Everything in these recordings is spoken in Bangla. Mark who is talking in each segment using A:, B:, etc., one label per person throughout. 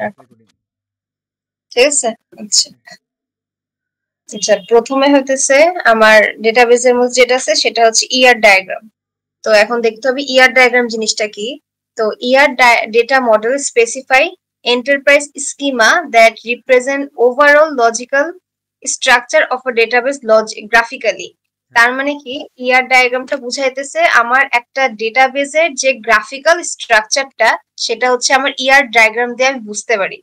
A: রেকর্ডিং।
B: ঠিক আছে। আচ্ছা আচ্ছা, প্রথমে হইতেছে আমার ডেটাবেজের মধ্যে যেটা আছে সেটা হচ্ছে ইয়ার ডায়াগ্রাম। তো এখন দেখতে হবে ইয়ার ডায়াগ্রাম জিনিসটা কি। তো ER data model specify enterprise schema that represent overall logical structure of a database graphically. তার মানে কি ইয়ার ডায়াগ্রামটা বুঝাইতেছে আমার একটা ডেটাবেজের যে গ্রাফিক্যাল স্ট্রাকচারটা সেটা হচ্ছে আমার ইয়ার ডায়াগ্রাম দিয়ে আমি বুঝতে পারি।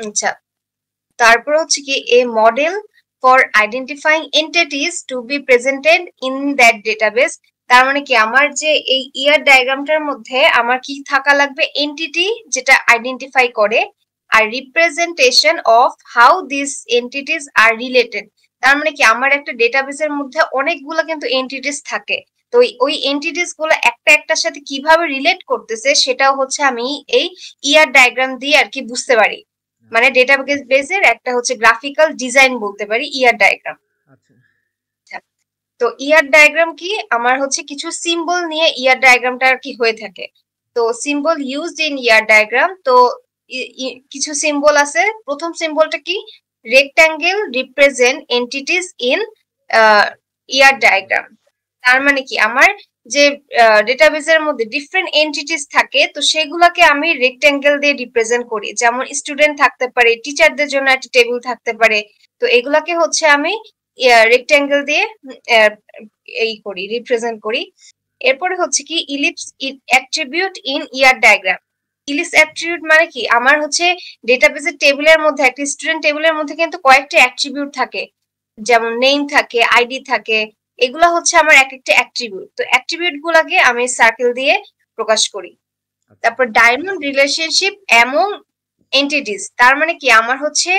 B: আচ্ছা, তারপর হচ্ছে কি a model for identifying entities to be presented in that database. তার মানে কি আমার যে এই ইয়ার ডায়াগ্রামটার মধ্যে আমার কি থাকা লাগবে, এন্টিটি যেটা আইডেন্টিফাই করে, আর representation of how this entities are related. তার মানে কি আমার একটা ডেটাবেসের মধ্যে অনেকগুলো কিন্তু এন্টিটিস থাকে, তো ওই এন্টিটিস গুলো একটা একটার সাথে কিভাবে রিলেট করতেছে সেটাও হচ্ছে আমি এই ইয়ার ডায়াগ্রাম দিয়ে আর কি বুঝতে পারি। মানে ডেটাবেসের একটা হচ্ছে গ্রাফিক্যাল ডিজাইন বলতে পারি ইয়ার ডায়াগ্রাম।
A: আচ্ছা
B: তো ইয়ার ডায়াগ্রাম কি আমার হচ্ছে কিছু সিম্বল নিয়ে ইয়ার ডায়াগ্রামটা আর কি হয়ে থাকে। তো symbol used in year diagram, তো কিছু সিম্বল আছে। প্রথম সিম্বলটা কি, rectangle represent entities in year diagram. তার মানে কি আমার যে ডেটাবেসের মধ্যে ডিফারেন্ট এন্টিটিস থাকে, তো সেগুলোকে আমি রেক্ট্যাঙ্গেল দিয়ে রিপ্রেজেন্ট করি। যেমন স্টুডেন্ট থাকতে পারে, টিচারদের জন্য একটা টেবিল থাকতে পারে, তো এগুলাকে হচ্ছে আমি রেক্ট্যাঙ্গেল দিয়ে এই করি, রিপ্রেজেন্ট করি। এরপরে হচ্ছে কি ellipse attribute in year diagram. Ellipse attribute মানে কি আমার হচ্ছে ডেটাবেসের টেবিলের মধ্যে, একটা স্টুডেন্ট টেবিলের মধ্যে কিন্তু কয়েকটা অ্যাট্রিবিউট থাকে, যেমন নেম থাকে, আইডি থাকে, এগুলা হচ্ছে আমার এক একটা অ্যাট্রিবিউট। তো অ্যাট্রিবিউট গুলাকে আমি সার্কেল দিয়ে প্রকাশ করি। তারপর ডায়মন্ড রিলেশনশিপ এমং এন্টিটিস। তার মানে কি আমার হচ্ছে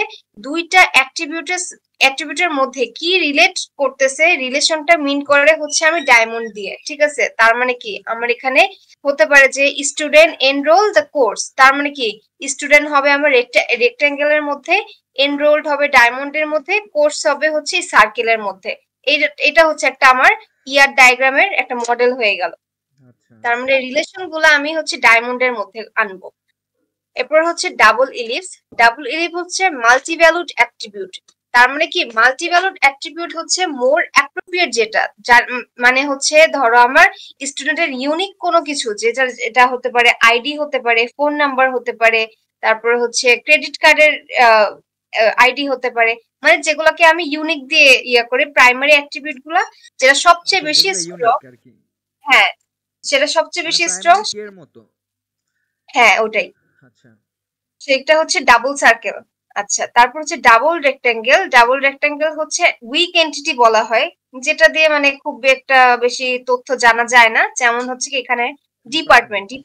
B: দুইটা অ্যাট্রিবিউটের মধ্যে কি রিলেট করতেছে, রিলেশনটা মিন করে হচ্ছে আমি ডায়মন্ড দিয়ে। ঠিক আছে, তার মানে কি আমার এখানে হতে পারে যে স্টুডেন্ট এনরোল দ্য কোর্স। তার মানে কি স্টুডেন্ট হবে আমার রেক্ট্যাঙ্গেলের মধ্যে, এনরোলড হবে ডায়মন্ডের মধ্যে, কোর্স হবে হচ্ছে সার্কেলের মধ্যে। এটা হচ্ছে একটা আমার ইয়ার ডায়াগ্রামের একটা মডেল হয়ে গেল। তার মানে রিলেশন গুলো আমি হচ্ছে ডায়মন্ডের মধ্যে আনবো। এরপর হচ্ছে ডাবল ইলিপস। ডাবল ইলিপ হচ্ছে মাল্টি ভ্যালুড অ্যাট্রিবিউট। তার মানে কি মাল্টি ভ্যালুড অ্যাট্রিবিউট হচ্ছে মোর অ্যাপ্রোপ্রিয়েট, যেটা যার মানে হচ্ছে ধরো আমার স্টুডেন্টের ইউনিক কোনো কিছু, যেটা এটা হতে পারে আইডি, হতে পারে ফোন নাম্বার, হতে পারে তারপরে হচ্ছে ক্রেডিট কার্ডের আইডি হতে পারে, মানে যেগুলোকে আমি ইউনিক দিয়ে ইয়া করে, প্রাইমারি অ্যাট্রিবিউট গুলা যেটা সবচেয়ে বেশি স্ট্রং। হ্যাঁ, সেটা সবচেয়ে বেশি স্ট্রং। হ্যাঁ ওটাই,
A: আচ্ছা
B: সেটা হচ্ছে ডাবল সার্কেল। আচ্ছা, তারপর হচ্ছে ডাবল রেক্ট্যাঙ্গেল। ডাবল রেক্ট্যাঙ্গেল হচ্ছে উইক এন্টিটি বলা হয়, যেটা দিয়ে মানে খুব একটা বেশি তথ্য জানা যায় না। যেমন হচ্ছে কি এখানে ডিপার্টমেন্টে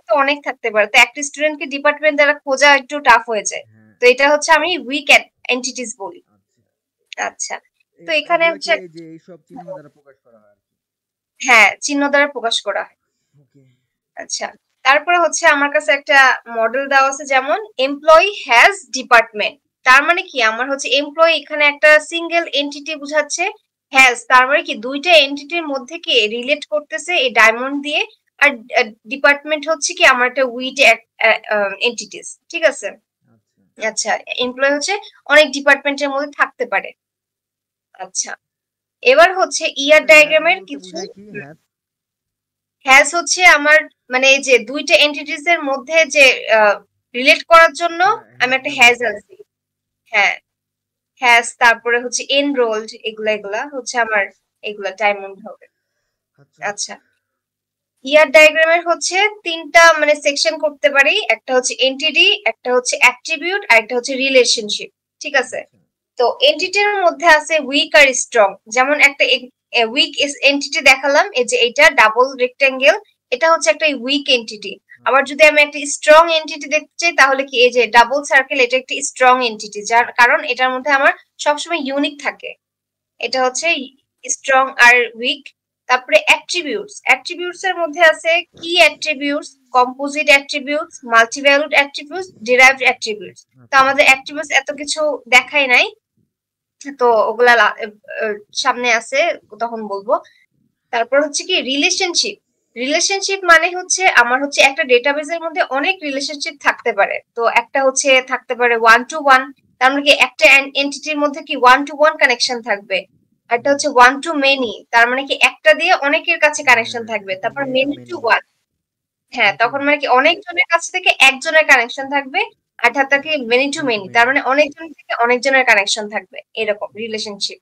B: তো অনেক থাকতে পারে, তো একটা স্টুডেন্টকে ডিপার্টমেন্ট দ্বারা খোঁজা একটু টাফ হয়ে যায়, তো এটা হচ্ছে আমি উইক এন্টিটিস বলি। আচ্ছা, তো এখানে হচ্ছে
A: যে এই সব চিহ্ন দ্বারা প্রকাশ করা হয়।
B: হ্যাঁ, চিহ্ন দ্বারা প্রকাশ করা হয়। আচ্ছা, তারপরে হচ্ছে আমার কাছে একটা মডেল দেওয়া আছে, যেমন এমপ্লয়ি হ্যাজ ডিপার্টমেন্ট। তার মানে কি আমার হচ্ছে এমপ্লয়ি এখানে একটা সিঙ্গেল এন্টিটি বুঝাচ্ছে, হ্যাজ তার মানে কি দুইটা এন্টিটির মধ্যে কি রিলেট করতেছে এই ডায়মন্ড দিয়ে, আর ডিপার্টমেন্ট হচ্ছে কি আমার একটা উইট এন্টিটিস। ঠিক আছে। আচ্ছা, এমপ্লয়ি হচ্ছে অনেক ডিপার্টমেন্টের মধ্যে থাকতে পারে। আচ্ছা, এবার হচ্ছে ইয়ার ডায়াগ্রামের কিছু হ্যাজ হচ্ছে আমার মানে এই যে দুইটা এন্টিটিস এর মধ্যে যে রিলেট করার জন্য আমি একটা হ্যাজ আনছি। হ্যাঁ, হ্যাজ, তারপরে হচ্ছে এনরোলড, এগুলা হচ্ছে আমার এগুলা ডায়মন্ড হবে। আচ্ছা, ইয়ার ডায়াগ্রামের হচ্ছে তিনটা মানে সেকশন করতে পারি, একটা হচ্ছে এন্টিটি, একটা হচ্ছে অ্যাট্রিবিউট, আর একটা হচ্ছে রিলেশনশিপ। ঠিক আছে, তো এন্টিটির মধ্যে আছে উইক আর স্ট্রং। যেমন একটা উইক এন্টিটি দেখালাম, এই যে এটা ডাবল রেক্ট্যাঙ্গেল, এটা হচ্ছে একটা উইক এন্টিটি। আবার যদি আমি একটা স্ট্রং এন্টিটি দেখতে চাই, তাহলে কি এই যে ডাবল সার্কেল, এটা একটা স্ট্রং এন্টিটি, যার কারণ এটার মধ্যে আমার সবসময় ইউনিক থাকে। এটা হচ্ছে স্ট্রং আর উইক। তারপরে অ্যাট্রিবিউটস এর মধ্যে আছে কি attributes, composite attributes, multivalued attributes, derived attributes. তো আমাদের অ্যাট্রিবিউটস এত কিছু দেখাই নাই, তো ওগুলা সামনে আছে তখন বলবো। তারপর হচ্ছে কি রিলেশনশিপ। রিলেশনশিপ মানে হচ্ছে আমার হচ্ছে একটা ডেটাবেসের মধ্যে অনেক রিলেশনশিপ থাকতে পারে। তো একটা হচ্ছে থাকতে পারে ওয়ান টু ওয়ান, তার মানে কি একটা এন্টিটির মধ্যে কি ওয়ান টু ওয়ান কানেকশন থাকবে। একটা হচ্ছে ওয়ান টু মেনি, তার মানে কি একটা দিয়ে অনেকের কাছে কানেকশন
A: হ্যাঁ,
B: থাকবে।
A: একটা
B: তারপর
A: many two
B: many two
A: many,
B: one, হ্যাঁ
A: মেনি টু
B: তখন
A: মেনি,
B: মানে কি অনেকজনের কাছ থেকে একজনের কানেকশন থাকবে। আর থাকে many two
A: many two
B: many, তার
A: মেনি।
B: মানে অনেকজন থেকে অনেকজনের কানেকশন থাকবে, এরকম রিলেশনশিপ।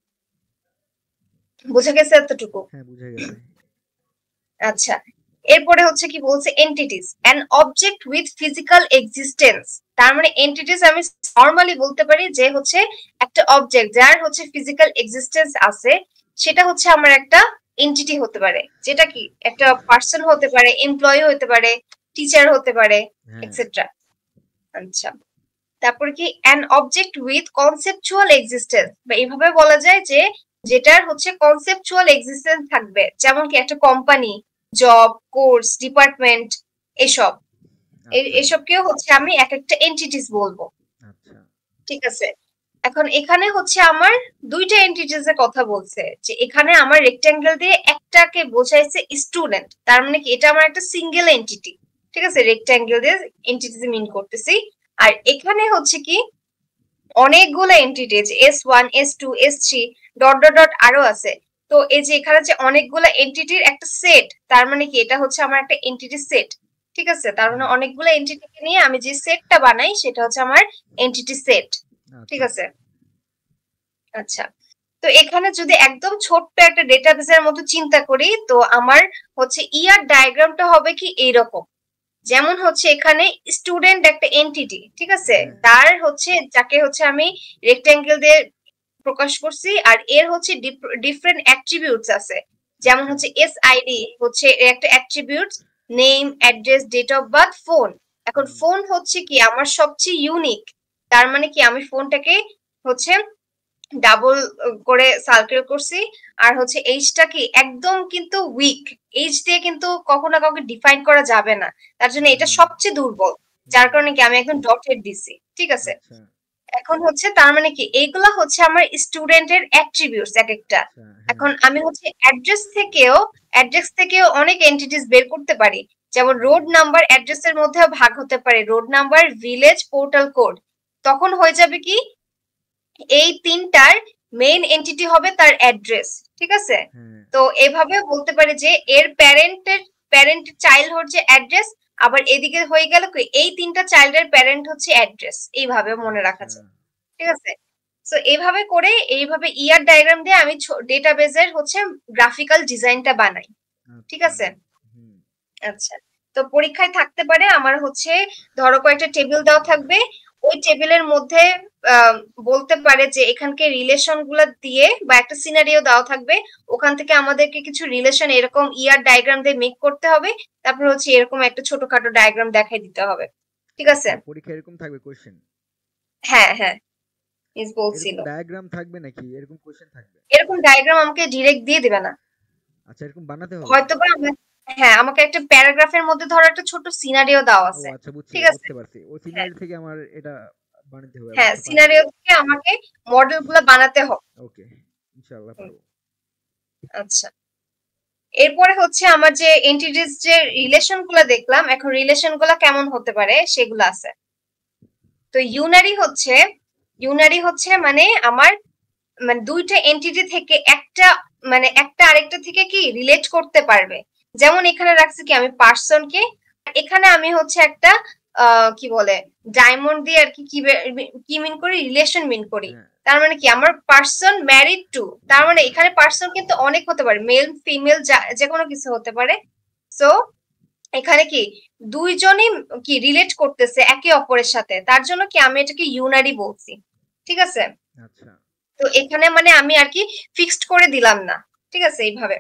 B: বুঝে গেছে এতটুকু?
A: হ্যাঁ, বুঝে গেছে।
B: আচ্ছা, এরপরে হচ্ছে কি বলছে, entities an object with physical existence. তার মানে এন্টিটিস আমি নরমালি বলতে পারি যে হচ্ছে একটা অবজেক্ট যার হচ্ছে ফিজিক্যাল এক্সিস্টেন্স আছে, সেটা হচ্ছে আমার একটা এন্টিটি হতে পারে। যেটা কি একটা পার্সন হতে পারে, এমপ্লয়ি হতে পারে, টিচার হতে পারে,
A: হ্যাঁ,
B: এটসেট্রা। আচ্ছা, তারপর কি an object with conceptual existence, বা এইভাবে বলা যায় যে যেটার হচ্ছে কনসেপচুয়াল এক্সিস্টেন্স থাকবে, যেমন কি একটা কোম্পানি, জব, কোর্স, ডিপার্টমেন্ট, এসব।
A: আচ্ছা,
B: এসবকেও হচ্ছে আমি এক একটা এন্টিটিস বলবো।
A: আচ্ছা,
B: ঠিক আছে, এখন এখানে হচ্ছে আমার দুইটা এন্টিটিস এর কথা বলছে, যে এখানে আমার রেক্ট্যাঙ্গেল দিয়ে একটাকে বোঝাইছে স্টুডেন্ট, তার মানে কি এটা আমার একটা সিঙ্গেল এন্টিটি। ঠিক আছে, রেক্ট্যাঙ্গেল দিয়ে এন্টিটিস মিন করতেছি। আর এখানে হচ্ছে কি অনেকগুলো entities, S1 S2 S3 dot dot dot আরো আছে। তো এই যে এখানে যে অনেকগুলো এন্টিটির একটা সেট, তার মানে কি এটা হচ্ছে আমার একটা এন্টিটি সেট। ঠিক আছে, তার মানে
A: হ্যাঁ,
B: অনেকগুলো এন্টিটিকে নিয়ে আমি যে সেটটা বানাই সেটা হচ্ছে আমার এন্টিটি সেট। ঠিক
A: আচ্ছা,
B: আছে, আচ্ছা। তো এখানে যদি একদম ছোট্ট একটা ডেটাবেসের মতো চিন্তা করি, তো আমার হচ্ছে ইয়ার ডায়াগ্রামটা হবে কি এইরকম। যেমন হচ্ছে এখানে স্টুডেন্ট একটা এন্টিটি, ঠিক আছে,
A: হ্যাঁ,
B: তার হচ্ছে যাকে হচ্ছে আমি রেক্ট্যাঙ্গেল দিয়ে প্রকাশ করছি, আর এর হচ্ছে ডিফারেন্ট অ্যাট্রিবিউটস আছে। যেমন
A: আচ্ছা,
B: হচ্ছে SID হচ্ছে এর একটা attributes, name, address, date of birth, phone. এখন
A: হুম,
B: ফোন হচ্ছে কি আমার সবচেয়ে ইউনিক, তার মানে কি আমি ফোনটাকে হচ্ছে ডাবল করে সার্কেল করছি। আর হচ্ছে এইজটা কি একদম কিন্তু উইক, এইজ দিয়ে কিন্তু কখনো কাউকে ডিফাইন করা যাবে না, তার জন্য এটা
A: হুম,
B: সবচেয়ে দুর্বল। যার
A: হুম,
B: কারণে কি আমি একদম ডটেড দিছি। ঠিক আছে,
A: আচ্ছা,
B: এখন হচ্ছে তার মানে কি এইগুলা হচ্ছে আমার স্টুডেন্টের অ্যাট্রিবিউটস এক একটা।
A: আচ্ছা, হ্যাঁ,
B: এখন আমি হচ্ছে অ্যাড্রেস থেকেও অনেক এন্টিটিস বের করতে পারি। যেমন
A: হুম,
B: রোড নাম্বার অ্যাড্রেসের মধ্যেও ভাগ হতে পারে, road number, village, portal code. তখন হয়ে যাবে কি এই তিনটার মেইন এন্টিটি হবে তার অ্যাড্রেস। ঠিক আছে,
A: হ্যাঁ,
B: তো এভাবে বলতে পারে যে এর প্যারেন্ট চাইল্ড হচ্ছে অ্যাড্রেস, আবার এদিকে হয়ে গেল কি এই তিনটা চাইল্ডের প্যারেন্ট হচ্ছে অ্যাড্রেস, এইভাবে মনে রাখা
A: আচ্ছা,
B: যায়। ঠিক আছে, তো এইভাবে করে এইভাবে ইয়ার ডায়াগ্রাম দিয়ে আমি ডেটাবেজের হচ্ছে গ্রাফিক্যাল ডিজাইনটা বানাই। ঠিক
A: আচ্ছা,
B: আছে,
A: হুম,
B: আচ্ছা। তো পরীক্ষায় থাকতে পারে আমার হচ্ছে ধরো কয়েকটা টেবিল দেওয়া থাকবে, ওই টেবিলের মধ্যে আহ, বলতে পারে যে এখানকে রিলেশন গুলা দিয়ে, বা একটা সিনারিও দেওয়া থাকবে, ওখান থেকে আমাদেরকে কিছু রিলেশন এরকম ইয়ার ডায়াগ্রাম দিয়ে মেক করতে হবে। তারপর হচ্ছে এরকম একটা ছোটখাটো ডায়াগ্রাম দেখাই দিতে হবে। ঠিক আছে,
A: আচ্ছা, পরীক্ষা এরকম থাকবে কোশ্চেন?
B: হ্যাঁ হ্যাঁ, মিস
A: এরকম
B: বলছিল
A: ডায়াগ্রাম থাকবে নাকি এরকম কোশ্চেন থাকবে?
B: এরকম ডায়াগ্রাম আমাকে ডিরেক্ট দিয়ে দিবে না।
A: আচ্ছা, এরকম বানাতে হবে?
B: হয়তো বা হ্যাঁ, আমাকে একটা প্যারাগ্রাফের মধ্যে ধরো একটা ছোট সিনারিও দেওয়া
A: ও
B: আছে।
A: আচ্ছা,
B: ঠিক আছে,
A: বুঝতে পারছি, ও
B: হ্যাঁ
A: সিনারি থেকে আমার এটা বানাতে হবে, আমি
B: হ্যাঁ,
A: আচ্ছা পারবো।
B: সিনারিও থেকে আমাকে মডেল গুলো বানাতে হবে।
A: ওকে, ইনশাআল্লাহ
B: হুম,
A: পারবো।
B: আচ্ছা। এরপরে হচ্ছে আমার যে এন্টিটিস যে রিলেশন গুলা দেখলাম, এখন রিলেশন গুলা কেমন হতে পারে সেগুলো আছে। তো ইউনারি হচ্ছে মানে আমার মানে দুইটা এন্টিটি থেকে একটা, মানে একটা আরেকটা থেকে কি রিলেট করতে পারবে। যেমন এখানে রাখছি কি আমি পার্সনকে, এখানে আমি হচ্ছে একটা কি বলে ডায়মন্ড দিয়ে আর কি কি মিন করি, রিলেশন মিন করি।
A: হ্যাঁ,
B: তার মানে কি আমার পার্সন ম্যারিড টু, তার মানে এখানে পার্সন কিন্তু অনেক হতে পারে, মেল ফিমেল যে কোনো কিছু হতে পারে। সো এখানে কি দুইজনই কি রিলেট করতেছে একে অপরের সাথে, তার জন্য কি আমি এটাকে ইউনারি বলছি। ঠিক আছে,
A: আচ্ছা,
B: তো এখানে মানে আমি আর কি ফিক্সড করে দিলাম না। ঠিক আছে, এইভাবে।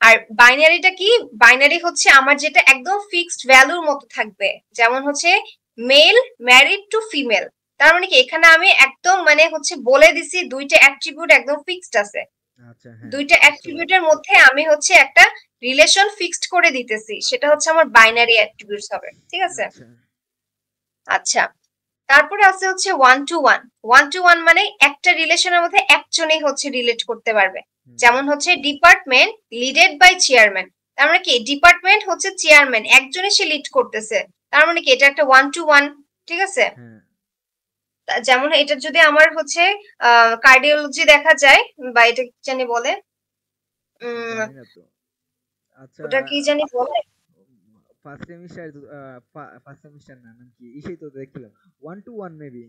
B: আর বাইনারিটা কি, বাইনারি হচ্ছে আমার যেটা একদম ফিক্সড ভ্যালুর মতো থাকবে। যেমন হচ্ছে মেল ম্যারিড টু ফিমেল, তার মানে কি এখানে আমি একদম মানে হচ্ছে বলে দিছি দুইটা অ্যাট্রিবিউট একদম ফিক্সড আছে,
A: আচ্ছা, হ্যাঁ,
B: দুইটা
A: বুঝতে পারছি।
B: অ্যাট্রিবিউটের মধ্যে আমি হচ্ছে একটা রিলেশন ফিক্সড করে দিতেছি, সেটা
A: আচ্ছা,
B: হচ্ছে আমার বাইনারি অ্যাট্রিবিউটস হবে। ঠিক আছে,
A: আচ্ছা,
B: আচ্ছা। তারপরে আছে হচ্ছে one to one. One to one মানে একটা রিলেশনের মধ্যে একজনই হচ্ছে রিলেট করতে পারবে।
A: হুম,
B: যেমন হচ্ছে ডিপার্টমেন্ট লিডেড বাই চেয়ারম্যান, তার মানে কি ডিপার্টমেন্ট হচ্ছে চেয়ারম্যান, একজনই সে লিড করতেছে, তার মানে কি এটা একটা 1-to-1, ঠিক আছে।
A: হ্যাঁ
B: যেমন এটা যদি আমার হচ্ছে কার্ডিওলজি দেখা যায়, বা এটা কি জানি বলে,
A: জানি না তো। আচ্ছা
B: ওটা কি জানি বলে,
A: ফার্স্ট সেমিস্টার ফার্স্ট সেমিস্টার না নাম কি ইসেই তো দেখছিলাম 1-to-1 মেবি।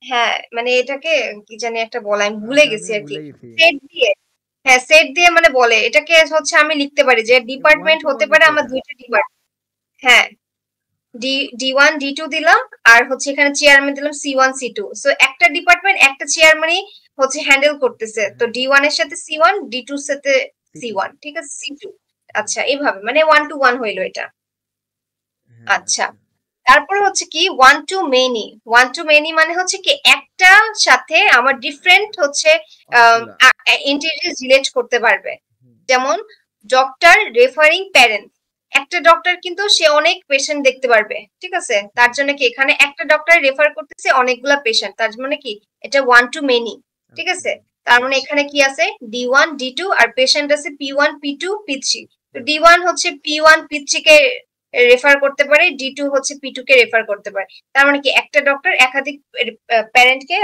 B: হ্যাঁ মানে এটাকে কি জানি একটা বলে, আমি ভুলে
A: আচ্ছা
B: গেছি
A: আমিও
B: আর কি।
A: ভুলে গেছি।
B: সেট দিয়ে, হ্যাঁ সেট দিয়ে মানে বলে এটাকে হচ্ছে আমি লিখতে পারি যে ডিপার্টমেন্ট হতে
A: 1-to-1 ই
B: পারে
A: তো
B: আমার
A: এটা।
B: দুইটা ডিপার্টমেন্ট। হ্যাঁ, D1 D2 দিলাম, আর হচ্ছে এখানে চেয়ারম্যান দিলাম C1 C2। সো একটা ডিপার্টমেন্ট একটা চেয়ারম্যানই হচ্ছে হ্যান্ডেল করতেছে, তো
A: হ্যাঁ
B: D1 এর সাথে C1, D2 এর সাথে
A: C2।
B: C1, ঠিক আছে C2।
A: হ্যাঁ
B: আচ্ছা এইভাবে মানে 1-to-1 হইলো এটা।
A: হ্যাঁ
B: আচ্ছা,
A: আচ্ছা
B: তারপরে হচ্ছে কি 1-to-many। 1-to-many মানে হচ্ছে কি একটা সাথে আমার ডিফারেন্ট হচ্ছে
A: অনেকগুলা।
B: এন্টিটিস রিলেট করতে পারবে।
A: হুম,
B: যেমন ডক্টর রেফারিং প্যারেন্ট, একটা ডক্টর কিন্তু সে অনেক পেশেন্ট দেখতে পারবে, ঠিক আছে, তার জন্য কি এখানে একটা ডক্টর রেফার করতেছে অনেকগুলা পেশেন্ট, তার মানে কি এটা 1-to-many, ঠিক
A: আচ্ছা
B: আছে। তার মানে এখানে কি আছে D1 D2 আর পেশেন্ট আছে P1 P2 P3। তো D1 হচ্ছে P1 P3 কে রেফার করতে পারে, D2 হচ্ছে P2 কে রেফার করতে পারে। তার মানে কি একটা ডক্টর একাধিক প্যারেন্টকে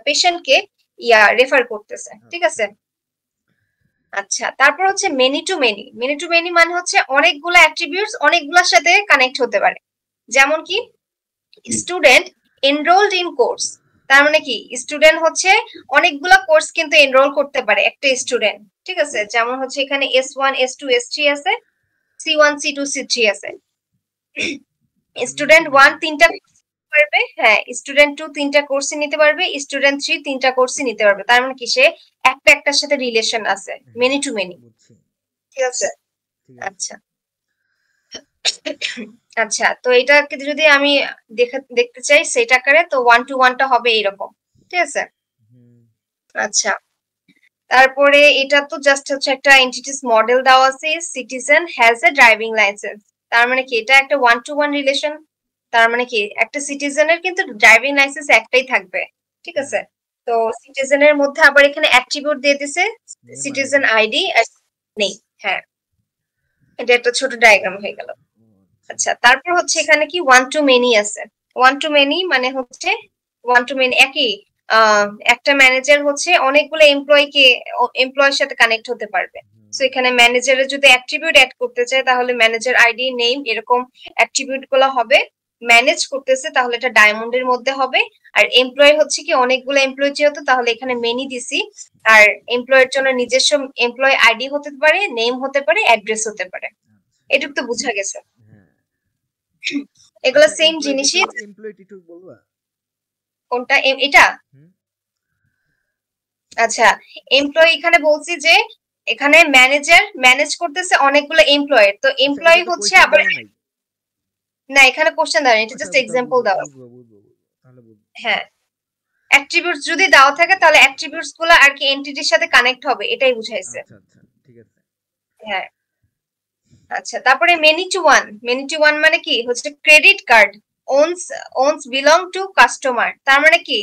B: পেশেন্টকে রেফার করতেছে, ঠিক
A: আচ্ছা
B: আছে। আচ্ছা, তারপর হচ্ছে many two many. Many two many মানে হচ্ছে অনেকগুলা অ্যাট্রিবিউটস অনেকগুলোর সাথে কানেক্ট হতে পারে। যেমন কি স্টুডেন্ট এনরোলড ইন কোর্স, তার মানে কি স্টুডেন্ট হচ্ছে অনেকগুলা কোর্স কিন্তু এনরোল করতে পারে একটা স্টুডেন্ট, ঠিক আছে। যেমন হচ্ছে এখানে S1 S2 S3 আছে, C1 C2 C3 আছে।
A: আচ্ছা মেনি টু
B: স্টুডেন্ট
A: মেনি।
B: 1 3টা পারবে, হ্যাঁ স্টুডেন্ট 2 3টা কোর্সই নিতে পারবে, স্টুডেন্ট 3 3টা কোর্সই নিতে পারবে, তার মানে কি সে একটা একটার সাথে রিলেশন আছে,
A: হ্যাঁ
B: মেনি টু মেনি,
A: বুঝছি।
B: ঠিক আছে।
A: ঠিক আছে।
B: আচ্ছা আচ্ছা, তো এটাকে যদি আমি দেখতে চাই সেট আকারে, তো 1-to-1টা হবে এরকম, ঠিক আছে।
A: হুম
B: আচ্ছা, তারপরে এটা তো জাস্ট হচ্ছে একটা এন্টিটিস মডেল দেওয়া আছে, citizen has a driving licence, তার মানে কি এটা একটা 1-to-1 রিলেশন। তার মানে কি একটা সিটিজেনের কিন্তু ড্রাইভিং লাইসেন্স একটাই থাকবে, ঠিক
A: হ্যাঁ
B: আছে। তো সিটিজেনের মধ্যে আবার এখানে অ্যাট্রিবিউট দিয়ে দিছে
A: নেম
B: সিটিজেন
A: আইডি।
B: আইডি আর নেই। হ্যাঁ, এটা একটা ছোট ডায়াগ্রাম হয়ে গেল।
A: ও আচ্ছা
B: আচ্ছা, তারপর হচ্ছে এখানে কি 1-to-many আছে। 1-to-many মানে হচ্ছে 1-to-many একই একটা ম্যানেজার হচ্ছে অনেকগুলো এমপ্লয়ের সাথে কানেক্ট হতে পারবে।
A: হুম
B: সো এখানে ম্যানেজারের যদি অ্যাট্রিবিউট অ্যাড করতে চায় তাহলে ম্যানেজার আইডি নেম এরকম অ্যাট্রিবিউট গুলো হবে। ম্যানেজ করতেছে তাহলে এটা ডায়মন্ডের মধ্যে হবে। আর এমপ্লয় হচ্ছে কি অনেকগুলো এমপ্লয় যেহেতু তাহলে এখানে মেনি দিছি। আর এমপ্লয়ের জন্য নিজস্ব এমপ্লয় আইডি হতে পারে, নেম হতে পারে, অ্যাড্রেস হতে পারে।
A: আচ্ছা
B: এটুকু তো বোঝা গেছে।
A: হ্যাঁ।
B: এগুলো
A: আচ্ছা
B: সেম
A: এমপ্লয়
B: জিনিসই।
A: ডিটেইলস এমপ্লয় ডিটেইলস বলবা?
B: কোনটা এটা?
A: হুম
B: আচ্ছা, এমপ্লয়ি এখানে বলছি যে এখানে ম্যানেজার ম্যানেজ করতেছে অনেকগুলো এমপ্লয়ি, তো
A: আচ্ছা এটা
B: এমপ্লয়ি
A: তো
B: হচ্ছে
A: কোশ্চেন
B: আবার,
A: দেওয়া নাই।
B: না এখানে কোশ্চেন দেওয়া নেই, এটা
A: আচ্ছা
B: জাস্ট
A: তাহলে
B: এক্সাম্পল দেওয়া।
A: বুঝবো তাহলে বুঝবো।
B: হ্যাঁ, অ্যাট্রিবিউটস যদি দেওয়া থাকে তাহলে অ্যাট্রিবিউটস গুলো আর কি এন্টিটির সাথে কানেক্ট হবে, এটাই বুঝাইছে।
A: আচ্ছা আচ্ছা ঠিক আছে।
B: হ্যাঁ, আচ্ছা, তারপরে many two one. Many two one মানে কি হচ্ছে credit card ওনস ওনস belong to customer, তার মানে কি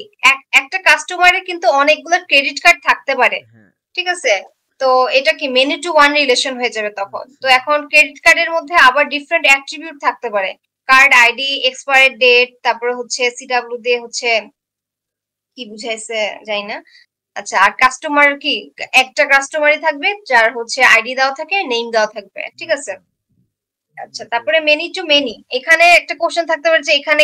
B: একটা কাস্টমারের কিন্তু অনেকগুলো ক্রেডিট কার্ড থাকতে পারে,
A: হ্যাঁ
B: ঠিক আছে। তো এটা কি মেনি টু ওয়ান রিলেশন হয়ে যাবে তখন। তো
A: আচ্ছা
B: এখন ক্রেডিট কার্ডের মধ্যে আবার ডিফারেন্ট অ্যাট্রিবিউট থাকতে পারে, কার্ড আইডি, এক্সপায়ার ডেট, তারপরে হচ্ছে সিডব্লিউ দিয়ে হচ্ছে কি বুঝাইছে জানি না। আচ্ছা, আর কাস্টমার কি একটা কাস্টমারই থাকবে যার হচ্ছে আইডি দেওয়া থাকে, নেম দেওয়া থাকবে, ঠিক আছে।
A: আচ্ছা
B: আচ্ছা,
A: বুঝতে
B: তারপরে
A: পারছি।
B: মেনি টু মেনি, এখানে একটা কোশ্চেন থাকতে পারে যে এখানে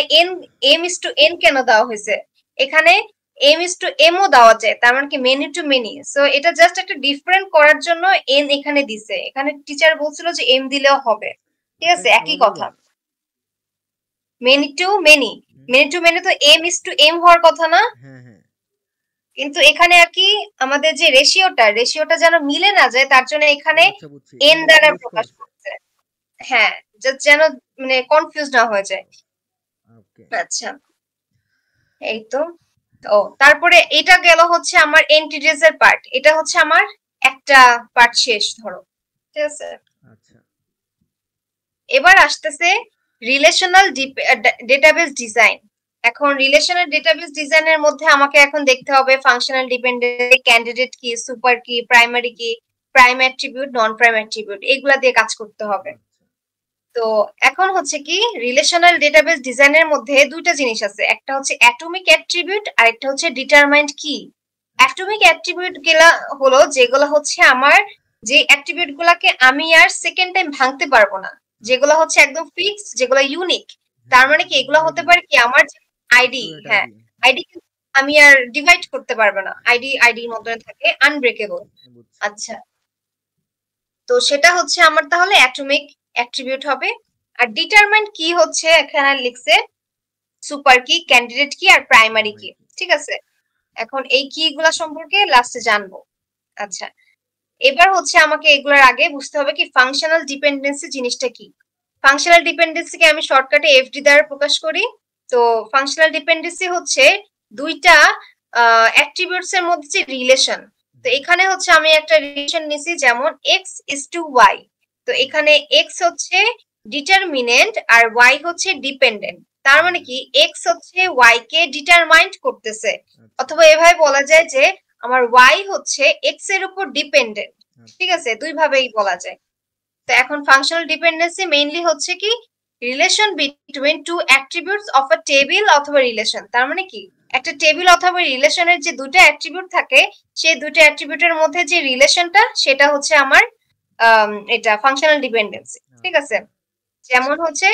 B: এম ইস টু এন কেন দেওয়া হয়েছে। এখানে M is to M O দেওয়া যায়, তার মানে কি মেনি টু মেনি। সো এটা জাস্ট একটা ডিফারেন্ট করার জন্য এন এখানে দিছে, এখানে টিচার বলছিল যে এম দিলেও হবে, ঠিক
A: আচ্ছা
B: আছে,
A: একটু
B: একই
A: আবার
B: কথা।
A: বলবা?
B: মেনি টু মেনি,
A: হুম
B: মেনি টু মেনি তো এম ইস টু এম হওয়ার কথা না,
A: হ্যাঁ হ্যাঁ
B: কিন্তু এখানে আর কি আমাদের যে রেশিওটা যেন মিলে না যায় তার জন্য
A: ও
B: এখানে
A: আচ্ছা বুঝছি
B: এন
A: এন
B: দ্বারা
A: ইউজ
B: প্রকাশ
A: করছে।
B: করছে। হ্যাঁ, যেন মানে কনফিউজ না হয়ে যায়।
A: ওকে
B: আচ্ছা, এই তো। ও তারপরে এটা গেল হচ্ছে আমার এন্টিটিস এর পার্ট, এটা হচ্ছে আমার একটা পার্ট শেষ ধরো, ঠিক আছে।
A: আচ্ছা
B: এবার আসতেছে রিলেশনাল ডেটাবেস ডিজাইন। এখন রিলেশনাল ডেটাবেস ডিজাইনের মধ্যে আমাকে এখন দেখতে হবে ফাংশনাল ডিপেন্ডেন্সি, ক্যান্ডিডেট কি, সুপার কি, প্রাইমারি কি। প্রাইম অ্যাট্রিবিউট, নন প্রাইম অ্যাট্রিবিউট, এগুলা দিয়ে কাজ করতে হবে। তো এখন হচ্ছে কি রিলেশনাল ডেটাবেস ডিজাইনের মধ্যে দুইটা জিনিস আছে, একটা হচ্ছে অ্যাটমিক অ্যাট্রিবিউট আর একটা হচ্ছে ডিটারমাইন্ড কি। অ্যাটমিক অ্যাট্রিবিউট গুলা হলো যেগুলো হচ্ছে আমার, যে অ্যাট্রিবিউট গুলাকে আমি আর সেকেন্ড টাইম ভাঙতে পারবো না, যেগুলো হচ্ছে একদম ফিক্সড, যেগুলো ইউনিক। তার মানে কি এগুলো হতে পারে কি আমার আইডি, হ্যাঁ আইডি আমি আর ডিভাইড করতে পারবো না, আইডির মধ্যে থাকে, আনব্রেকেবল। আচ্ছা, তো সেটা হচ্ছে আমার তাহলে অ্যাটমিক অ্যাট্রিবিউট হবে। আর ডিটারমাইন্ড কি হচ্ছে এখানে লিখছে সুপার কি, ক্যান্ডিডেট কি আর প্রাইমারি কি। ঠিক আছে, এখন এই কি গুলা সম্পর্কে লাস্টে জানবো। আচ্ছা, এবার হচ্ছে আমাকে এগুলোর আগে বুঝতে হবে কি ফাংশনাল ডিপেন্ডেন্সি জিনিসটা কি। ফাংশনাল ডিপেন্ডেন্সিকে আমি শর্টকাটে এফডি দ্বারা প্রকাশ করি। তো ফাংশনাল ডিপেন্ডেন্সি হচ্ছে দুইটা অ্যাট্রিবিউটস এর মধ্যে যে রিলেশন। তো এখানে হচ্ছে আমি একটা রিলেশন নিছি, যেমন এক্স ইজ টু ওয়াই। তো এখানে এক্স হচ্ছে ডিটারমিনেন্ট আর ওয়াই হচ্ছে ডিপেন্ডেন্ট। তার মানে কি এক্স হচ্ছে ওয়াই কে ডিটারমাইন্ড করতেছে, অথবা এভাবে বলা যায় যে আমার ওয়াই হচ্ছে এক্স এর উপর ডিপেন্ডেন্ট। ঠিক আছে, দুই ভাবেই বলা যায়। তো এখন ফাংশনাল ডিপেন্ডেন্সি মেইনলি হচ্ছে কি relation between two attributes of a table অথবা রিলেশন। তার মানে কি একটা টেবিল অথবা রিলেশনের যে দুটো অ্যাট্রিবিউট থাকে, সেই দুটো অ্যাট্রিবিউটের মধ্যে যে রিলেশনটা, সেটা হচ্ছে আমার এটা ফাংশনাল ডিপেন্ডেন্সি। ঠিক আছে, যেমন হচ্ছে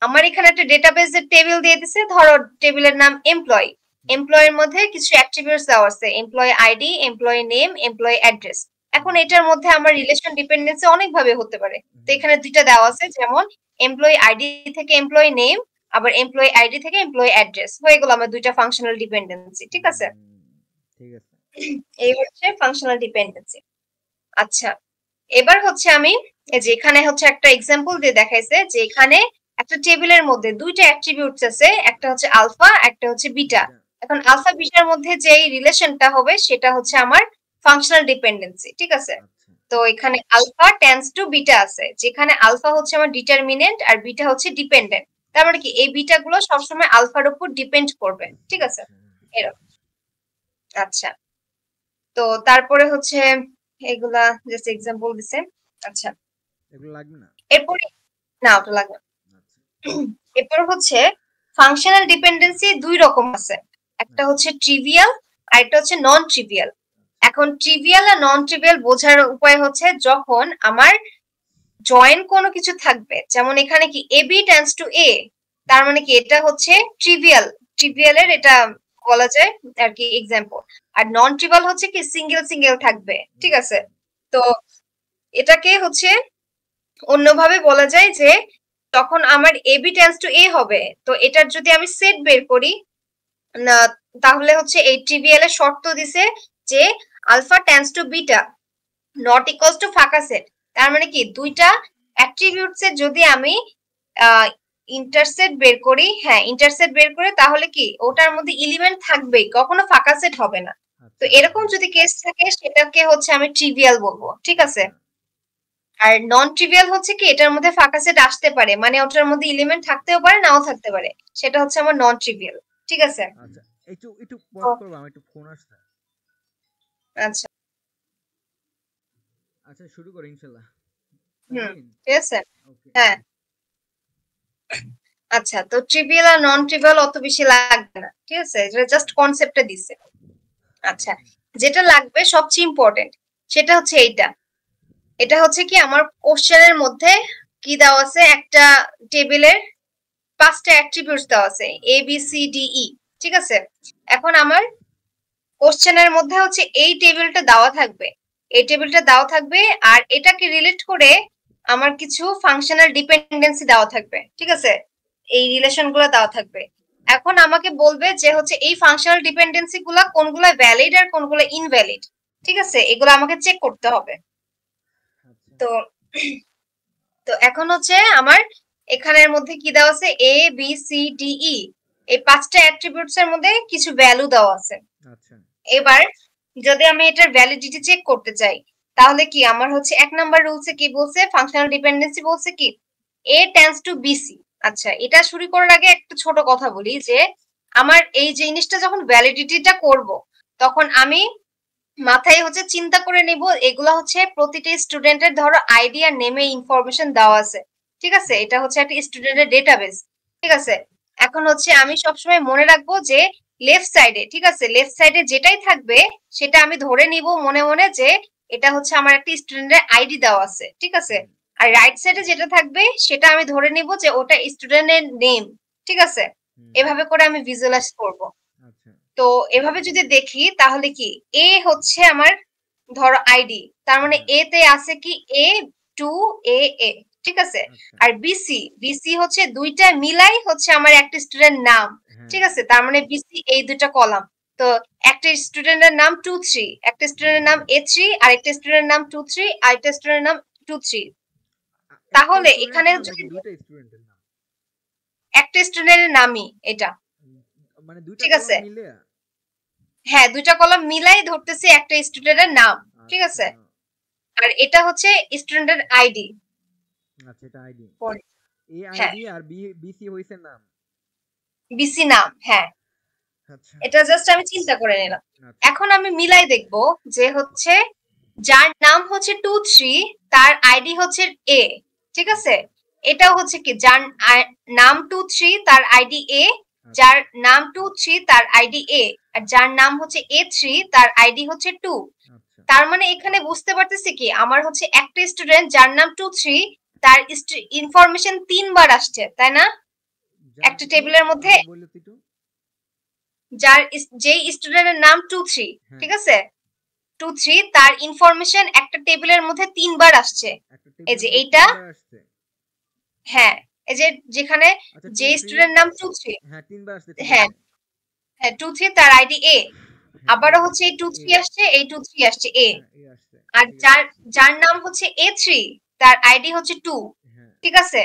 B: আমার এখানে একটা ডেটাবেসের টেবিল দিয়ে দিছে, ধরো টেবিলের নাম এমপ্লয়ি। এমপ্লয়ের মধ্যে কিছু অ্যাট্রিবিউটস দেওয়া আছে, employee ID, employee name, employee address. এখন এটার মধ্যে আমার রিলেশন ডিপেন্ডেন্সি অনেক ভাবে হতে পারে। তো এখানে দুইটা দেওয়া আছে, যেমন এমপ্লয়ি আইডি থেকে এমপ্লয়ি নেম, আবার এমপ্লয়ি আইডি থেকে এমপ্লয়ি অ্যাড্রেস, হয়ে গেল আমার দুইটা ফাংশনাল ডিপেন্ডেন্সি। ঠিক আছে,
A: ঠিক আছে,
B: এই হচ্ছে ফাংশনাল ডিপেন্ডেন্সি। আচ্ছা, এবার হচ্ছে আমি যেখানে হচ্ছে একটা এক্সাম্পল দিয়ে দেখাইছে যে এখানে একটা টেবিলের মধ্যে দুইটা অ্যাট্রিবিউটস আছে, একটা হচ্ছে আলফা, একটা হচ্ছে বিটা। এখন আলফা বিটার মধ্যে যে রিলেশনটা হবে সেটা হচ্ছে আমার ফাংশনাল ডিপেন্ডেন্সি। ঠিক আছে, তো এখানে আলফা টেন্ডস টু বিটা আছে, যেখানে আলফা হচ্ছে আমার ডিটারমিনেন্ট আর বিটা হচ্ছে ডিপেন্ডেন্ট। তার মানে কি এই বিটা গুলো সবসময় আলফার উপর ডিপেন্ড করবে। ঠিক আছে, এরকম। আচ্ছা, তো তারপরে হচ্ছে এগুলা জাস্ট এক্সাম্পল দিছে। আচ্ছা,
A: এগুলো লাগবে না,
B: এরপরে না ওটা লাগবে না। এরপর হচ্ছে ফাংশনাল ডিপেন্ডেন্সি দুই রকম আছে, একটা হচ্ছে ট্রিভিয়াল আর একটা হচ্ছে নন ট্রিভিয়াল। এখন ট্রিভিয়াল আর নন ট্রিভিয়াল বোঝার উপায় হচ্ছে যখন আমার জয়েন কোনো কিছু থাকবে, যেমন এখানে কি এ বি টেন্ডস টু এ, তার মানে কি এটা হচ্ছে ট্রিভিয়াল, ট্রিভিয়ালের এটা বলা যায় আর কি এক্সাম্পল। আর নন ট্রিভিয়াল হচ্ছে কি সিঙ্গেল সিঙ্গেল থাকবে। ঠিক আছে, তো এটাকে হচ্ছে অন্যভাবে বলা যায় যে তখন আমার এ বি টেন্ডস টু এ হবে, তো এটার যদি আমি সেট বের করি না, তাহলে হচ্ছে এই ট্রিভিয়াল এর শর্ত দিছে যে alpha tends to beta not equals to ফাঁকা সেট। তার মানে কি দুইটা অ্যাট্রিবিউটস এর যদি আমি ইন্টারসেট বের করি, হ্যাঁ ইন্টারসেট বের করে, তাহলে কি ওটার মধ্যে এলিমেন্ট থাকবেই, কখনো ফাঁকা সেট হবে না। তো এরকম যদি কেস থাকে সেটাকে হচ্ছে আমি ট্রিভিয়াল বলবো। ঠিক আছে, আর নন ট্রিভিয়াল হচ্ছে কি এটার মধ্যে ফাঁকা সেট আসতে পারে, মানে ওটার মধ্যে এলিমেন্ট থাকতেও পারে নাও থাকতে পারে, সেটা হচ্ছে আমার নন ট্রিভিয়াল। ঠিক আছে,
A: আচ্ছা একটু একটু পজ করব, আমার একটু ফোন আসছে।
B: আচ্ছা
A: আচ্ছা শুরু করি ইনশাআল্লাহ।
B: ঠিক আছে, হ্যাঁ। আচ্ছা, তো ট্রিভিয়াল আর নন ট্রিভিয়াল অত বেশি লাগবে না। ঠিক আছে, এটা জাস্ট কনসেপ্টটা দিছে। আচ্ছা, যেটা লাগবে সবচেয়ে ইম্পর্টেন্ট সেটা হচ্ছে এইটা। এটা হচ্ছে কি আমার কোশ্চেনের মধ্যে কি দেওয়া আছে, একটা টেবিলের 5টা অ্যাট্রিবিউটস দেওয়া আছে এ বি সি ডি ই। ঠিক আছে, এখন আমার কোশ্চেনের মধ্যে হচ্ছে এই টেবিলটা দেওয়া থাকবে, এই টেবিলটা দেওয়া থাকবে, আর এটাকে রিলেট করে আমার কিছু ফাংশনাল ডিপেন্ডেন্সি দেওয়া থাকবে। ঠিক আছে, এই রিলেশন গুলো দেওয়া থাকবে। এখন আমাকে বলবে যে হচ্ছে এই ফাংশনাল ডিপেন্ডেন্সি গুলা কোনগুলো ভ্যালিড আর কোনগুলো ইনভ্যালিড। ঠিক আছে, এগুলো আমাকে চেক করতে হবে। তো তো এখন হচ্ছে আমার এখানের মধ্যে কি দেওয়া আছে এ বি সি ডি ই, এই 5টা অ্যাট্রিবিউটস এর মধ্যে কিছু ভ্যালু দেওয়া আছে।
A: আচ্ছা,
B: এবার যদি আমি এটার ভ্যালিডিটি চেক করতে চাই, তাহলে কি আমার হচ্ছে 1 নাম্বার রুলসে কি বলছে, ফাংশনাল ডিপেন্ডেন্সি বলছে কি এ টেন্ডস টু বিসি। আচ্ছা, এটা শুরু করার আগে একটা ছোট কথা বলি যে আমার এই জিনিসটা যখন ভ্যালিডিটিটা করব, তখন আমি মাথায় হচ্ছে চিন্তা করে নিব এগুলা হচ্ছে প্রতিটি স্টুডেন্টের ধরো আইডি আর নেমে ইনফরমেশন দেওয়া আছে, ঠিক আছে, এটা হচ্ছে একটা স্টুডেন্টের ডেটাবেস, ঠিক আছে। এখন হচ্ছে আমি সবসময় মনে রাখবো যে লেফট সাইডে, ঠিক আছে, লেফট সাইডে যেটাই থাকবে সেটা আমি ধরে নিব মনে মনে যে এটা হচ্ছে আমার একটা স্টুডেন্টের আইডি দেওয়া আছে, ঠিক আছে। আর রাইট সাইডে যেটা থাকবে সেটা আমি ধরে নিব যে ওটা স্টুডেন্টের নেম, ঠিক আছে। এভাবে করে আমি ভিজুয়ালাইজ করব।
A: আচ্ছা
B: তো এভাবে যদি দেখি তাহলে কি এ হচ্ছে আমার ধরো আইডি, তার মানে এ তে আছে কি এ টু এ এ, ঠিক আছে।
A: আচ্ছা
B: আর বিসি, বিসি হচ্ছে দুইটা মিলাই হচ্ছে আমার একটা স্টুডেন্ট নাম, ঠিক আছে, তার মানে বিসি এই দুইটা কলাম। তো একটা স্টুডেন্টের নাম 2 3, একটা স্টুডেন্টের নাম A3, আর একটা স্টুডেন্টের নাম 2 3, আর একটা স্টুডেন্টের নাম 2 3।
A: একটা
B: তাহলে
A: স্টুডেন্টের
B: এখানে
A: নাম নাকি
B: যদি
A: দুইটা স্টুডেন্টের নাম?
B: একটা স্টুডেন্টের নামই এটা,
A: মানে দুইটা
B: ঠিক
A: কলাম
B: আছে।
A: মিলে?
B: হ্যাঁ, দুইটা কলাম মিলাই ধরতেছি একটা স্টুডেন্টের নাম, ঠিক আছে।
A: আচ্ছা
B: আর এটা হচ্ছে স্টুডেন্টের আইডি।
A: আচ্ছা এটা আইডি, এ
B: হ্যাঁ,
A: আইডি আর বিসি হইছে নাম।
B: বিসি নাম, হ্যাঁ।
A: আচ্ছা
B: এটা জাস্ট আমি চিন্তা করে নিলাম।
A: আচ্ছা
B: এখন আমি মিলাই দেখব যে হচ্ছে যার নাম হচ্ছে 2 3 তার আইডি হচ্ছে এ, ঠিক আছে। এটা হচ্ছে কি যার নাম 2 3 তার আইডি এ, যার নাম 2 3 তার আইডি এ, আর যার নাম হচ্ছে A3 তার আইডি হচ্ছে 2।
A: আচ্ছা
B: তার মানে এখানে বুঝতে পারতেছি কি আমার হচ্ছে একটা স্টুডেন্ট যার নাম 2 3 তার ইনফরমেশন 3 বার আসছে, তাই না, একটা
A: কি
B: টেবিলের মধ্যে।
A: আবার বললে একটু?
B: যেই স্টুডেন্টের নাম 2 3,
A: হ্যাঁ
B: ঠিক আছে, 2 3 তার ইনফরমেশন একটা টেবিলের মধ্যে 3 বার আসছে।
A: একটা
B: এই
A: টেবিলের
B: যে
A: মধ্যে
B: এইটা,
A: তিনবার আসছে।
B: হ্যাঁ, এই যে যেখানে
A: আচ্ছা
B: যে
A: 2 3,
B: স্টুডেন্ট নাম 2 3,
A: হ্যাঁ তিনবার আসছে ঠিক
B: হ্যাঁ
A: আছে।
B: হ্যাঁ 2 3 তার আইডি এ,
A: হ্যাঁ
B: আবারও হচ্ছে এই 2 3 আসছে, এই 2 3 আসছে এ।
A: হ্যাঁ এই আসছে
B: আর
A: ঠিক
B: যার
A: আছে।
B: যার নাম হচ্ছে A3 তার আইডি হচ্ছে 2,
A: হ্যাঁ
B: ঠিক আছে।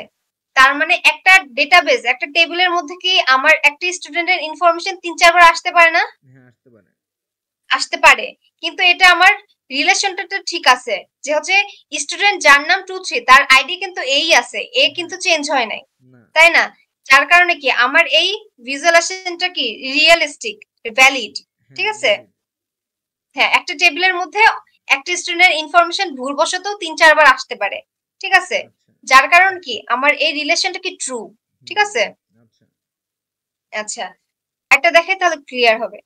B: তার মানে একটা ডেটাবেস, একটা টেবিলের মধ্যে কি আমার একটা স্টুডেন্টের ইনফরমেশন 3 4 বার আসতে পারে না?
A: হ্যাঁ আসতে পারে।
B: আসতে পারে, কিন্তু এটা আমার রিলেশনটা তো ঠিক আছে যে হচ্ছে স্টুডেন্ট যার নাম 2 3 তার আইডি কিন্তু এই আছে, এ কিন্তু চেঞ্জ হয় নাই,
A: না
B: তাই না। যার কারণে কি আমার এই ভিজুয়ালাইজেশনটা কি রিয়েলিস্টিক, ভ্যালিড, ঠিক
A: হ্যাঁ
B: আছে।
A: ভ্যালিড।
B: হ্যাঁ, একটা টেবিলের মধ্যে একটা স্টুডেন্টের ইনফরমেশন ভুলবশত 3 4 বার আসতে পারে, ঠিক আছে।
A: আচ্ছা
B: যার কারণ কি আমার এই রিলেশনটা কি ট্রু, ঠিক আছে।
A: আচ্ছা
B: আচ্ছা, একটা দেখাই তাহলে ক্লিয়ার হবে।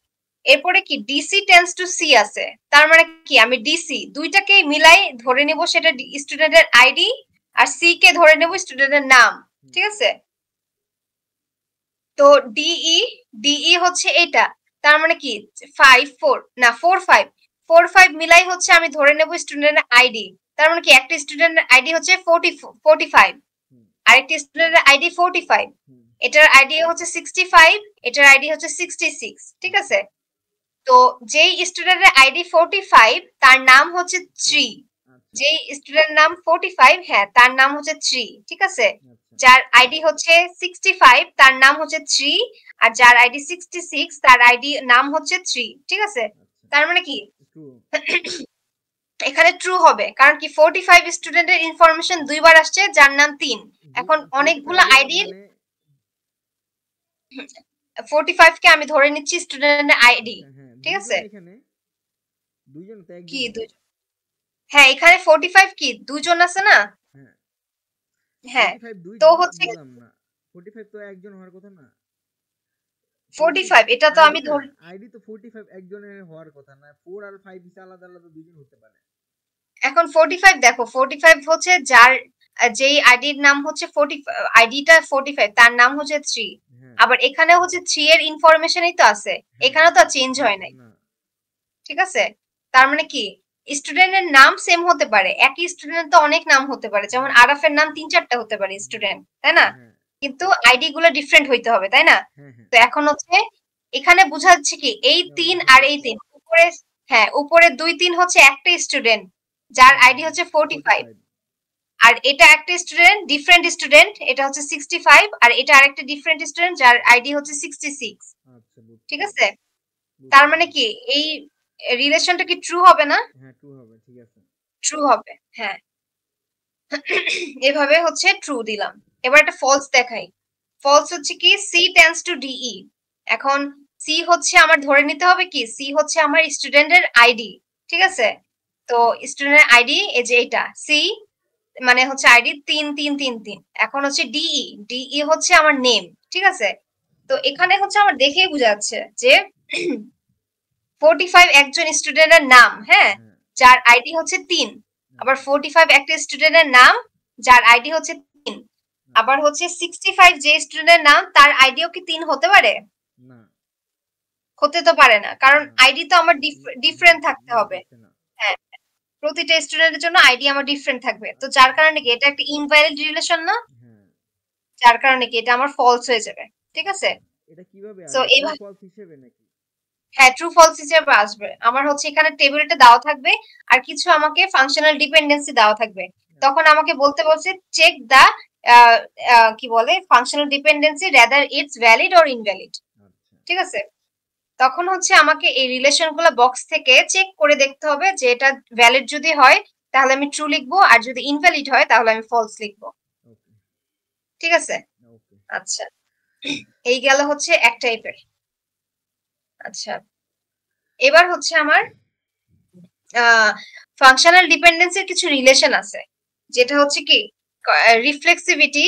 B: এরপরে কি ডিসি টেন্স টু সি আছে, তার মানে কি আমি ডিসি দুইটাকে মিলাই ধরে নেব সেটা স্টুডেন্টের আইডি, আর সি কে ধরে নেব স্টুডেন্টের নাম, ঠিক আছে। তো ডিই, ডিই হচ্ছে এটা, তার মানে কি 5 4 না 4 5, 4 5 মিলাই হচ্ছে আমি ধরে নেব স্টুডেন্টের আইডি, তার মানে কি একটা স্টুডেন্টের আইডি হচ্ছে 45, আরেকটা স্টুডেন্টের আইডি 45, এটার আইডি হচ্ছে 65, এটার আইডি হচ্ছে 66, ঠিক আছে। তো যেই স্টুডেন্টের আইডি 45 তার নাম হচ্ছে 3, যেই স্টুডেন্ট নাম 45, হ্যাঁ তার নাম হচ্ছে 3, ঠিক আছে। যার আইডি হচ্ছে 65 তার নাম হচ্ছে 3, আর যার আইডি 66 তার আইডি নাম হচ্ছে 3, ঠিক আছে। তার মানে কি এখানে ট্রু হবে, কারণ কি 45 স্টুডেন্টের ইনফরমেশন 2 বার আসছে যার নাম 3। এখন অনেকগুলো আইডির 45 কে আমি ধরে নিচ্ছি স্টুডেন্টের আইডি, ঠিক আছে।
A: এখানে দুইজন তো
B: কি
A: একজন?
B: দুইজন? হ্যাঁ এখানে 45 কি দুইজন আছে না?
A: হ্যাঁ
B: হ্যাঁ
A: 45
B: তো
A: দুইজন
B: হচ্ছে
A: বুঝলাম না, 45 তো একজন হওয়ার কথা না।
B: 45 এটা তো আমি ধর
A: আইডি তো 45 একজনের হওয়ার কথা না, 4 আর 5 আলাদা আলাদা দুইজন হতে পারে।
B: এখন 45 দেখো 45 হচ্ছে যার যেই আইডির নাম হচ্ছে 40, আইডিটা 45 তার নাম হচ্ছে 3, আবার এখানে হচ্ছে 3 এর ইনফরমেশনই তো আছে, এখানে তো চেঞ্জ হয় নাই, ঠিক আছে। তার মানে কি স্টুডেন্টের নাম সেম হতে পারে, একই স্টুডেন্ট তো অনেক নাম হতে পারে, যেমন আরাফের নাম 3 4টা হতে পারে স্টুডেন্ট, তাই না, কিন্তু আইডি গুলো ডিফারেন্ট হইতে হবে, তাই না। তো এখন হচ্ছে এখানে বোঝা যাচ্ছে কি এই 3 আর এই 3 উপরে, হ্যাঁ উপরে 2 3 হচ্ছে একটা স্টুডেন্ট যার আইডি হচ্ছে 45, আর এটা একটা স্টুডেন্ট ডিফারেন্ট স্টুডেন্ট এটা হচ্ছে 65, আর এটা আরেকটা ডিফারেন্ট স্টুডেন্ট যার আইডি হচ্ছে 66, ঠিক আছে। তার মানে কি এই রিলেশনটা কি ট্রু হবে না?
A: হ্যাঁ ট্রু হবে, ঠিক আছে
B: ট্রু হবে, হ্যাঁ। এভাবে হচ্ছে ট্রু দিলাম। এবার একটা ফলস দেখাই। ফলস হচ্ছে কি সি টেন্স টু ডিই। এখন সি হচ্ছে আমার ধরে নিতে হবে কি সি হচ্ছে আমার স্টুডেন্টের আইডি, ঠিক আছে? তো স্টুডেন্টের আইডি এই যে এটা সি মানে হচ্ছে আইডি 3333। এখন হচ্ছে ডিই, ডিই হচ্ছে আমার নেম, ঠিক আছে? তো এখানে হচ্ছে আমার দেখেই বোঝা যাচ্ছে যে 45 একজন স্টুডেন্টের নাম, হ্যাঁ, যার আইডি হচ্ছে 3। আবার 45 একটা স্টুডেন্টের নাম যার আইডি হচ্ছে 3। আবার হচ্ছে 65 যে স্টুডেন্টের নাম তার আইডিও কি 3 হতে পারে?
A: না,
B: হতে তো পারে না, কারণ
A: না,
B: আইডি তো আমার ডিফারেন্ট থাকতে
A: মিল
B: হবে।
A: খাচ্ছে না।
B: হ্যাঁ, প্রতিটা স্টুডেন্টের জন্য আইডি আমার ডিফারেন্ট থাকবে। তো যার কারণে কি এটা একটা ইনভ্যালিড রিলেশন না?
A: হ্যাঁ,
B: যার কারণে কি এটা আমার ফলস হয়ে যাবে, ঠিক আছে?
A: এটা কিভাবে
B: সো
A: আসবে, ট্রু
B: এইভাবে
A: ফলস হিসেবে নাকি?
B: হ্যাঁ, ট্রু ফলস হিসেবে আসবে। আমার হচ্ছে এখানে টেবিলটা দেওয়া থাকবে আর কিছু আমাকে ফাংশনাল ডিপেন্ডেন্সি দেওয়া থাকবে। তখন আমাকে বলতে বলছে চেক দা কি বলে functional dependency rather it's valid or invalid,
A: আচ্ছা,
B: ঠিক আছে? তখন হচ্ছে আমাকে এই রিলেশনগুলো বক্স থেকে চেক করে দেখতে হবে যে এটা ভ্যালিড যদি হয় তাহলে আমি ট্রু লিখবো, আর যদি ইনভ্যালিড হয় তাহলে আমি ফলস লিখবো,
A: ওকে,
B: ঠিক আছে?
A: ওকে,
B: আচ্ছা, এই গেল হচ্ছে এক টাইপের। আচ্ছা, এবার হচ্ছে আমার ফাংশনাল ডিপেন্ডেন্সির কিছু রিলেশন আছে, যেটা হচ্ছে কি reflexivity,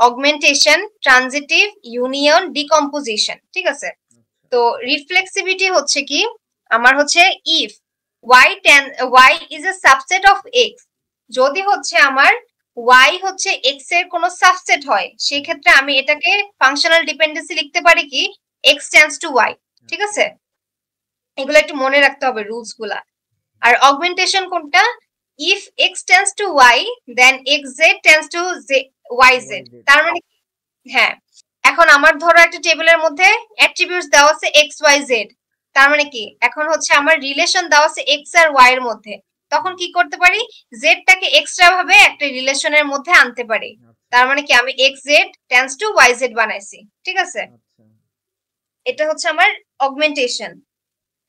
B: augmentation, transitive, union, decomposition, ঠিক আছে?
A: আচ্ছা,
B: তো রিফ্লেক্সিভিটি হচ্ছে কি আমার হচ্ছে if y is a subset of x, যদি হচ্ছে আমার y হচ্ছে x এর কোন সাবসেট হয় সেই ক্ষেত্রে আমি এটাকে ফাংশনাল ডিপেন্ডেন্সি লিখতে পারি কি x টেন্ডস টু y, ঠিক আছে? এগুলো একটু মনে রাখতে হবে রুলস গুলা। আর অগমেন্টেশন কোনটা? If x tends to y then xz tends to yz।
A: YZ,
B: তার মানে হ্যাঁ, এখন আমার ধরো একটা টেবিলের মধ্যে অ্যাট্রিবিউটস দেওয়া আছে এক্স ওয়াই জেড, তার মানে কি এখন হচ্ছে আমার রিলেশন দেওয়া আছে এক্স আর ওয়াই এর মধ্যে, তখন কি করতে পারি জেডটাকে এক্সট্রা ভাবে একটা রিলেশনের মধ্যে আনতে পারি।
A: আচ্ছা,
B: তার মানে কি আমি X Z tends to Y Z বানাইছি, ঠিক আছে?
A: আচ্ছা,
B: এটা হচ্ছে আমার অগমেন্টেশন।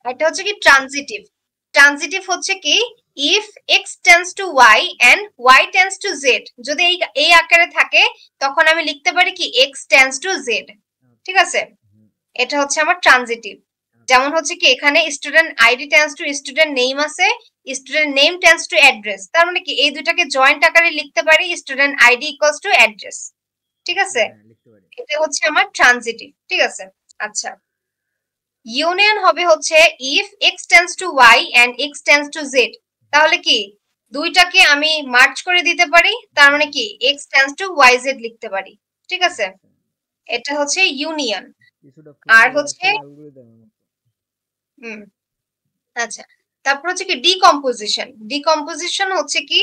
B: এটা হচ্ছে কি ট্রানজিটিভ। ট্রানজিটিভ হচ্ছে কি if X tends to Y and Y tends to Z, যদি এই আকারে থাকে তখন আমি লিখতে পারি কি এক্স টেন্ডস টু জেড, ঠিক আছে?
A: হুম,
B: এটা হচ্ছে আমার ট্রানজিটিভ। যেমন হচ্ছে কি এখানে student ID tends to student name আছে, student name tends to address, তার মানে কি এই দুটাকে জয়েন্ট আকারে লিখতে পারি student ID equals to address, ঠিক আছে?
A: হ্যাঁ, লিখতে পারি।
B: এটা হচ্ছে আমার ট্রানজিটিভ, ঠিক আছে? আচ্ছা, ইউনিয়ন হবে হচ্ছে if X tends to Y and X tends to Z, তাহলে কি দুইটাকে আমি মার্জ করে দিতে পারি, তার মানে কি X tends to Y Z লিখতে পারি, ঠিক আছে?
A: আচ্ছা,
B: এটা হচ্ছে ইউনিয়ন।
A: কিছুটা
B: আর
A: ফ্লোর
B: হচ্ছে
A: অ্যালগরিদমের মতো।
B: হুম, আচ্ছা, তারপর হচ্ছে কি ডিকম্পোজিশন। ডিকম্পোজিশন হচ্ছে কি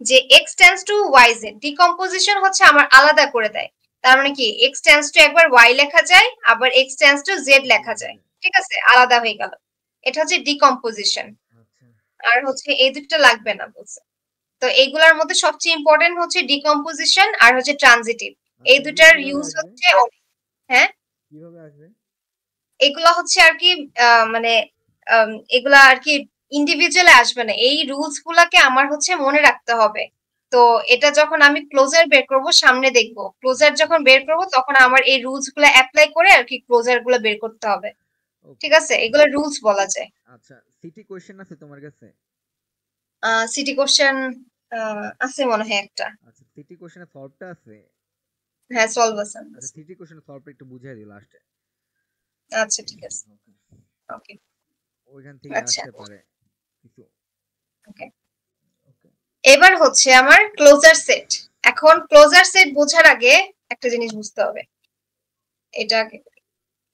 B: যে X tends to Y Z, decomposition হচ্ছে আমার আলাদা করে দেয়। তার মানে কি এক্স টেন্ডস টু একবার ওয়াই লেখা যায় আবার এক্স টেন্ডস টু জেড লেখা যায়, ঠিক আছে? আলাদা হয়ে গেল, এটা হচ্ছে ডিকম্পোজিশন।
A: আচ্ছা,
B: আর হচ্ছে এই দুটো লাগবে না বলছে। তো এইগুলোর মধ্যে সবচেয়ে ইম্পর্টেন্ট হচ্ছে ডিকম্পোজিশন আর হচ্ছে ট্রানজিটিভ, এই
A: আচ্ছা, এগুলো
B: দুটার
A: কিভাবে
B: ইউজ
A: আসবে?
B: হচ্ছে হ্যাঁ,
A: কিভাবে আসবে?
B: এগুলো হচ্ছে আর কি মানে এগুলা আর কি ইন্ডিভিজুয়ালি আসবে না, এই রুলস গুলাকে আমার হচ্ছে মনে রাখতে হবে। তো এটা যখন আমি ক্লোজার বের করব সামনে দেখবো, ক্লোজার যখন বের করব তখন আমার এই রুলস গুলা অ্যাপ্লাই করে আর কি ক্লোজার গুলা বের করতে হবে,
A: ওকে,
B: ঠিক আছে? এগুলো রুলস বলা যায়।
A: আচ্ছা, সিটি কোশ্চেন আছে তোমার কাছে?
B: সিটি কোশ্চেন আছে মনে হয় একটা।
A: আচ্ছা, সিটি কোশ্চেনের সলভটা আছে?
B: হ্যাঁ, সলভ আছে।
A: আচ্ছা, সিটি কোশ্চেনের সলভটা একটু বুঝিয়ে দিও লাস্টে।
B: আচ্ছা, ঠিক আছে।
A: ওকে,
B: ওকে,
A: ওইখান থেকে
B: আচ্ছা,
A: আসতে পারে কিছু।
B: ওকে।
A: ওকে,
B: এবার হচ্ছে আমার ক্লোজার সেট। এখন ক্লোজার সেট বোঝার আগে একটা জিনিস বুঝতে হবে, এটা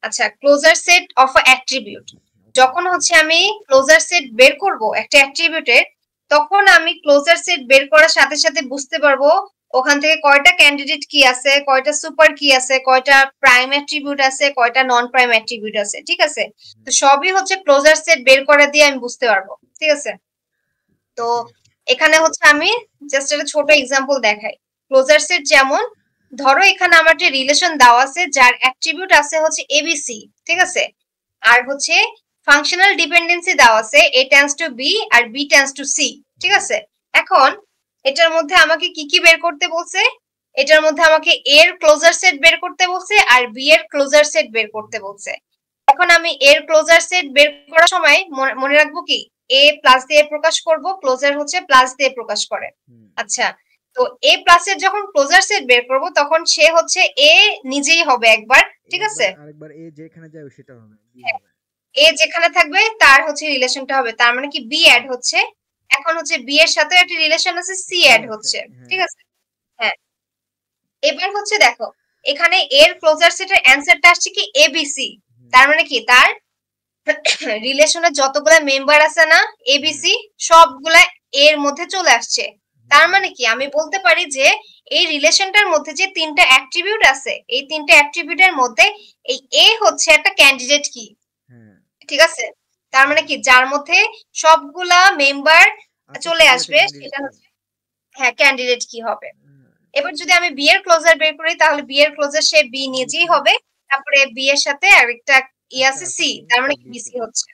B: আচ্ছা, closure set of a attribute. যখন হচ্ছে আমি ক্লোজার সেট বের করব একটা অ্যাট্রিবিউটের, তখন আমি ক্লোজার সেট বের করার সাথে সাথে বুঝতে পারবো ওখান থেকে কয়টা ক্যান্ডিডেট কি আছে, কয়টা সুপার কি আছে, কয়টা প্রাইম অ্যাট্রিবিউট আছে, কয়টা নন প্রাইম অ্যাট্রিবিউট আছে, ঠিক আছে? তো সবই হচ্ছে ক্লোজার সেট বের করা দিয়ে আমি বুঝতে পারবো, ঠিক আছে? তো এখানে হচ্ছে আমি জাস্ট একটা ছোট এক্সাম্পল দেখাই। ক্লোজার সেট যেমন ধরো এখানে আমার একটা রিলেশন দেওয়া আছে যার অ্যাট্রিবিউট আছে হচ্ছে এবিসি, ঠিক আছে? আর হচ্ছে ফাংশনাল ডিপেন্ডেন্সি দেওয়া আছে এ টেন্ডস টু বি আর বি টেন্ডস টু সি, ঠিক আছে? এখন এটার মধ্যে আমাকে কি কি বের করতে বলছে? এটার মধ্যে আমাকে এ এর ক্লোজার সেট বের করতে বলছে আর বি এর ক্লোজার সেট বের করতে বলছে। এখন আমি এর ক্লোজার সেট বের করার সময় মনে রাখবো কি এ প্লাস দিয়ে প্রকাশ করব, ক্লোজার হচ্ছে প্লাস দিয়ে প্রকাশ করে। আচ্ছা, তো এ প্লাসের যখন ক্লোজার সেট বের করব তখন সে হচ্ছে এ নিজেই হবে একবার, ঠিক আছে,
A: আরেকবার এ যেখানে যায় সেটা হবে, বি
B: হ্যাঁ,
A: হবে।
B: এ যেখানে থাকবে তার হচ্ছে রিলেশনটা হবে, তার মানে কি বি অ্যাড হচ্ছে, এখন হচ্ছে বি এর সাথে একটা রিলেশন আছে, সি অ্যাড হচ্ছে, ঠিক আছে। হ্যাঁ, এবার হচ্ছে দেখো এখানে এর ক্লোজার সেটের অ্যানসারটা আসছে কি এবিসি, তার মানে কি তার রিলেশনের যতগুলা মেম্বার আছে না এবিসি, সবগুলা এর মধ্যে চলে আসছে। তার মানে কি আমি বলতে পারি যে এই রিলেশনটার মধ্যে যে তিনটা অ্যাট্রিবিউট আছে, এই তিনটা অ্যাট্রিবিউটের মধ্যে এই এ হচ্ছে একটা ক্যান্ডিডেট কি, ঠিক আছে। তার মানে কি যার মধ্যে সবগুলা মেম্বার চলে আসবে সেটা হচ্ছে হ্যাঁ ক্যান্ডিডেট কি হবে। এবার যদি আমি বি এর ক্লোজার বের করি তাহলে বি এর ক্লোজার সে বি নিজেই হবে, তারপরে বি এর সাথে আরেকটা ই আছে সি, তার মানে বিসি হচ্ছে।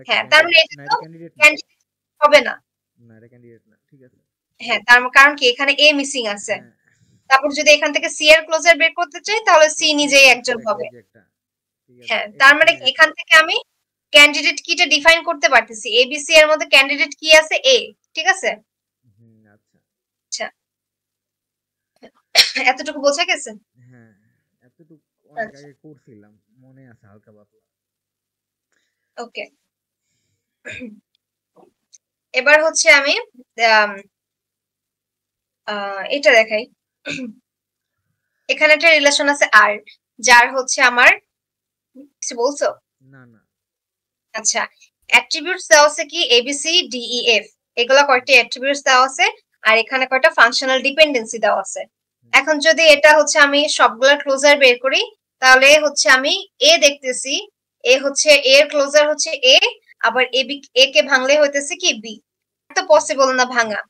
B: হ্যাঁ, তার মানে এটা তো ক্যান্ডিডেট হবে না,
A: না এটা ক্যান্ডিডেট না, ঠিক আছে।
B: হ্যাঁ, তার কারণ কি এখানে এ মিসিং আছে। তারপর যদি এখান থেকে সি এর ক্লোজার বের করতে চাই তাহলে সি নিজেই একজন হবে। হ্যাঁ, তার মানে এখান থেকে আমি ক্যান্ডিডেট কিটা ডিফাইন করতে পারতেছি, এবিসি এর মধ্যে ক্যান্ডিডেট কি আছে এ, ঠিক আছে। আচ্ছা, এতটুকু বোঝা গেছে?
A: হ্যাঁ, এতটুকু অনেক আগে করছিলাম, মনে আছে হালকা পাতলা।
B: ওকে, এবার হচ্ছে আমি এটা দেখাই। এখানে একটা রিলেশন আছে আর, যার হচ্ছে আমার কিছু বলছো
A: না না,
B: আচ্ছা, অ্যাট্রিবিউটস দেওয়া আছে কি এবিসি ডি ই এফ, এগুলা কয়টা অ্যাট্রিবিউটস দেওয়া আছে, আর এখানে কয়টা ফাংশনাল ডিপেন্ডেন্সি দেওয়া আছে। এখন যদি এটা হচ্ছে আমি সবগুলা ক্লোজার বের করি তাহলে হচ্ছে আমি এ দেখতেছি, এ হচ্ছে এর ক্লোজার হচ্ছে এ, আবার এ বি এ কে ভাঙলে হইতেছে কি বি, তো পসিবল না ভাঙা।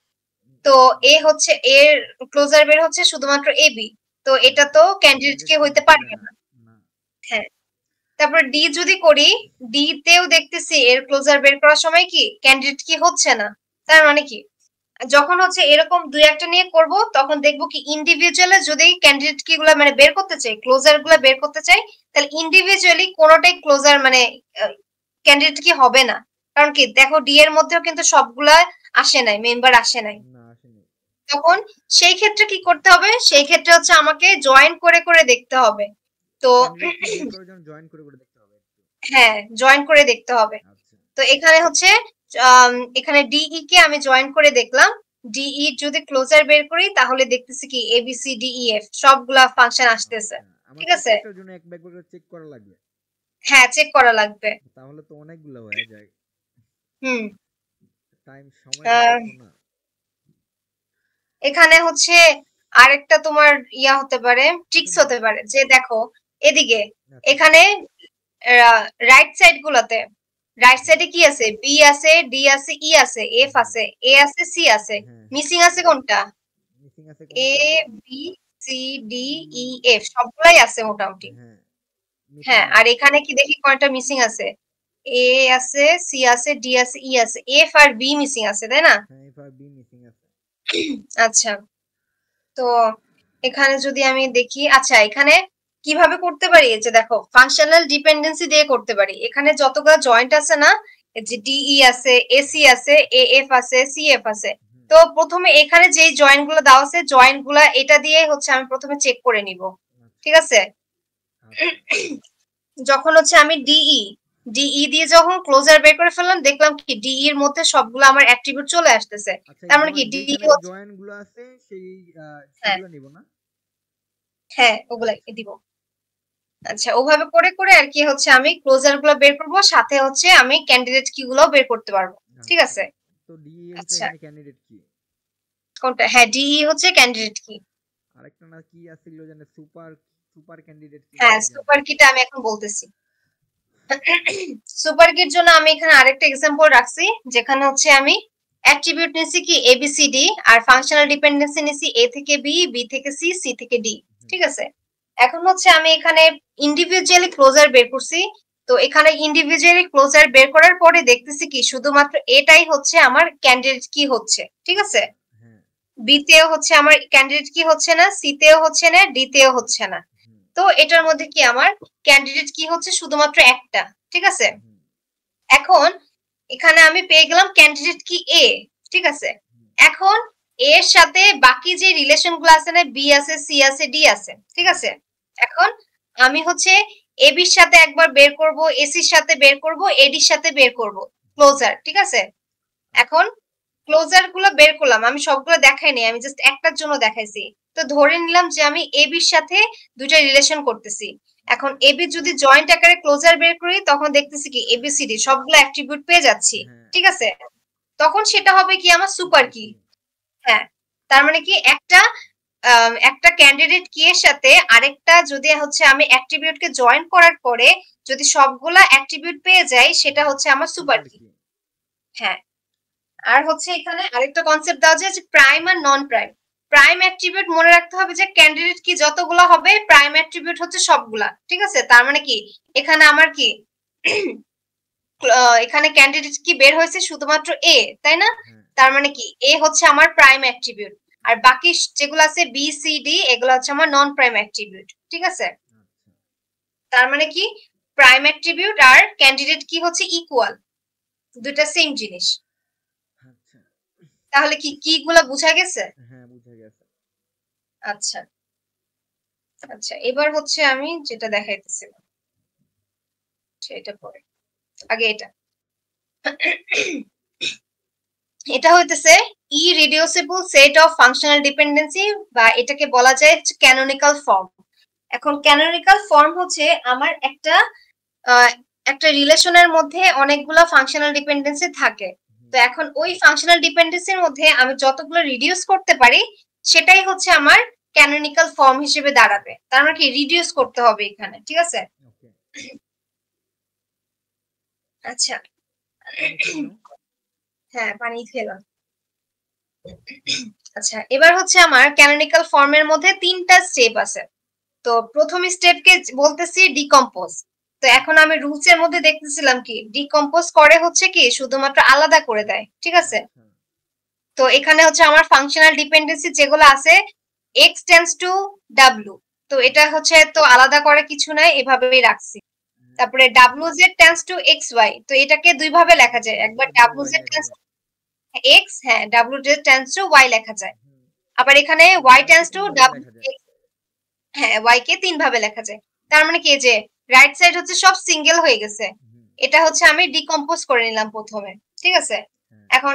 B: তো এ হচ্ছে এর ক্লোজার বের হচ্ছে শুধুমাত্র এ বি, তো এটা তো ক্যান্ডিডেট কে হইতে পারবে না। হ্যাঁ, তারপর ডি যদি করি, ডি তেও দেখতেছি এর ক্লোজার বের করার সময় কি ক্যান্ডিডেট কি হচ্ছে না। তার মানে কি যখন হচ্ছে এরকম দুই একটা নিয়ে করব তখন দেখবো কি ইন্ডিভিজুয়ালি যদি ক্যান্ডিডেট কি গুলা মানে বের করতে চাই, ক্লোজার গুলা বের করতে চাই, তাহলে ইন্ডিভিজুয়ালি কোনোটাই ক্লোজার মানে ক্যান্ডিডেট কি হবে না। কারণ কি দেখো ডি এর মধ্যেও কিন্তু সবগুলা আসে নাই, মেম্বার আসে নাই। তখন সেই ক্ষেত্রে কি করতে হবে, সেই ক্ষেত্রে হচ্ছে আমাকে জয়েন করে করে দেখতে হবে। তো
A: জয়েন করে করে দেখতে হবে,
B: হ্যাঁ জয়েন করে দেখতে হবে। তো এখানে হচ্ছে এখানে ডিই কে আমি জয়েন করে দেখলাম, ডিই যদি ক্লোজার বের করি তাহলে দেখতেছি কি A B C D E F সবগুলা ফাংশন আসতেছে, ঠিক আছে।
A: এর জন্য এক ব্যাক করে চেক করা লাগবে।
B: হ্যাঁ, চেক করা লাগবে,
A: তাহলে তো অনেকগুলো হয়ে যায়। টাইম সময় লাগবে না।
B: এখানে হচ্ছে আরেকটা তোমার ইয়া হতে পারে, ট্রিক্স হতে পারে যে দেখো এদিকে এখানে রাইট সাইড গুলাতে, রাইট সাইডে কি আছে বি আছে ডি আছে ই আছে এফ আছে এ আছে সি আছে, মিসিং আছে কোনটা A B C D E F, সবগুলাই আছে মোটামুটি। হ্যাঁ, আর এখানে কি দেখি কোনটা মিসিং আছে, এ আছে সি আছে ডি আছে ই আছে, এফ আর বি মিসিং আছে তাই না?
A: এফ আর বি মিসিং আছে।
B: আচ্ছা, তো এখানে যদি আমি দেখি, আচ্ছা এখানে কিভাবে করতে পারি, যে দেখো ফাংশনাল ডিপেন্ডেন্সি দিয়ে করতে পারি। এখানে যতগুলো জয়েন্ট আছে না, যে ডিই আছে এসি আছে এএফ আছে সিএফ আছে, তো প্রথমে এখানে যে জয়েন্ট গুলো দেওয়া আছে জয়েন্ট গুলা এটা দিয়ে হচ্ছে আমি প্রথমে চেক করে নিব, ঠিক আছে। যখন হচ্ছে আমি ডিই দিয়ে যখন ক্লোজার বের করে ফেললাম দেখলাম কি ডিই এর মধ্যে সবগুলো আমার অ্যাট্রিবিউট চলে আসতেছে, তার মানে কি ডিই
A: জয়েন্ট গুলো আছে সেই সেগুলো নিব না।
B: হ্যাঁ, ওগুলাই দিব। আচ্ছা, ওভাবে করে করে আর কি হচ্ছে আমি ক্লোজার গুলো বের করব, সাথে হচ্ছে আমি ক্যান্ডিডেট কি গুলো বের করতে পারবো, ঠিক আছে।
A: তো ডিই হচ্ছে এখানে ক্যান্ডিডেট কি
B: কোনটা? হ্যাঁ, ডিই হচ্ছে ক্যান্ডিডেট কি।
A: আরেকটা না কি আছিল জানেন, সুপার ক্যান্ডিডেট কি।
B: হ্যাঁ, সুপার কিটা আমি এখন বলতেছি। সুপার কির জন্য আমি এখানে আরেকটা एग्जांपल রাখছি, যেখানে হচ্ছে আমি অ্যাট্রিবিউট নিছি কি এবিসিডি আর ফাংশনাল ডিপেন্ডেন্সি নিছি এ থেকে বি, বি থেকে সি, সি থেকে ডি, ঠিক আছে। এখন হচ্ছে আমি এখানে ইন্ডিভিজুয়ালি ক্লোজার বের করছি, তো এখানে ইন্ডিভিজুয়ালি ক্লোজার বের করার পরে দেখতেছি কি শুধুমাত্র এটাই হচ্ছে আমার ক্যান্ডিডেট কি হচ্ছে, ঠিক আছে। বি তেও হচ্ছে আমার ক্যান্ডিডেট কি হচ্ছে না, সি তেও হচ্ছে না, ডি তেও হচ্ছে না। তো এটার মধ্যে কি আমার ক্যান্ডিডেট কি হচ্ছে শুধুমাত্র একটা, ঠিক আছে। এখন এখানে আমি পেয়ে গেলাম ক্যান্ডিডেট কি এ, ঠিক আছে। এখন এর সাথে বাকি যে রিলেশন গুলো আছে না, বি আছে, সি আছে, ডি আছে, ঠিক আছে। এখন আমি হচ্ছে এবির সাথে একবার বের করব, এসির সাথে বের করব, এডির সাথে বের করব ক্লোজার, ঠিক আছে। এখন ক্লোজার গুলো বের করলাম, আমি সবগুলো দেখাইনি, আমি জাস্ট একটার জন্য দেখাইছি। তো ধরে নিলাম যে আমি এবির সাথে দুইটা রিলেশন করতেছি। এখন এবি যদি জয়েন্ট আকারে ক্লোজার বের করি, তখন দেখতেছি কি এবিসিডি সবগুলো অ্যাট্রিবিউট পেয়ে যাচ্ছি, ঠিক আছে। তখন সেটা হবে কি আমার সুপার কি। হ্যাঁ, তার মানে কি একটা ক্যান্ডিডেট কি এর সাথে আরেকটা যদি হচ্ছে আমি অ্যাট্রিবিউটকে জয়েন করার পরে যদি সবগুলা অ্যাট্রিবিউট পেয়ে যাই, সেটা হচ্ছে আমার সুপার কি। হ্যাঁ, আর হচ্ছে এখানে আরেকটা কনসেপ্ট দেওয়া যায় যে প্রাইম আর নন প্রাইম। প্রাইম অ্যাট্রিবিউট মনে রাখতে হবে যে ক্যান্ডিডেট কি যতগুলো হবে প্রাইম অ্যাট্রিবিউট হচ্ছে সবগুলা, ঠিক আছে। তার মানে কি এখানে আমার কি এখানে ক্যান্ডিডেট কি বের হয়েছে শুধুমাত্র এ, তাই না? তার মানে কি এ হচ্ছে আমার প্রাইম অ্যাট্রিবিউট, আর বাকি যেগুলো আছে বি সি ডি এগুলো হচ্ছে আমার নন প্রাইম অ্যাট্রিবিউট, ঠিক আছে। তার মানে কি প্রাইম অ্যাট্রিবিউট আর ক্যান্ডিডেট কি হচ্ছে ইকুয়াল, দুইটা সেম জিনিস। তাহলে কি কি গুলা বুঝা গেছে?
A: হ্যাঁ, বুঝা গেছে।
B: আচ্ছা আচ্ছা, এবার হচ্ছে আমি যেটা দেখাইতেছিলাম সেটা পরে, আগে এটা হইতেছে ইরিডিউসিবল সেট অফ ফাংশনাল ডিপেন্ডেন্সি, বা এটাকে বলা যায় ক্যানোনিক্যাল ফর্ম। এখন ক্যানোনিক্যাল ফর্ম হচ্ছে আমার একটা রিলেশনের মধ্যে অনেকগুলো ফাংশনাল ডিপেন্ডেন্সি থাকে। তো এখন ওই ফাংশনাল ডিপেন্ডেন্সির মধ্যে আমি যতগুলো রিডিউস করতে পারি সেটাই হচ্ছে আমার ক্যানোনিক্যাল ফর্ম হিসেবে দাঁড়াবে। তার মানে কি রিডিউস করতে হবে এখানে, ঠিক আছে। আচ্ছা, হ্যাঁ পানি খেলাম। আচ্ছা, এবার হচ্ছে আমার ক্যানোনিক্যাল ফর্মের মধ্যে তিনটা স্টেপ আছে। তো প্রথম স্টেপকে বলতেছি ডিকম্পোজ। তো এখন আমি রুলস এর মধ্যে দেখতেছিলাম কি ডিকম্পোজ করে হচ্ছে কি শুধুমাত্র আলাদা করে দেয়, ঠিক আছে। তো এখানে হচ্ছে আমার ফাংশনাল ডিপেন্ডেন্সি যেগুলো আছে এক্স টেন্ডস টু ডাব্লিউ, তো এটা হচ্ছে তো আলাদা করে কিছু নাই, এভাবেই রাখছি। তারপরে W Z tends to X Y, তো এটাকে দুই ভাবে লেখা যায়, একবার ডাব্লিউ জেড টেন্ডস এক্স, হ্যাঁ W Z tends to Y লেখা যায়। আবার এখানে ওয়াই টেন্ডস টু ডাব্লিউ, হ্যাঁ ওয়াই কে তিন ভাবে লেখা যায়। তার মানে কি যে রাইট সাইড হচ্ছে সব সিঙ্গেল হয়ে গেছে, এটা হচ্ছে আমি ডিকম্পোজ করে নিলাম প্রথমে, ঠিক আছে। এখন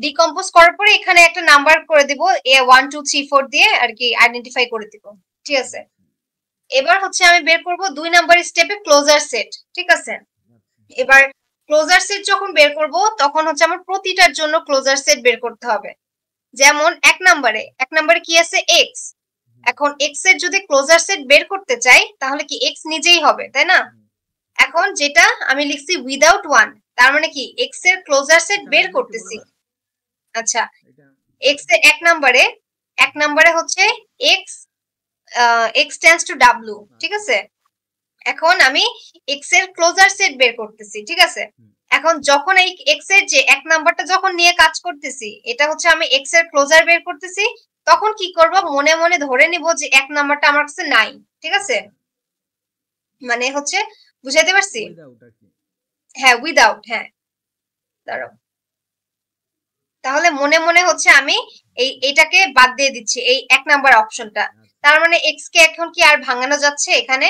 B: ডিকম্পোজ করার পরে এখানে একটা নাম্বার করে দিব এ 1 2 3 4 দিয়ে আর কি আইডেন্টিফাই করে দিব, ঠিক আছে। এবার হচ্ছে আমি বের করব 2 নাম্বার স্টেপে ক্লোজার সেট, ঠিক আছে। এবার ক্লোজার সেট যখন বের করব তখন হচ্ছে আমার প্রতিটার জন্য ক্লোজার সেট বের করতে হবে। যেমন এক নম্বরে কি আছে এক্স। এখন এক্স এর যদি ক্লোজার সেট বের করতে চাই তাহলে কি এক্স নিজেই হবে, তাই না। এখন যেটা আমি লিখছি উইদাউট ওয়ান, তার মানে কি এক্স এর ক্লোজার সেট বের করতেছি। আচ্ছা, এক্স এর এক নম্বরে হচ্ছে x x tends to W, ঠিক আছে। এখন আমি এক্স এর ক্লোজার সেট বের করতেছি, ঠিক আছে। এখন যখন এই এক্স এর যে এক নাম্বারটা যখন নিয়ে কাজ করতেছি, এটা হচ্ছে আমি এক্স এর ক্লোজার বের করতেছি, তখন কি করব মনে মনে ধরে নিব যে এক নাম্বারটা আমার কাছে নাই, ঠিক আছে। মানে হচ্ছে বুঝাইতে পারছি? হ্যাঁ উইদাউট, হ্যাঁ দাঁড়াও, তাহলে মনে মনে হচ্ছে আমি এটাকে বাদ দিয়ে দিচ্ছি এই এক নাম্বার অপশনটা। তার মানে এক্স কে এখন কি আর ভাঙানো যাচ্ছে এখানে?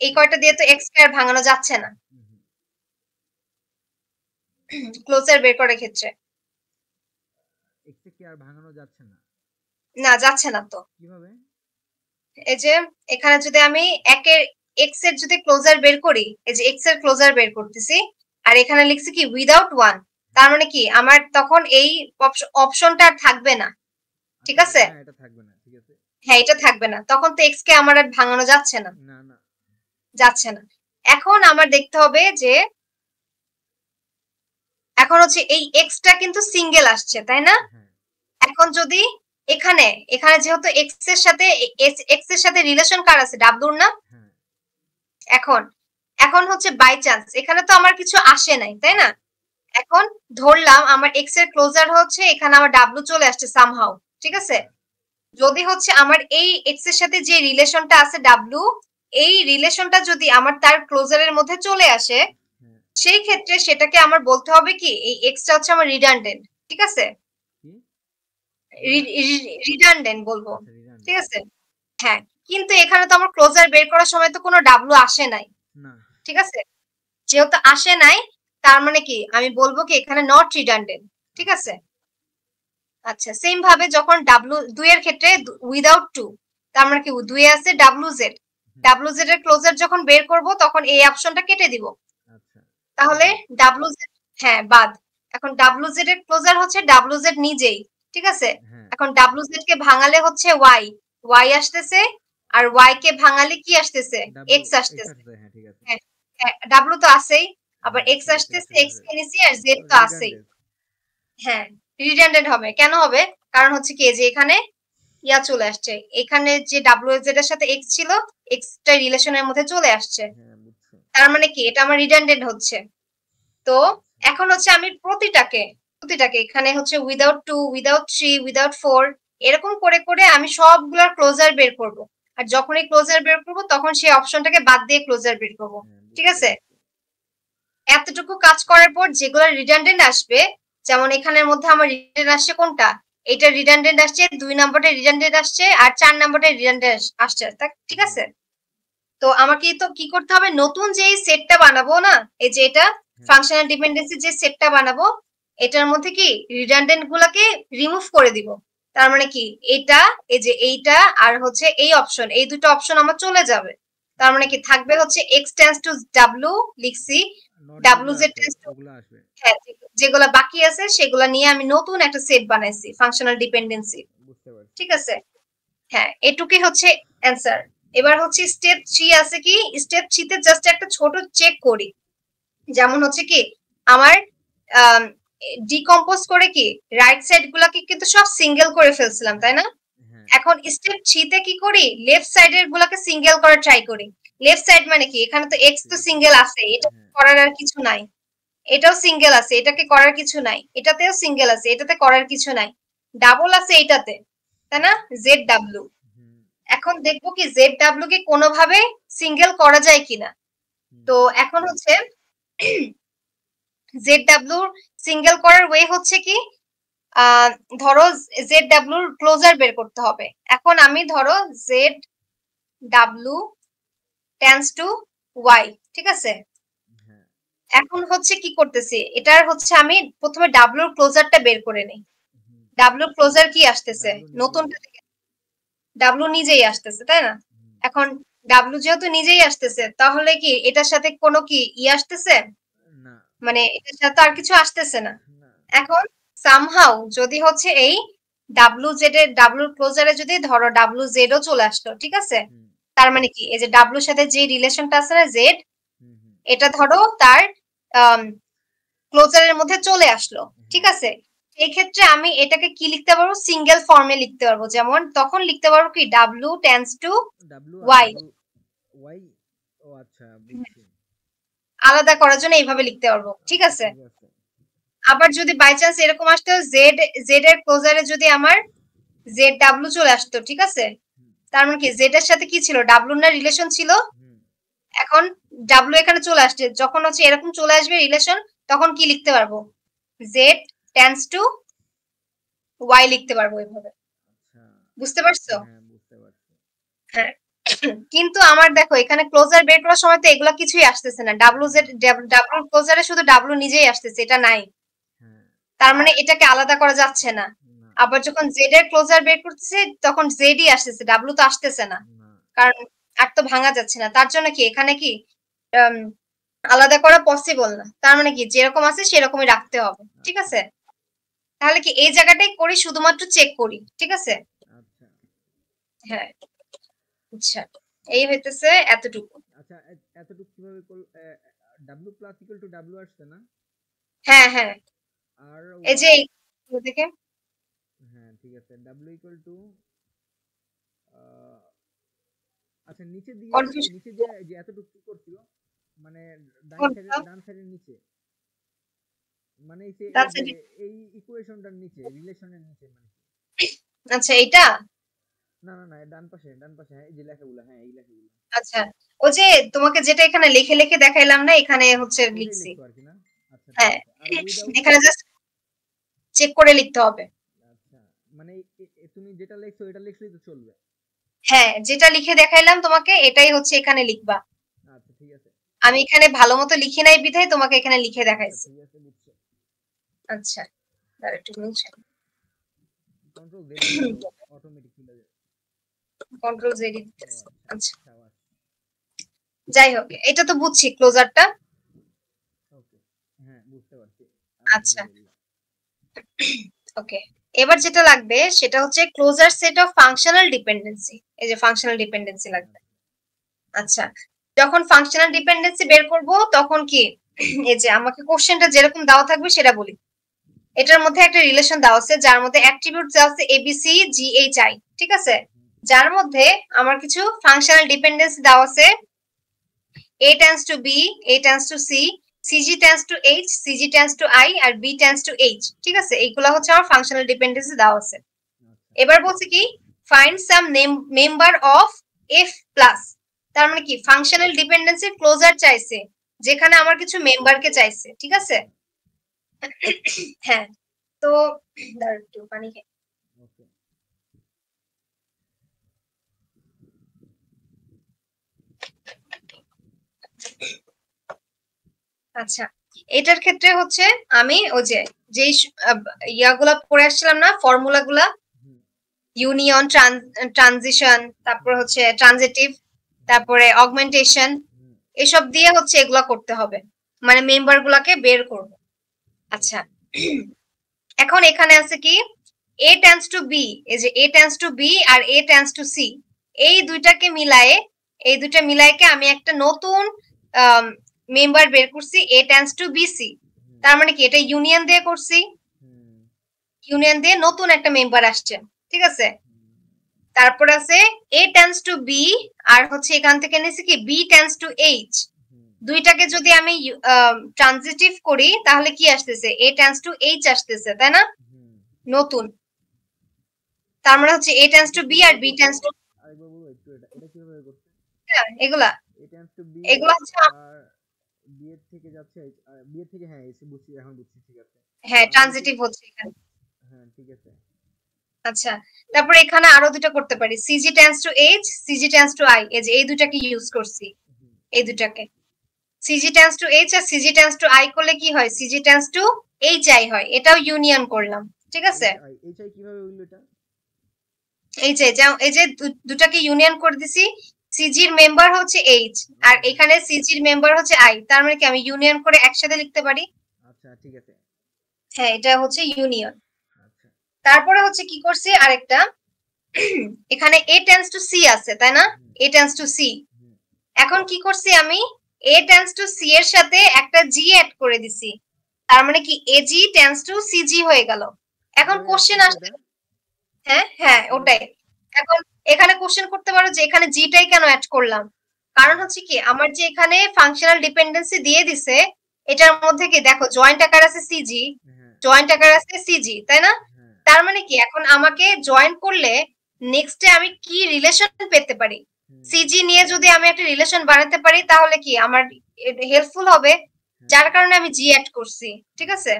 B: এই কয়টা দিয়ে তো এক্স কে আর ভাঙানো যাচ্ছে না ক্লোজার বের করার ক্ষেত্রে।
A: এক্স কে আর ভাঙানো যাচ্ছে না,
B: না যাচ্ছে না। তো
A: কিভাবে?
B: এই যে এখানে যদি আমি একের এক্স এর যদি ক্লোজার বের করি, এই যে এক্স এর ক্লোজার বের করতেছি আর এখানে লিখছি কি উইদাউট ওয়ান, তার মানে কি আমার তখন এই অপশনটা আর থাকবে না, ঠিক আছে।
A: হ্যাঁ এটা থাকবে না, ঠিক আছে।
B: হ্যাঁ এটা থাকবে না, তখন তো এক্স কে আমার আর ভাঙানো যাচ্ছে না,
A: না না
B: যাচ্ছে না। এখন আমার দেখতে হবে যে এখন হচ্ছে এই এক্সটা কিন্তু সিঙ্গেল আসছে, তাই না। এখন যদি এখানে যেহেতু এক্স এর সাথে রিলেশন কার আছে, ডাব্লুর না। এখন হচ্ছে বাই চান্স এখানে তো আমার কিছু আসে নাই, তাই না। এখন ধরলাম আমার এক্স এর ক্লোজার হচ্ছে এখানে আমার ডাব্লু চলে আসছে সামহাউ, ঠিক আছে। যদি হচ্ছে আমার এই এক্স এর সাথে যে রিলেশনটা আছে ডাব্লু, এই রিলেশনটা যদি আমার তার ক্লোজারের মধ্যে চলে আসে, সেই ক্ষেত্রে সেটাকে আমার বলতে হবে কি এই এক্সটা হচ্ছে আমার রিডান্ডেন্ট, ঠিক আছে? রিডান্ডেন্ট বলবো, ঠিক আছে? হ্যাঁ, কিন্তু এখানে তো আমার ক্লোজার বের করার সময় তো কোনো ডাব্লু আসে নাই, ঠিক আছে? যেহেতু আসে নাই, তার মানে কি আমি বলবো কি এখানে নট রিডান্ডেন্ট, ঠিক আছে? আচ্ছা, সেম ভাবে যখন ডাব্লু 2 এর ক্ষেত্রে উইদাউট 2, তার মানে কি 2 এ আছে ডাব্লু জেড এর ক্লোজার যখন বের করব তখন এই অপশনটা কেটে দিব। তাহলে ডাব্লু জেড, হ্যাঁ বাদ। এখন ডাব্লু জেড এর ক্লোজার হচ্ছে ডাব্লু জেড নিজেই, ঠিক আছে? এখন ডাব্লু জেড কে ভাঙালে হচ্ছে ওয়াই আসতেছে, আর ওয়াই কে ভাঙালে কি আসতেছে? এক্স আসতেছে। হ্যাঁ, ডাব্লু তো আছেই, আবার এক্স আসতেছে, এক্স কে নিছি, আর জেড তো আছেই। হ্যাঁ, রিডান্ডেন্ট হবে। কেন হবে? কারণ হচ্ছে কি যে এখানে ইয়া চলে আসছে, এখানে যে ডাব্লিউজেড এর সাথে এক্স ছিল, এক্সটা রিলেশনের মধ্যে চলে আসছে। তার মানে কি এটা আমার রিডান্ডেন্ট হচ্ছে। তো এখন হচ্ছে আমি প্রতিটাকে এখানে হচ্ছে উইদাউট 2, উইদাউট 3, উইদাউট 4 এরকম করে করে আমি সবগুলোর ক্লোজার বের করব। আর যখনই ক্লোজার বের করব তখন সেই অপশনটাকে বাদ দিয়ে ক্লোজার বের করব, ঠিক আছে? এতটুকু কাজ করার পর যেগুলো রিডান্ডেন্ট আসবে, যেমন এখানের মধ্যে আমার রিডান্ডেন্ট আসছে কোনটা? এটা রিডান্ডেন্ট আসছে, 2 নম্বরটা রিডান্ডেন্ট আসছে, আর 4 নম্বরটা রিডান্ডেন্ট আসছে, ঠিক আছে? তো আমাকে তো কি করতে হবে, নতুন যে সেটটা বানাবো না, এই যে এটা ফাংশনাল ডিপেন্ডেন্সি যে সেটটা বানাবো, এটার মধ্যে কি রিডান্ডেন্ট গুলাকে রিমুভ করে দিব। তার মানে কি এটা, এই যে এইটা আর হচ্ছে এই অপশন, এই দুটো অপশন আমার চলে যাবে। তার মানে কি থাকবে হচ্ছে x টেন্ডস টু w লিখছি, wz টেন্ডস টু, হ্যাঁ যেগুলা বাকি আছে সেগুলা নিয়ে আমি নতুন একটা সেট বানাইছি ফাংশনাল ডিপেন্ডেন্সি, ঠিক আছে? হ্যাঁ, এটুকুই হচ্ছে অ্যান্সার। এবার হচ্ছে স্টেপ 3 আছে কি, স্টেপ 3 তে জাস্ট একটা ছোট চেক করি। যেমন হচ্ছে কি আমার ডিকম্পোজ করে কি রাইট সাইড গুলাকে কিন্তু সব সিঙ্গেল করে ফেলছিলাম, তাই না? এখন স্টেপ 3 তে কি করি, লেফট সাইডের গুলাকে সিঙ্গেল করার ট্রাই করি। লেফট সাইড মানে কি, এখানে তো এক্স তো সিঙ্গেল আছে, এটা করার আর কিছু নাই। এটাও সিঙ্গেল আছে, এটাকে করার কিছু নাই। এটাতেও সিঙ্গেল আছে, এটাতে করার কিছু নাই। ডাবল আছে এটাতে, তাই না? Z W. এখন দেখবো কি জেড ডাব্লিউ কে কোনোভাবে সিঙ্গেল করা যায় কিনা। তো এখন হচ্ছে জেড ডাব্লিউ সিঙ্গেল করার ওয়ে হচ্ছে কি, ধরো জেড ডাব্লিউর ক্লোজার বের করতে হবে। এখন আমি ধরো Z W tends to Y, ঠিক আছে? এখন হচ্ছে কি করতেছি, এটার হচ্ছে আমি প্রথমে ডাব্লিউর ক্লোজারটা বের করে নেই। ডাব্লিউর ক্লোজার কি আসতেছে, নতুনটা থেকে ডাব্লিউ নিজেই আসতেছে, তাই না? এখন ডাব্লিউ যেহেতু নিজেই আসতেছে, তাহলে কি এটার সাথে কোনো কি আসতেছে? মানে এটার সাথে আর কিছু আসতেছে না। এখন সামহাউ যদি হচ্ছে এই ডাব্লিউ জেড এর ডাব্লিউর ক্লোজারে যদি ধরো ডাব্লিউ জেড ও চলে আসলো, ঠিক আছে? তার মানে কি এই যে ডাব্লিউর সাথে যে রিলেশনটা আছে না জেড, এটা ধরো তার ক্লোজারের মধ্যে চলে আসলো, ঠিক আছে? এই ক্ষেত্রে আমি এটাকে কি লিখতে পারবো, সিঙ্গেল ফর্মে লিখতে পারবো। যেমন তখন লিখতে পারবো কি ডাব্লিউ টেন্ডস টু ওয়াই, আলাদা করার জন্য এইভাবে লিখতে পারবো, ঠিক আছে? আবার যদি বাই চান্স এরকম আসতো জেড এর ক্লোজারে যদি আমার জেড ডাব্লিউ চলে আসতো, ঠিক আছে? তার মানে কি জেড এর সাথে কি ছিল, ডাব্লিউ না রিলেশন ছিল। এখন ডাব্লিউ এখানে চলে আসছে, যখন হচ্ছে এরকম চলে আসবে রিলেশন, তখন কি লিখতে পারবো, জেড টেন্ডস টু ওয়াই লিখতে পারবো এভাবে। বুঝতে পারছো? হ্যাঁ। কিন্তু আমার দেখো এখানে ক্লোজার বের করার সময় তো এগুলা কিছুই আসতেছে না, ডাব্লিউ ক্লোজারে শুধু ডাব্লিউ নিজেই আসতেছে, এটা নাই। তার মানে এটাকে আলাদা করা যাচ্ছে না। আবার যখন জেড এর ক্লোজার বের করতেছে তখন জেডই আসতেছে, ডাব্লিউ তো আসতেছে না, কারণ আর তো ভাঙা যাচ্ছে না। তার জন্য কি এখানে কি আলাদা করা পসিবল না। তার মানে কি যেরকম আছে সেরকমই রাখতে হবে, ঠিক আছে? তাহলে কি এই জায়গাটাই করি, শুধুমাত্র চেক করি, ঠিক আছে? হ্যাঁ, আচ্ছা এই হইতেছে এতটুকু।
A: আচ্ছা এতটুকু কিভাবে w plus equal to w আসছে না?
B: হ্যাঁ হ্যাঁ, আর এই যে দেখে,
A: হ্যাঁ ঠিক আছে, w ইকুয়াল টু আচ্ছা নিচে দিয়ে যে এতটুকু কি করছিল, মানে ডান সাইডের নিচে, মানে এই ইকুয়েশনটার নিচে, রিলেশনের নিচে, মানে
B: আচ্ছা এইটা
A: না না না, ডান পাশে, হ্যাঁ এই যে লেখাগুলো, হ্যাঁ এই লেখাগুলো।
B: আচ্ছা, ওই যে তোমাকে যেটা এখানে লিখে লিখে দেখাইলাম না, এখানে হচ্ছে
A: ওইটাই
B: লিখছি।
A: লিখবো আর কি না? আচ্ছা ঠিক
B: হ্যাঁ,
A: আছে। আর উইদাউট,
B: এখানে জাস্ট চেক করে লিখতে হবে।
A: আচ্ছা মানে তুমি যেটা লিখছো এটা লিখলেই তো চলবে?
B: হ্যাঁ, যেটা লিখে দেখাইলাম তোমাকে এটাই হচ্ছে এখানে লিখবা।
A: আচ্ছা ঠিক আছে।
B: আমি এখানে ভালো মতো লিখি নাই বিধায় তোমাকে এখানে লিখে
A: আচ্ছা
B: দেখাইছি।
A: ঠিক আছে, বুঝছো।
B: আচ্ছা, দাঁড়া একটু মুছে।
A: কন্ট্রোল জেড দিলে অটোমেটিক খুলে যাবে।
B: কন্ট্রোল জেড
A: ও
B: দিতেছি।
A: আচ্ছা,
B: আচ্ছা,
A: সাবাস।
B: যাই হোক, এটা তো বুঝছি ক্লোজারটা।
A: ওকে, হ্যাঁ বুঝতে পারছি।
B: আচ্ছা,
A: আলহামদুলিল্লাহ।
B: ওকে। এবার যেটা লাগবে সেটা হচ্ছে closure set of functional dependency. এই যে ফাংশনাল ডিপেন্ডেন্সি লাগবে। আচ্ছা, যখন ফাংশনাল ডিপেন্ডেন্সি বের করব তখন কি এই যে আমাকে কোশ্চেনটা যেরকম দেওয়া থাকবে সেটা বলি। এটার মধ্যে একটা রিলেশন দেওয়া আছে যার মধ্যে অ্যাট্রিবিউট দেওয়া আছে এবিসি জিএইচআই, ঠিক আছে? যার মধ্যে আমার কিছু ফাংশনাল ডিপেন্ডেন্সি দেওয়া আছে A tends to B, A tends to C, CG tends to H, CG tends to I R B tends to H, ঠিক আছে? এইগুলা হচ্ছে আমার ফাংশনাল ডিপেন্ডেন্সি দেওয়া আছে। এবার বলছে কি find some member of F plus, তার মানে কি ফাংশনাল ডিপেন্ডেন্সি ক্লোজার চাইছে যেখানে আমার কিছু মেম্বারকে চাইছে, ঠিক আছে? হ্যাঁ, তো দাঁড়াও একটু পানি খাই।
A: ওকে,
B: আচ্ছা, এটার ক্ষেত্রে হচ্ছে আমি ওই যে যেই ইয়াগুলা পড়ে আসছিলাম না, ফর্মুলা গুলা, ইউনিয়ন, ট্রানজিশন, তারপর হচ্ছে ট্রানজিটিভ, তারপরে অগমেন্টেশন, এসব দিয়ে হচ্ছে এগুলা করতে হবে, মানে মেম্বার গুলাকে বের করব। আচ্ছা, এখন এখানে আছে কি A tends to B, এই যে A tends to B R A tends to C, এই দুইটাকে মিলায়ে, এই দুইটা মিলায়কে আমি একটা নতুন মেম্বার বের করছি A tends to BC। তার মানে কি এটা ইউনিয়ন দিয়ে করছি, ইউনিয়ন দিয়ে নতুন একটা মেম্বার আসছে, ঠিক আছে? তারপর আছে A tends to B আর হচ্ছে এখান থেকে নিছি কি B tends to H, দুইটাকে যদি আমি ট্রানজিটিভ করি তাহলে কি আসতেছে A tends to H আসতেছে, তাই না? নতুন, তার মানে হচ্ছে A tends to B R B tends to,
A: আরেকবার বলবো একটু, এটা কিভাবে করতে?
B: এগুলা
A: A tends to B
B: এগুলা হচ্ছে
A: আর B এর থেকে যাচ্ছে B এর থেকে, হ্যাঁ এসে বুঝছি, এখন বুঝছি, ঠিক আছে।
B: হ্যাঁ ট্রানজিটিভ হচ্ছে এখানে।
A: হ্যাঁ ঠিক আছে।
B: আচ্ছা, তারপরে এখানে আরো দুটো করতে পারি CG tends to H, CG tends to I, এই যে এই দুটাকে ইউজ করছি, এই দুটাকে CG tends to H R CG tends to I করলে কি হয় CG tends to HI হয়, এটাও ইউনিয়ন করলাম, ঠিক আছে?
A: এইচআই কিভাবে হইলো এটা?
B: এই যে দুটাকে ইউনিয়ন করে দিছি, সিজির মেম্বার হচ্ছে H আর এখানে সিজির মেম্বার হচ্ছে I, তার মানে কি আমি ইউনিয়ন করে একসাথে লিখতে পারি।
A: আচ্ছা ঠিক আছে।
B: হ্যাঁ, এটা হচ্ছে ইউনিয়ন।
A: আচ্ছা,
B: তারপরে হচ্ছে কি করছি আরেকটা, এখানে A tends to C আছে তাই না, A tends to C, এখন কি করছি আমি A tends to C এর সাথে একটা G অ্যাড করে দিছি, তার মানে কি AG tends to CG হয়ে গেল। এখন কোশ্চেন আসছে, হ্যাঁ হ্যাঁ ওটাই, এখন এখানে কোশ্চেন করতে পারো যে এখানে জিটাই কেন অ্যাড করলাম, কারণ হচ্ছে কি আমার যে এখানে ফাংশনাল ডিপেন্ডেন্সি দিয়ে দিছে এটার মধ্যে কি দেখো জয়েন্ট আকার আছে সিজি, জয়েন্ট আকার আছে সিজি, তাই না? তার মানে কি এখন আমাকে জয়েন করলে নেক্সটে আমি কি রিলেশন পেতে পারি, সিজি নিয়ে যদি আমি একটা রিলেশন বানাতে পারি তাহলে কি আমার হেল্পফুল হবে, যার কারণে আমি জি অ্যাড করছি, ঠিক আছে?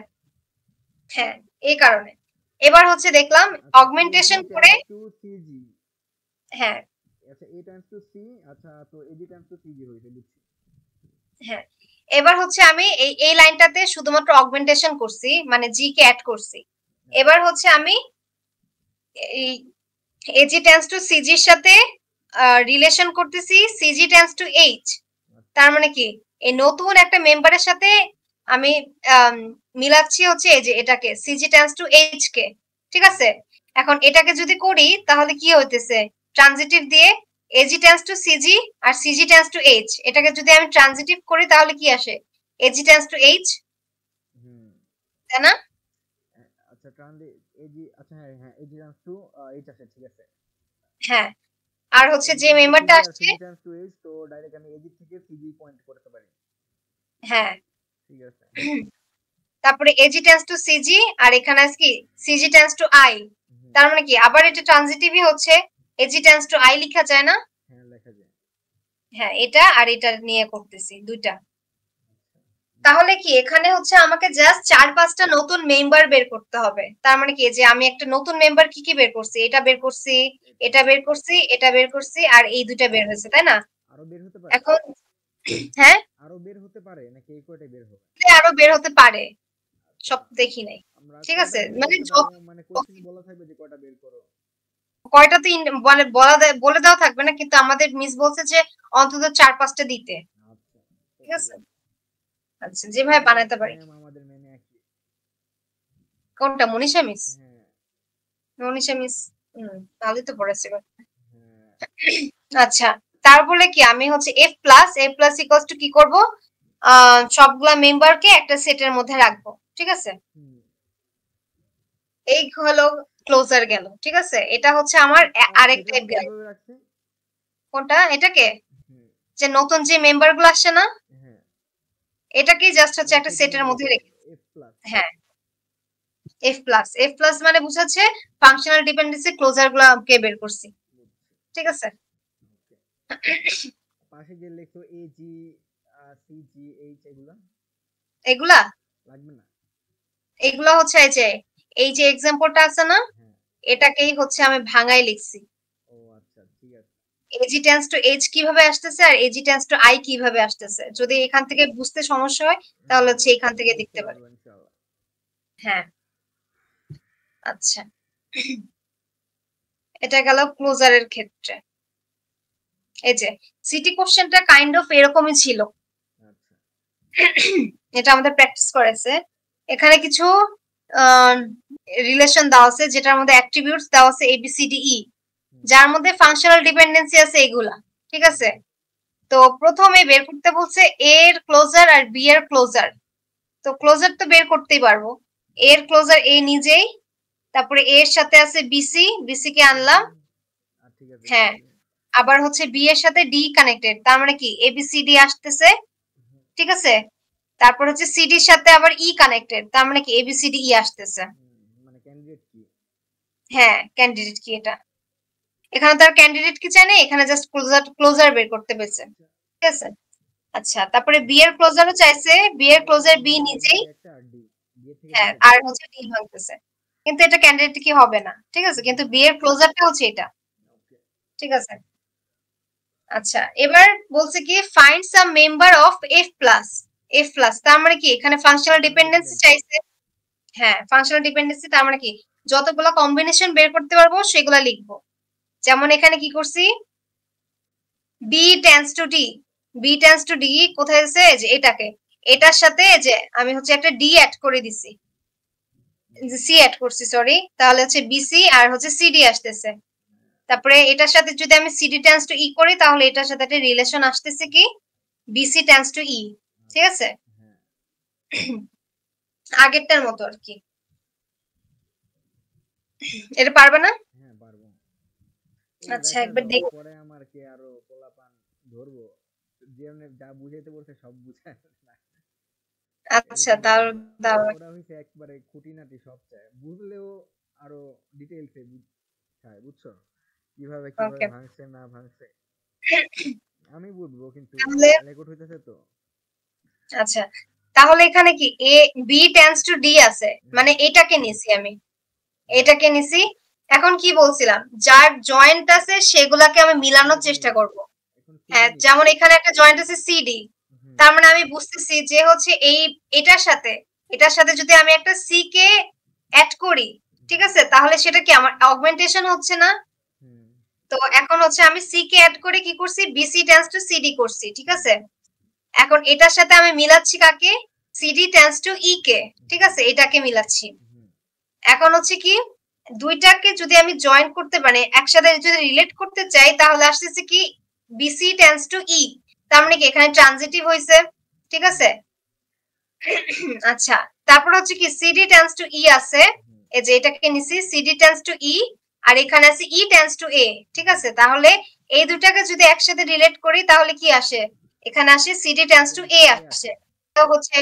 B: হ্যাঁ, এই কারণে। এবার হচ্ছে দেখলাম অগমেন্টেশন করে, হ্যাঁ
A: আচ্ছা A tends to C, আচ্ছা তো AG tends to CG হইছে, বুঝছি।
B: হ্যাঁ, এবার হচ্ছে আমি এই লাইনটাতে শুধুমাত্র অগমেন্টেশন করছি, মানে জি কে অ্যাড করছি। এবার হচ্ছে আমি এই এজি টেন্স টু সিজির সাথে রিলেশন করতেছি সিজি টেন্স টু এইচ, তার মানে কি এই নতুন একটা মেম্বারের সাথে আমি মিলাচ্ছি হচ্ছে এই যে এটাকে CG tends to H K, ঠিক আছে? এখন এটাকে যদি করি তাহলে কি হইতেছে ট্রানজিটিভ দিয়ে এজি টেন্স টু সিজি আর সিজি টেন্স টু এইচ, এটাকে যদি আমি ট্রানজিটিভ করি তাহলে কি আসে এজি টেন্স টু এইচ, তাই না?
A: আচ্ছা এজি, আচ্ছা হ্যাঁ হ্যাঁ এজি টেন্স টু এইচ আসে, ঠিক আছে।
B: হ্যাঁ, আর হচ্ছে যে মেম্বারটা আসছে
A: সিজি টেন্স টু এইচ, তো ডাইরেক্ট আমি এজি থেকে সিজি পয়েন্ট করতে পারি।
B: হ্যাঁ
A: ঠিক আছে।
B: তারপরে এজি টেন্স টু সিজি আর এখানে আছে কি সিজি টেন্স টু আই, তার মানে কি আবার এটা ট্রানজিটিভই হচ্ছে, এজি টেন্স টু আই লেখা যায় না?
A: হ্যাঁ লেখা যায়।
B: হ্যাঁ, এটা আর এটা নিয়ে করতেছি দুইটা। তাহলে কি এখানে হচ্ছে আমাকে জাস্ট 4-5টা নতুন মেম্বার বের করতে হবে। তার মানে কি যে আমি একটা নতুন মেম্বার কি কি বের করছি? এটা বের করছি, এটা বের করছি, এটা বের করছি আর এই দুইটা বের হয়েছে, তাই না?
A: আরো বের হতে পারে?
B: এখন হ্যাঁ,
A: আরো বের হতে পারে নাকি এই কয়টাই বের হবে?
B: আরো বের হতে পারে,
A: আচ্ছা,
B: সব দেখি নাই।
A: আমরা
B: ঠিক
A: কয়টা
B: আছে,
A: বের
B: মানে
A: করতে পারবো? মানে কোশ্চেন বলা থাকবে যে কয়টা বের করো?
B: কয়টা তো বলে দেওয়া থাকবে না, কিন্তু আমাদের মিস বলছে যে অন্তত 4-5টা দিতে।
A: আচ্ছা,
B: ঠিক
A: ঠিক
B: আছে,
A: আছে।
B: আচ্ছা যেভাবে বানাতে পারি।
A: ম্যাম আমাদের মেনে একই।
B: কোনটা, মনীষা মিস?
A: হ্যাঁ,
B: মনীষা মিস ভালোই তো পড়েছে।
A: হ্যাঁ।
B: আচ্ছা, তারপরে কি আমি হচ্ছে এফ প্লাস ইকুয়ালস টু কি করব, সবগুলা মেম্বারকে একটা সেটের মধ্যে রাখবো। ঠিক আছে,
A: হুম।
B: এই হলো ক্লোজার গেল। ঠিক আছে, এটা হচ্ছে আমার আরেকটা
A: সেটার মধ্যে
B: API।
A: কিভাবে রাখছে?
B: কোনটা, এটাকে
A: হুম,
B: যে নতুন যে মেম্বার গুলো আসছে না,
A: হ্যাঁ।
B: এটাকেই জাস্ট হচ্ছে
A: মানে
B: একটা
A: সেটার
B: সেটের
A: মধ্যে
B: মধ্যে
A: রেখেছে
B: রেখে।
A: F plus.
B: হ্যাঁ, এফ প্লাস মানে বুঝাচ্ছে ফাংশনাল ডিপেন্ডেন্সি ক্লোজার গুলাকে বের করছি। ঠিক আছে,
A: পাশে যে লেখো এ জি সি জি এইচ এগুলা
B: এগুলা
A: লাগবে না?
B: এগুলা হচ্ছে এই যে এক্সাম্পলটা আছে না,
A: হ্যাঁ।
B: এটাকেই হচ্ছে আমি ভাঙাই লিখছি।
A: ও আচ্ছা, ঠিক আছে।
B: এজি টেন্স টু এইচ কিভাবে আসতেছে আর এজি টেন্স টু আই কিভাবে আসতেছে, যদি এখান থেকে বুঝতে সমস্যা হয় তাহলে
A: হ্যাঁ,
B: হচ্ছে এখান থেকে
A: বুঝতে
B: দেখতে পারি।
A: পারবো ইনশাআল্লাহ।
B: হ্যাঁ, আচ্ছা, এটা গেল ক্লোজারের ক্ষেত্রে। এই যে সিটি কোশ্চেনটা কাইন্ড অফ এরকমই ছিল,
A: আচ্ছা।
B: এটা আমাদের প্র্যাকটিস করেছে। এখানে কিছু রিলেশন দেওয়া আছে, যেটার মধ্যে অ্যাট্রিবিউটস দেওয়া আছে ABCDE,
A: হুম,
B: যার মধ্যে ফাংশনাল ডিপেন্ডেন্সি আছে এগুলা। ঠিক আছে,
A: হুম,
B: তো প্রথমে বের করতে বলছে এ এর ক্লোজার আর বি এর ক্লোজার। তো ক্লোজার তো বের করতেই পারবো, এ এর ক্লোজার এ নিজেই, তারপরে এ এর সাথে আছে বিসি কে আনলাম।
A: হুম। ঠিক আছে।
B: হ্যাঁ, আবার হচ্ছে বি এর সাথে ডি কানেক্টেড, তার মানে কি ABCD আসতেছে।
A: হুম,
B: ঠিক আছে, তারপর হচ্ছে সিডির সাথে আবার ই কানেক্টেড, তার মানে কি ABCDE আসতেছে।
A: মানে ক্যান্ডিডেট কি?
B: হ্যাঁ, ক্যান্ডিডেট কি এটা, এখানে তার ক্যান্ডিডেট কি চাই না, এখানে জাস্ট ক্লোজার বের করতে পেরেছে।
A: আচ্ছা।
B: ঠিক আছে, আচ্ছা তারপরে বি এর ক্লোজারও চাইছে, বি এর ক্লোজার বি
A: বি এর
B: নিজেই।
A: নিচে একটা আর ডি, বি এর থেকে
B: হ্যাঁ,
A: নিচে
B: আর
A: ডি।
B: হচ্ছে ডি ভাঙতেছে, কিন্তু এটা ক্যান্ডিডেট কি হবে না। ঠিক আছে, কিন্তু বি এর ক্লোজারটা হচ্ছে এটা।
A: ওকে।
B: ঠিক আছে, আচ্ছা এবার বলছে কি find some member of F plus তার মানে কি এখানে ফাংশনাল
A: ফাংশনাল
B: ডিপেন্ডেন্সি
A: ডিপেন্ডেন্সি।
B: চাইছে। হ্যাঁ, ফাংশনাল ডিপেন্ডেন্সি তার মানে কি যতগুলো কম্বিনেশন বের করতে পারবো সেগুলো লিখবো। যেমন এখানে কি করছি, B tends to D, B tends to D কোথায় আছে, যে এটাকে, এটার সাথে যে আমি হচ্ছে একটা ডি অ্যাড করে দিছি, সি অ্যাড করছি সরি, তাহলে হচ্ছে বিসি আর হচ্ছে সিডি আসতেছে। তারপরে এটার সাথে যদি আমি সিডি টেন্স টু ই করি তাহলে এটার সাথে একটা রিলেশন আসতেছে কি, বিসি টেন্স টু ই। ঠিক আছে,
A: হ্যাঁ,
B: আগেরটার মতো আর কি। এটা পারবে না?
A: হ্যাঁ পারবো। এটা
B: আচ্ছা
A: দেখা
B: একবার
A: দাও,
B: দেখ।
A: পরে আমার কে আরো পোলাপান ধরবো, যেমনি যা বুঝাইতে বলছে সব বুঝায় না।
B: আচ্ছা
A: এরকম
B: তার
A: হবে না।
B: দাও।
A: ওরা হইছে একবারে খুঁটিনাটি সব চায়, বুঝলেও আরো ডিটেইলসে চায়, বুঝছো? কিভাবে কিভাবে
B: ওকে,
A: ভাঙছে না ভাঙছে আমি বুঝবো, কিন্তু
B: তাহলে
A: রেকর্ড হইতেছে তো।
B: আচ্ছা, তাহলে এখানে কি A B tends to D আছে, মানে
A: হ্যাঁ,
B: এটাকে নিছি আমি,
A: হ্যাঁ।
B: এটাকে নিছি। এখন কি বলছিলাম, যার জয়েন্ট আছে সেগুলাকে আমি মিলানোর
A: সেগুলোকে
B: চেষ্টা
A: মিলাবো।
B: করব।
A: এখন সিডি
B: হ্যাঁ,
A: নিচ্ছি।
B: যেমন এখানে একটা জয়েন্ট আছে সিডি,
A: হুম,
B: তার মানে আমি বুঝতেছি যে হচ্ছে এই এটার সাথে যদি আমি একটা সি কে অ্যাড করি, ঠিক
A: হুম,
B: আছে, তাহলে সেটা কি আমার অগমেন্টেশন হচ্ছে না?
A: হুম,
B: তো এখন হচ্ছে আমি সি কে অ্যাড করে কি করছি, বিসি টেন্স টু সিডি করছি। ঠিক
A: হুম,
B: আছে, এখন এটার সাথে আমি মিলাচ্ছি কাকে, সিডি টেন্স টু ই কে। ঠিক
A: হুম,
B: আছে, এটাকে মিলাচ্ছি।
A: হুম,
B: এখন হচ্ছে কি দুইটাকে যদি আমি জয়েন করতে মানে একসাথে যদি রিলেট করতে চাই তাহলে আসতেছে কি বিসি টেন্স টু ই, তার মানে কি এখানে ট্রানজিটিভ হয়েছে। ঠিক
A: হুম,
B: আছে, আচ্ছা তারপর হচ্ছে কি সিডি টেন্স টু ই আছে,
A: হুম,
B: এই যে এটাকে নিছি সিডি টেন্স টু ই, আর এখানে আছে ই টেন্স টু এ। ঠিক
A: হুম।
B: আছে, তাহলে এই দুটাকে যদি একসাথে রিলেট করি তাহলে কি আসে, এখানে আসে সিডি টেন্স টু এ
A: এ
B: আসে,
A: আসে।
B: তো হচ্ছে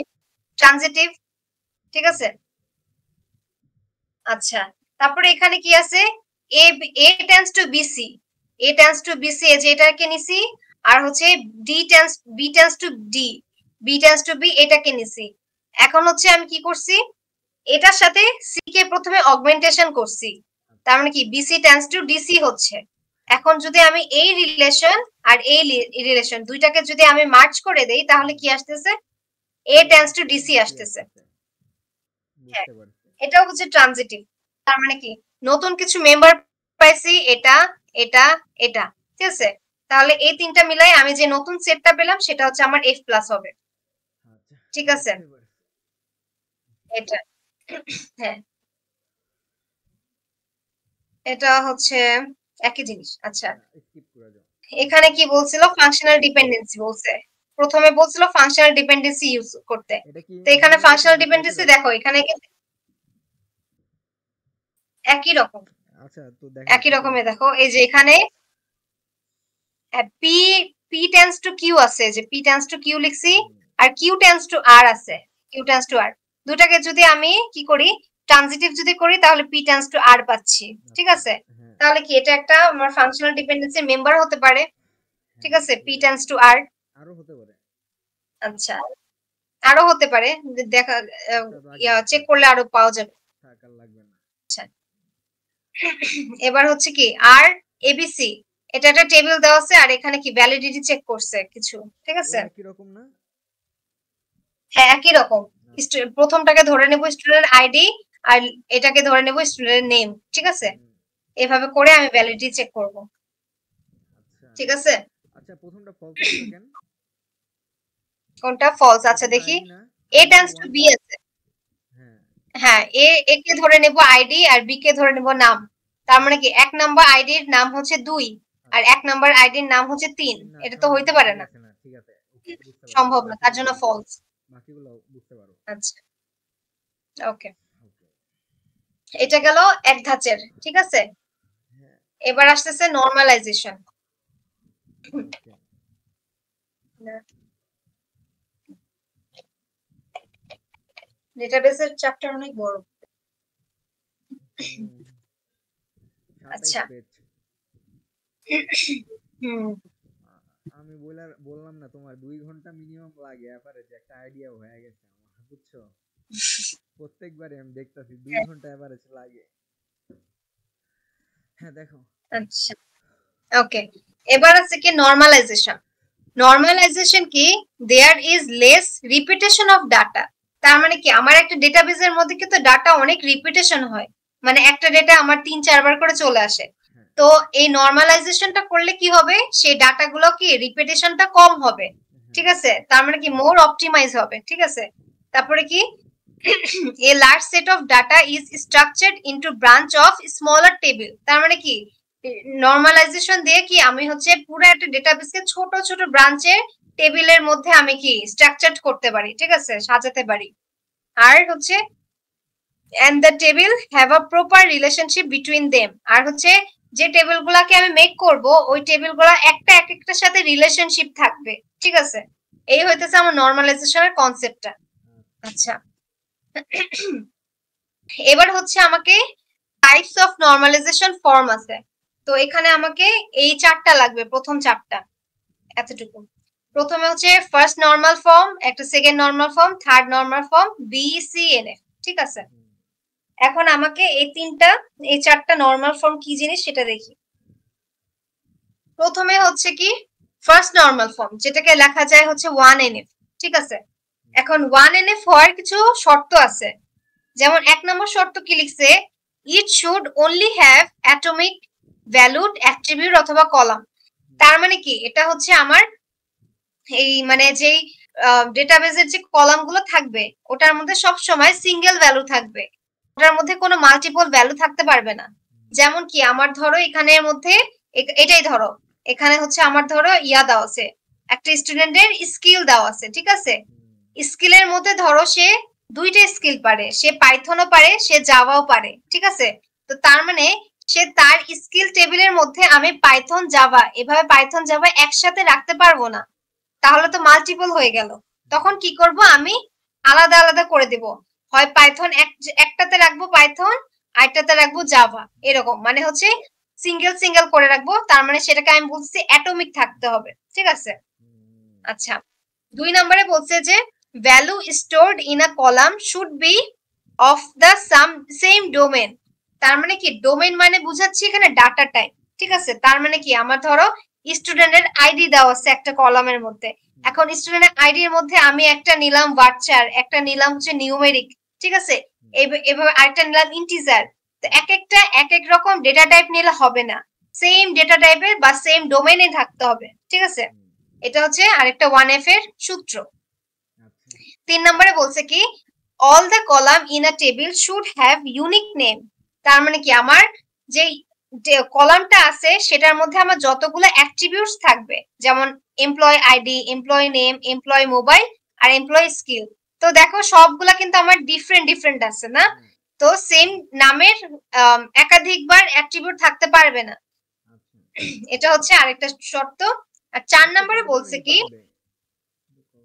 B: ট্রানজিটিভ। ঠিক
A: হুম,
B: আছে, আচ্ছা তারপরে এখানে কি আছে, A A tends to B C, A tends to BC এই যে এটাকে নিছি, আর হচ্ছে B tends to D, B tends to B এটাকে নিছি। এখন হচ্ছে আমি কি করছি, এটার সাথে C কে প্রথমে অগমেন্টেশন করছি, তার মানে কি BC tends to DC হচ্ছে। এখন যদি আমি এই রিলেশন আর এই রিলেশন দুইটাকে যদি আমি মার্চ করে দেই তাহলে কি আসতেছে, A tends to DC আসতেছে। হ্যাঁ, এটাও হচ্ছে ট্রানজিটিভ। তার মানে কি নতুন কিছু মেম্বার পাইছি, এটা এটা এটা, ঠিক আছে। তাহলে এই তিনটা মিলাই আমি যে নতুন সেটটা পেলাম সেটা হচ্ছে আমার F প্লাস হবে, ঠিক আছে। এটা হ্যাঁ, এটা হচ্ছে একই জিনিস। আচ্ছা, এখানে কি বলছিল, ফাংশনাল ডিপেন্ডেন্সি বলছে, প্রথমে বলছিল ফাংশনাল ডিপেন্ডেন্সি ইউজ করতে। তো এখানে ফাংশনাল ডিপেন্ডেন্সি দেখো, এখানে একই রকম।
A: আচ্ছা, তো
B: একই রকমের দেখো, এই যে এখানে P P tends to Q আছে, যে P tends to Q লিখছি, আর Q tends to R আছে, Q tends to R। দুটাকে যদি আমি কি করি, ট্রানজিটিভ যদি করি তাহলে P tends to R পাচ্ছি, ঠিক আছে। তাহলে কি এটা একটা আমার ফাংশনাল ডিপেন্ডেন্সি মেম্বার হতে পারে, ঠিক আছে। P tends to R
A: আরো হতে পারে।
B: আচ্ছা, আরো হতে পারে, দেখা চেক করলে আরো পাওয়া যাবে। আচ্ছা, এবার হচ্ছে কি আর এবিসি, এটা একটা টেবিল দেওয়া আছে, আর এখানে কি ভ্যালিডিটি চেক করছে কিছু, ঠিক আছে।
A: একই রকম না?
B: হ্যাঁ, একই রকম। প্রথমটাকে ধরে নেব স্টুডেন্ট আইডি, আর এটাকে ধরে নেব স্টুডেন্ট নেম, ঠিক আছে। এভাবে করে আমি ভ্যালিডিটি চেক করব, ঠিক আছে।
A: আচ্ছা, প্রথমটা ফলস হলো কেন?
B: কোনটা ফলস? আচ্ছা দেখি, A tends to B আছে। হ্যাঁ, এ কে ধরে নেব আইডি, আর বি কে ধরে নেব নাম। তার মানে কি এক নাম্বার আইডির নাম হচ্ছে 2 আর এক নাম্বার আইডির নাম হচ্ছে 3, এটা তো হইতে পারে না,
A: ঠিক আছে,
B: সম্ভব না, তার জন্য ফলস।
A: বাকিগুলো বুঝতে পারো।
B: আচ্ছা, ওকে, এটা গেল এক ধাঁচের, ঠিক আছে। এবার আসতেছে নরমালাইজেশন। ডেটাবেসের চ্যাপ্টার অনেক বড়। আচ্ছা,
A: আমি বললাম না তোমার 2 ঘন্টা মিনিমাম লাগে এভারেজ একটা আইডিয়া হয়ে গেছে আমার, বুঝছো। প্রত্যেকবারে আমি দেখতাছি 2 ঘন্টা এভারেজ লাগে। হ্যাঁ, দেখো।
B: আচ্ছা, ওকে, এবার আছে কি নরমালাইজেশন। নরমালাইজেশন কি, there is less repetition of data. তার মানে কি আমার একটা ডেটাবেসের মধ্যে কিন্তু ডাটা অনেক রিপিটেশন হয়, মানে একটা ডেটা আমার 3-4 বার করে চলে আসে। তো এই নরমালাইজেশনটা করলে কি হবে, সেই ডাটাগুলো কি রিপিটেশনটা কম হবে, ঠিক আছে। তার মানে কি মোর অপটিমাইজ হবে, ঠিক আছে। তারপরে কি a large set of data is structured into branch of smaller table। তার মানে কি নরমালাইজেশন দিয়ে কি আমি হচ্ছে পুরো একটা ডেটাবেসকে ছোট ছোট ব্রাঞ্চে টেবিলের মধ্যে আমি কি স্ট্রাকচারড করতে পারি, ঠিক আছে, সাজাতে পারি। আর হচ্ছে and the table have a proper relationship between them। আর হচ্ছে যে টেবিলগুলোকে আমি মেক করব ওই টেবিলগুলো একটা এক একটার সাথে রিলেশনশিপ থাকবে, ঠিক আছে। এই হইতেছে আমার নরমালাইজেশনের কনসেপ্টটা। আচ্ছা, এবার হচ্ছে আমাকে টাইপস অফ নরমালাইজেশন ফর্ম আছে। তো এখানে আমাকে এই চারটা লাগবে, প্রথম চারটা এতটুকু। প্রথমে হচ্ছে ফার্স্ট নরমাল ফর্ম, একটা second normal form, third normal form, BCNF, ঠিক আছে। এখন আমাকে এই চারটা নরমাল ফর্ম কি জিনিস সেটা দেখি। প্রথমে হচ্ছে কি ফার্স্ট নরমাল ফর্ম, যেটাকে লেখা যায় হচ্ছে 1NF, ঠিক আছে। এখন 1NF হওয়ার কিছু শর্ত আছে, যেমন 1 নম্বর শর্ত কি লিখছে, it should only have atomic valued attribute অথবা কলাম। তার মানে কি এটা হচ্ছে আমার এই মানে যেই ডেটাবেসের যে কলাম গুলো থাকবে ওটার মধ্যে সব সময় সিঙ্গেল ভ্যালু থাকবে, ওটার মধ্যে কোনো মাল্টিপল ভ্যালু থাকতে পারবে না। যেমন কি আমার ধরো এখানের মধ্যে এটাই ধরো, এখানে হচ্ছে আমার ধরো ইয়া দেওয়া আছে, একটা স্টুডেন্টের স্কিল দেওয়া আছে, ঠিক আছে। স্কিলের মধ্যে ধরো সে 2টা স্কিল পারে, সে পাইথনও পারে, সে জাভাও পারে, ঠিক আছে। তো তার মানে সে তার স্কিল টেবিলের মধ্যে আমি পাইথন জাভা, এভাবে পাইথন জাভা একসাথে রাখতে পারবো না, তাহলে তো মাল্টিপল হয়ে গেল। তখন কি করব, আমি আলাদা আলাদা করে দেব, হয় পাইথন একটাতে রাখবো পাইথন, আরেকটাতে রাখবো জাভা, এরকম। মানে হচ্ছে সিঙ্গেল সিঙ্গেল করে রাখবো, তার মানে সেটাকে আমি বলছি অ্যাটমিক থাকতে হবে, ঠিক আছে। আচ্ছা, 2 নম্বরে বলছে যে value stored in a column should be of the same domain. তার মানে কি, ডোমেন মানে বুঝাচ্ছি এখানে ডাটা টাইপ, ঠিক আছে। তার মানে কি, আমার ধরো স্টুডেন্টের আইডি দেওয়া আছে একটা কলামের মধ্যে, এখন স্টুডেন্টের আইডির মধ্যে আমি একটা নিলাম ভার্চার, একটা নিলাম হচ্ছে নিউমেরিক, ঠিক আছে, এভাবে আরেকটা নিলাম ইন্টিজার। তো এক একটা এক এক রকম ডেটা টাইপ নিলে হবে না, সেম ডেটা টাইপের বা সেম ডোমেনে থাকতে হবে, ঠিক আছে। এটা হচ্ছে আরেকটা 1F এর সূত্র। 3 নম্বরে বলছে কি all the column in a table should have unique name. তার মানে কি, আমার যে কলামটা আছে সেটার মধ্যে আমার যতগুলো অ্যাট্রিবিউটস থাকবে, যেমন employee ID, employee name, employee mobile আর এমপ্লয় স্কিল, তো দেখো সবগুলা কিন্তু আমার ডিফারেন্ট ডিফারেন্ট আছে না, তো সেম নামের একাধিকবার অ্যাট্রিবিউট থাকতে পারবে না, এটা হচ্ছে আরেকটা শর্ত। আর 4 নম্বরে বলছে কি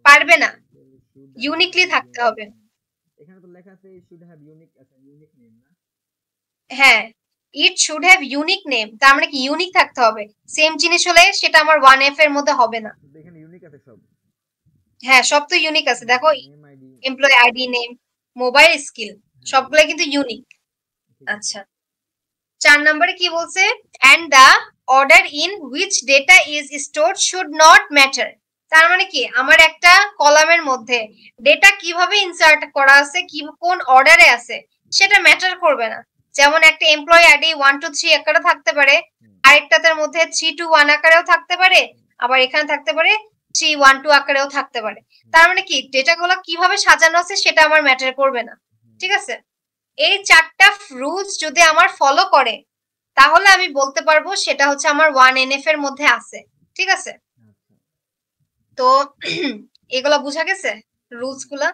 B: পারবে না, ইউনিকলি থাকতে হবে।
A: এখানে তো লেখা আছে শুড হ্যাভ ইউনিক, আচ্ছা ইউনিক নেম না,
B: হ্যাঁ, it should have unique name, তার মানে কি ইউনিক থাকতে হবে, সেম জিনিস হলে সেটা আমার 1F এর মধ্যে হবে না।
A: এখানে ইউনিক আছে সব,
B: হ্যাঁ সব তো ইউনিক আছে, দেখো
A: name ID,
B: employ ID, name, mobile, skill, সবগুলো কিন্তু ইউনিক। আচ্ছা, 4 নম্বরে কি বলছে, and the order in which data is stored should not matter. তার মানে কি, আমার একটা কলামের মধ্যে ডেটা কিভাবে ইনসার্ট করা আছে, কি কোন অর্ডারে আছে সেটা ম্যাটার করবে না। যেমন একটা এমপ্লয় আইডি 1 2 3 আকারে থাকতে পারে, আরেকটার মধ্যে 3 2 1 আকারেও থাকতে পারে, আবার এখানে থাকতে পারে 3 1 2 আকারেও থাকতে পারে। তার মানে কি, ডেটাগুলো কিভাবে সাজানো আছে সেটা আমার ম্যাটার করবে না, ঠিক আছে। এই 4টা রুলস যদি আমার ফলো করে তাহলে আমি বলতে পারবো সেটা হচ্ছে আমার 1NF এর মধ্যে আছে, ঠিক আছে। তো এগুলা বুঝা গেছে রুলস গুলা?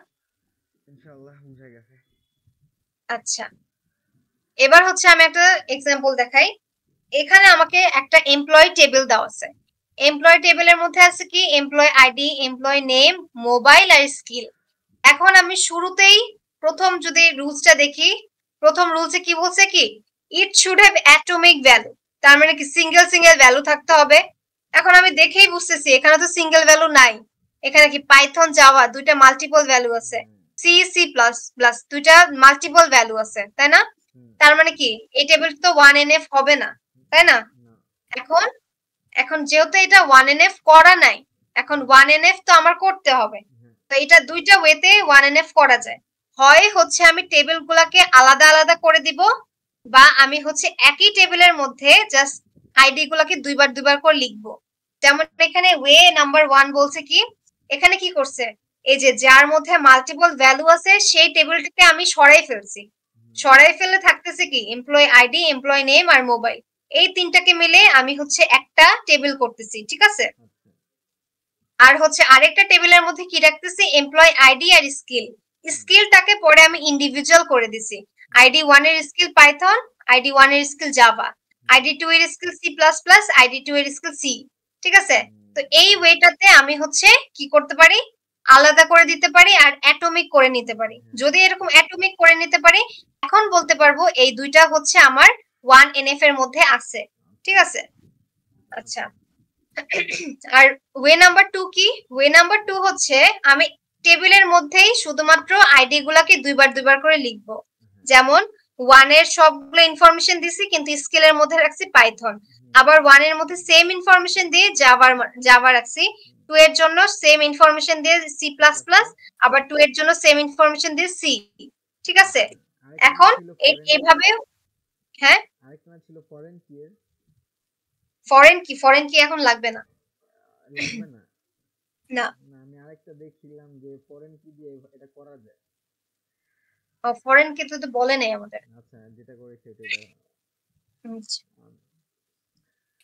A: ইনশাআল্লাহ বুঝা গেছে।
B: আচ্ছা, এবার হচ্ছে আমি একটা এক্সাম্পল দেখাই। এখানে আমাকে একটা এমপ্লয় টেবিল দেওয়া আছে, এমপ্লয় টেবিলের মধ্যে আছে কি employee ID, employee name, mobile আর স্কিল। এখন আমি শুরুতেই প্রথম যদি রুলসটা দেখি, প্রথম রুলসে কি বলছে কি it should have atomic value, তার মানে কি সিঙ্গেল সিঙ্গেল ভ্যালু থাকতে হবে। এখন আমি দেখেই বুঝতেছি এখানে তো সিঙ্গেল ভ্যালু নাই, এখানে কি পাইথন জাভা দুইটা মাল্টিপল ভ্যালু আছে, সি সি প্লাস প্লাস দুইটা মাল্টিপল ভ্যালু আছে, তাই না। তার মানে কি এই টেবিল তো 1NF হবে না, তাই না। এখন এখন যেহেতু এটা 1NF করা নাই, এখন 1NF তো আমার করতে হবে, তো এটা দুইটা ওয়েতে 1NF করা যায়। হয় হচ্ছে আমি টেবিল গুলাকে আলাদা আলাদা করে দিব, বা আমি হচ্ছে একই টেবিলের মধ্যে জাস্ট আইডি গুলাকে দুইবার দুইবার করে লিখবো। যেমন এখানে ওয়ে নাম্বার 1 বলছে কি, এখানে কি করছে, এই যে যার মধ্যে মাল্টিপল ভ্যালু আছে সেই টেবিলটাকে আমি সরাই ফেলছি, সরাই ফেলে থাকতেছে কি এমপ্লয় আইডি, এমপ্লয় নেম আর মোবাইল, এই তিনটাকে মিলে আমি হচ্ছে একটা টেবিল করতেছি, ঠিক আছে। আর হচ্ছে আরেকটা টেবিলের মধ্যে কি রাখতেছি, এমপ্লয় আইডি আর স্কিল, স্কিলটাকে পরে আমি ইন্ডিভিজুয়াল করে দিছি, আইডি 1 এর স্কিল পাইথন, আইডি 1 এর স্কিল জাভা, আইডি 2 এর skill C plus plus, ID 2 এর স্কিল সি, ঠিক আছে। তো এই ওয়েটাতে আমি হচ্ছে কি করতে পারি, আলাদা করে দিতে পারি আর অ্যাটমিক করে নিতে পারি। যদি এরকম অ্যাটমিক করে নিতে পারি, এখন বলতে পারবো এই দুইটা হচ্ছে আমার 1NF এর মধ্যে আছে, ঠিক আছে। আচ্ছা, আর ওয়ে নাম্বার 2 কি, ওয়ে নাম্বার 2 হচ্ছে আমি টেবিলের মধ্যেই শুধুমাত্র আইডি গুলাকে দুইবার দুইবার করে লিখবো। যেমন 1 এর সবগুলো ইনফরমেশন দিছি কিন্তু স্কিলের মধ্যে রাখছি পাইথন, আবার 1 এর মধ্যে সেম ইনফরমেশন দিয়ে জাভা রাখছি, 2 এর জন্য সেম ইনফরমেশন দিয়ে সি প্লাস প্লাস, আবার 2 এর জন্য সেম ইনফরমেশন দিয়ে সি, ঠিক আছে। এখন এইভাবে, হ্যাঁ
A: আরেকটা ছিল ফরেন কি,
B: ফরেন কি, ফরেন কি এখন লাগবে না,
A: লাগবে না,
B: না
A: না আমি আরেকটা দেখছিলাম যে ফরেন কি দিয়ে এটা করা যায়।
B: ফরেন কি তো বলে নেই আমাদের।
A: আচ্ছা, যেটা করেছে এটা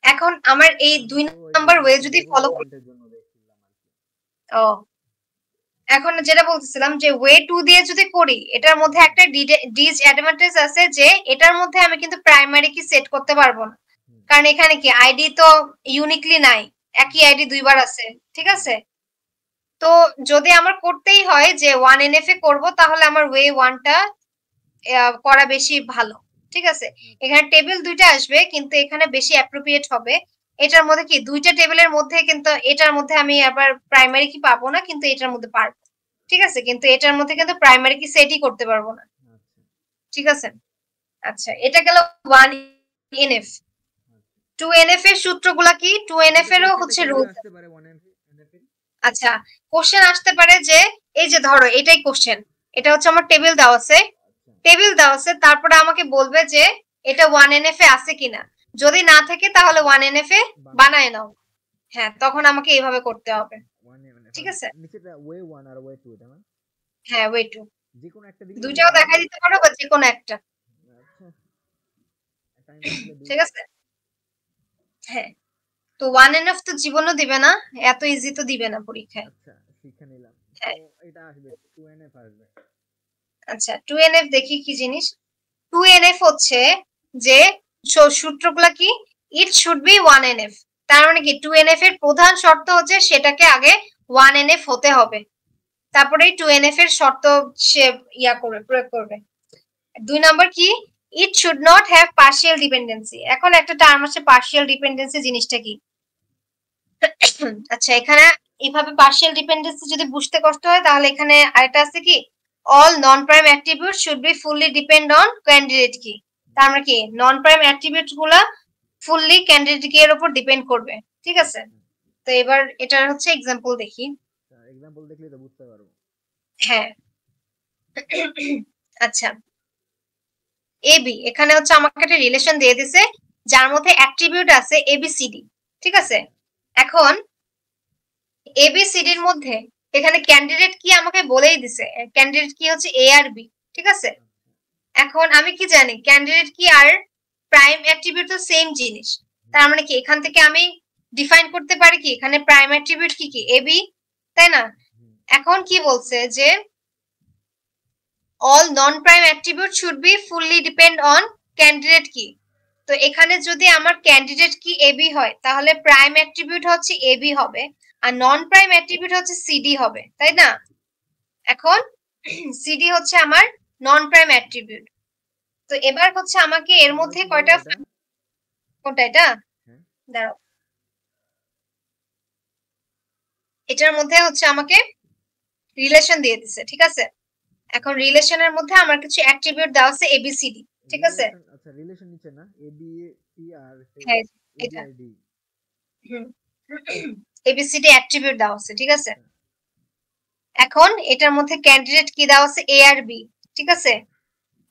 B: এখন আমার এই 2 নাম্বার ওয়ে যদি ফলো করি, ও এখন যেটা বলতেছিলাম যে ওয়ে 2 দিয়ে যদি করি, এটার মধ্যে একটা ডিসঅ্যাডভান্টেজ আছে যে এটার মধ্যে আমি কিন্তু প্রাইমারি কি সেট করতে পারবো না, কারণ এখানে কি আইডি তো ইউনিকলি নাই, একই আইডি দুইবার আছে, ঠিক আছে। তো যদি আমার করতেই হয় যে 1NF এ করব, তাহলে আমার ওয়ে 1টা করা বেশি ভালো, ঠিক আছে, এখানে টেবিল দুইটা আসবে কিন্তু এখানে বেশি অ্যাপ্রোপ্রিয়েট হবে এটার মধ্যে কি দুইটা টেবিলের মধ্যে, কিন্তু এটার মধ্যে আমি আবার প্রাইমারি কি পাবো না, কিন্তু এটার মধ্যে পারবো। ঠিক আছে, কিন্তু এটার মধ্যে কিন্তু প্রাইমারি কি সেটই করতে পারবো না। ঠিক আছে, আচ্ছা এটা গেল 1NF। 2NF এর সূত্রগুলা কি? 2NF এরও হচ্ছে রুল
A: আসতে পারে 1NF এর।
B: আচ্ছা, কোশ্চেন আসতে পারে যে এই যে ধরো এটাই কোশ্চেন, এটা হচ্ছে আমার টেবিল দেওয়া আছে, টেবিল দেওয়া আছে, তারপরে আমাকে বলবে যে এটা 1NF এ আছে কিনা, যদি না থাকে তাহলে 1NF এ বানায় নাও। হ্যাঁ, তখন আমাকে এইভাবে করতে হবে। ঠিক আছে,
A: নিচেটা ওয়ে 1 আর ওয়ে 2 তাই না?
B: হ্যাঁ ওয়ে 2,
A: যে কোনো একটা দিলে
B: দুইটাও দেখাই দিতে পারো বা যে কোনো একটা। ঠিক আছে, হ্যাঁ তো 1NF তো জীবনও দিবে না, এত ইজি তো দিবে না পরীক্ষায়।
A: আচ্ছা শিখে নিলাম,
B: হ্যাঁ
A: তো এটা আসবে 2NF আসবে।
B: আচ্ছা 2NF দেখি কি জিনিস। 2NF হচ্ছে যে সূত্রগুলা কি, ইট শুড বি 1NF, তার মানে কি 2NF এর প্রধান শর্ত হচ্ছে সেটাকে আগে 1NF হতে হবে, তারপরে 2NF এর শর্ত সে ইয়া করবে, প্রয়োগ করবে। 2 নাম্বার কি, it should not have partial dependency. এখন একটা টার্ম আছে পার্শিয়াল ডিপেন্ডেন্সি, জিনিসটা কি? আচ্ছা এখানে এইভাবে পার্শিয়াল ডিপেন্ডেন্সি যদি বুঝতে কষ্ট হয় তাহলে এখানে আরেকটা আছে কি, all non-prime attributes should be fully depend on candidate key। তার মানে কি নন প্রাইম অ্যাট্রিবিউটস গুলা ফুললি ক্যান্ডিডেট কি এর উপর ডিপেন্ড করবে। ঠিক আছে, তো এবার এটার হচ্ছে এক্সাম্পল দেখি।
A: এক্সাম্পল দেখলে তো বুঝতে পারবো।
B: হ্যাঁ আচ্ছা এবি, এখানে হচ্ছে আমাকে একটা রিলেশন দিয়ে দিছে যার মধ্যে অ্যাট্রিবিউট আছে এবিসিডি। ঠিক আছে, এখন এবিসিডির মধ্যে এখানে ক্যান্ডিডেট কি আমাকে বলেই দিছে, ক্যান্ডিডেট কি হচ্ছে এ আর বি। ঠিক আছে, এখন আমি কি জানি ক্যান্ডিডেট কি আর প্রাইম অ্যাট্রিবিউট তো সেম জিনিস, তার মানে কি এখান থেকে আমি ডিফাইন করতে পারি কি এখানে প্রাইম অ্যাট্রিবিউট কি কি এবি, তাই না? এখন কি বলছে যে all non-prime attributes should be fully depend on candidate key। তো এখানে যদি আমার ক্যান্ডিডেট কি এবি হয় তাহলে প্রাইম অ্যাট্রিবিউট হচ্ছে এবি হবে আর নন প্রাইম অ্যাট্রিবিউট হচ্ছে সিডি হবে, তাই না? এখন সিডি হচ্ছে আমার নন প্রাইম অ্যাট্রিবিউট। তো এবার হচ্ছে আমাকে এর মধ্যে কয়টা, কোনটা এটা দাঁড়াও, এটার মধ্যে হচ্ছে আমাকে রিলেশন দিয়ে দিছে। ঠিক আছে, এখন রিলেশনের মধ্যে আমার কিছু অ্যাট্রিবিউট দেওয়া আছে এবিসিডি। ঠিক আছে,
A: আচ্ছা রিলেশন নিচে না এ বি সি আর
B: হ্যাঁ এটা এবিসিডি অ্যাট্রিবিউট দেওয়া আছে। ঠিক আছে, এখন এটার মধ্যে ক্যান্ডিডেট কি দেওয়া আছে এ আর বি। ঠিক আছে,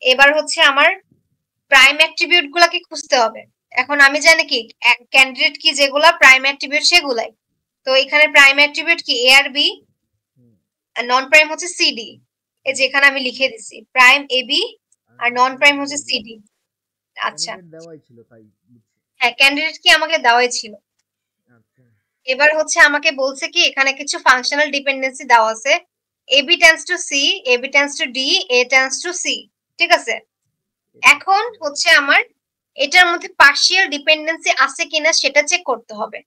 B: এবার হচ্ছে আমার প্রাইম অ্যাট্রিবিউট গুলাকে খুঁজতে হবে। এখন আমি জানি কি ক্যান্ডিডেট কি যেগুলা প্রাইম অ্যাট্রিবিউট সেগুলাই, তো এখানে প্রাইম অ্যাট্রিবিউট কি এ আর বি আর নন প্রাইম হচ্ছে সিডি। এই যে এখানে আমি লিখে দিছি প্রাইম এবি আর নন প্রাইম হচ্ছে সিডি। আচ্ছা
A: দেওয়াই ছিল তাই
B: হ্যাঁ ক্যান্ডিডেট কি আমাকে দেওয়াই ছিল।
A: আচ্ছা
B: এবার হচ্ছে আমাকে বলছে কি এখানে কিছু ফাংশনাল ডিপেন্ডেন্সি দেওয়া আছে, A B tends to C, A B tends to D, A tends to C. ঠিক আছে, এখন হচ্ছে আমার এটার মধ্যে পার্শিয়াল ডিপেন্ডেন্সি আছে কিনা সেটা চেক করতে হবে।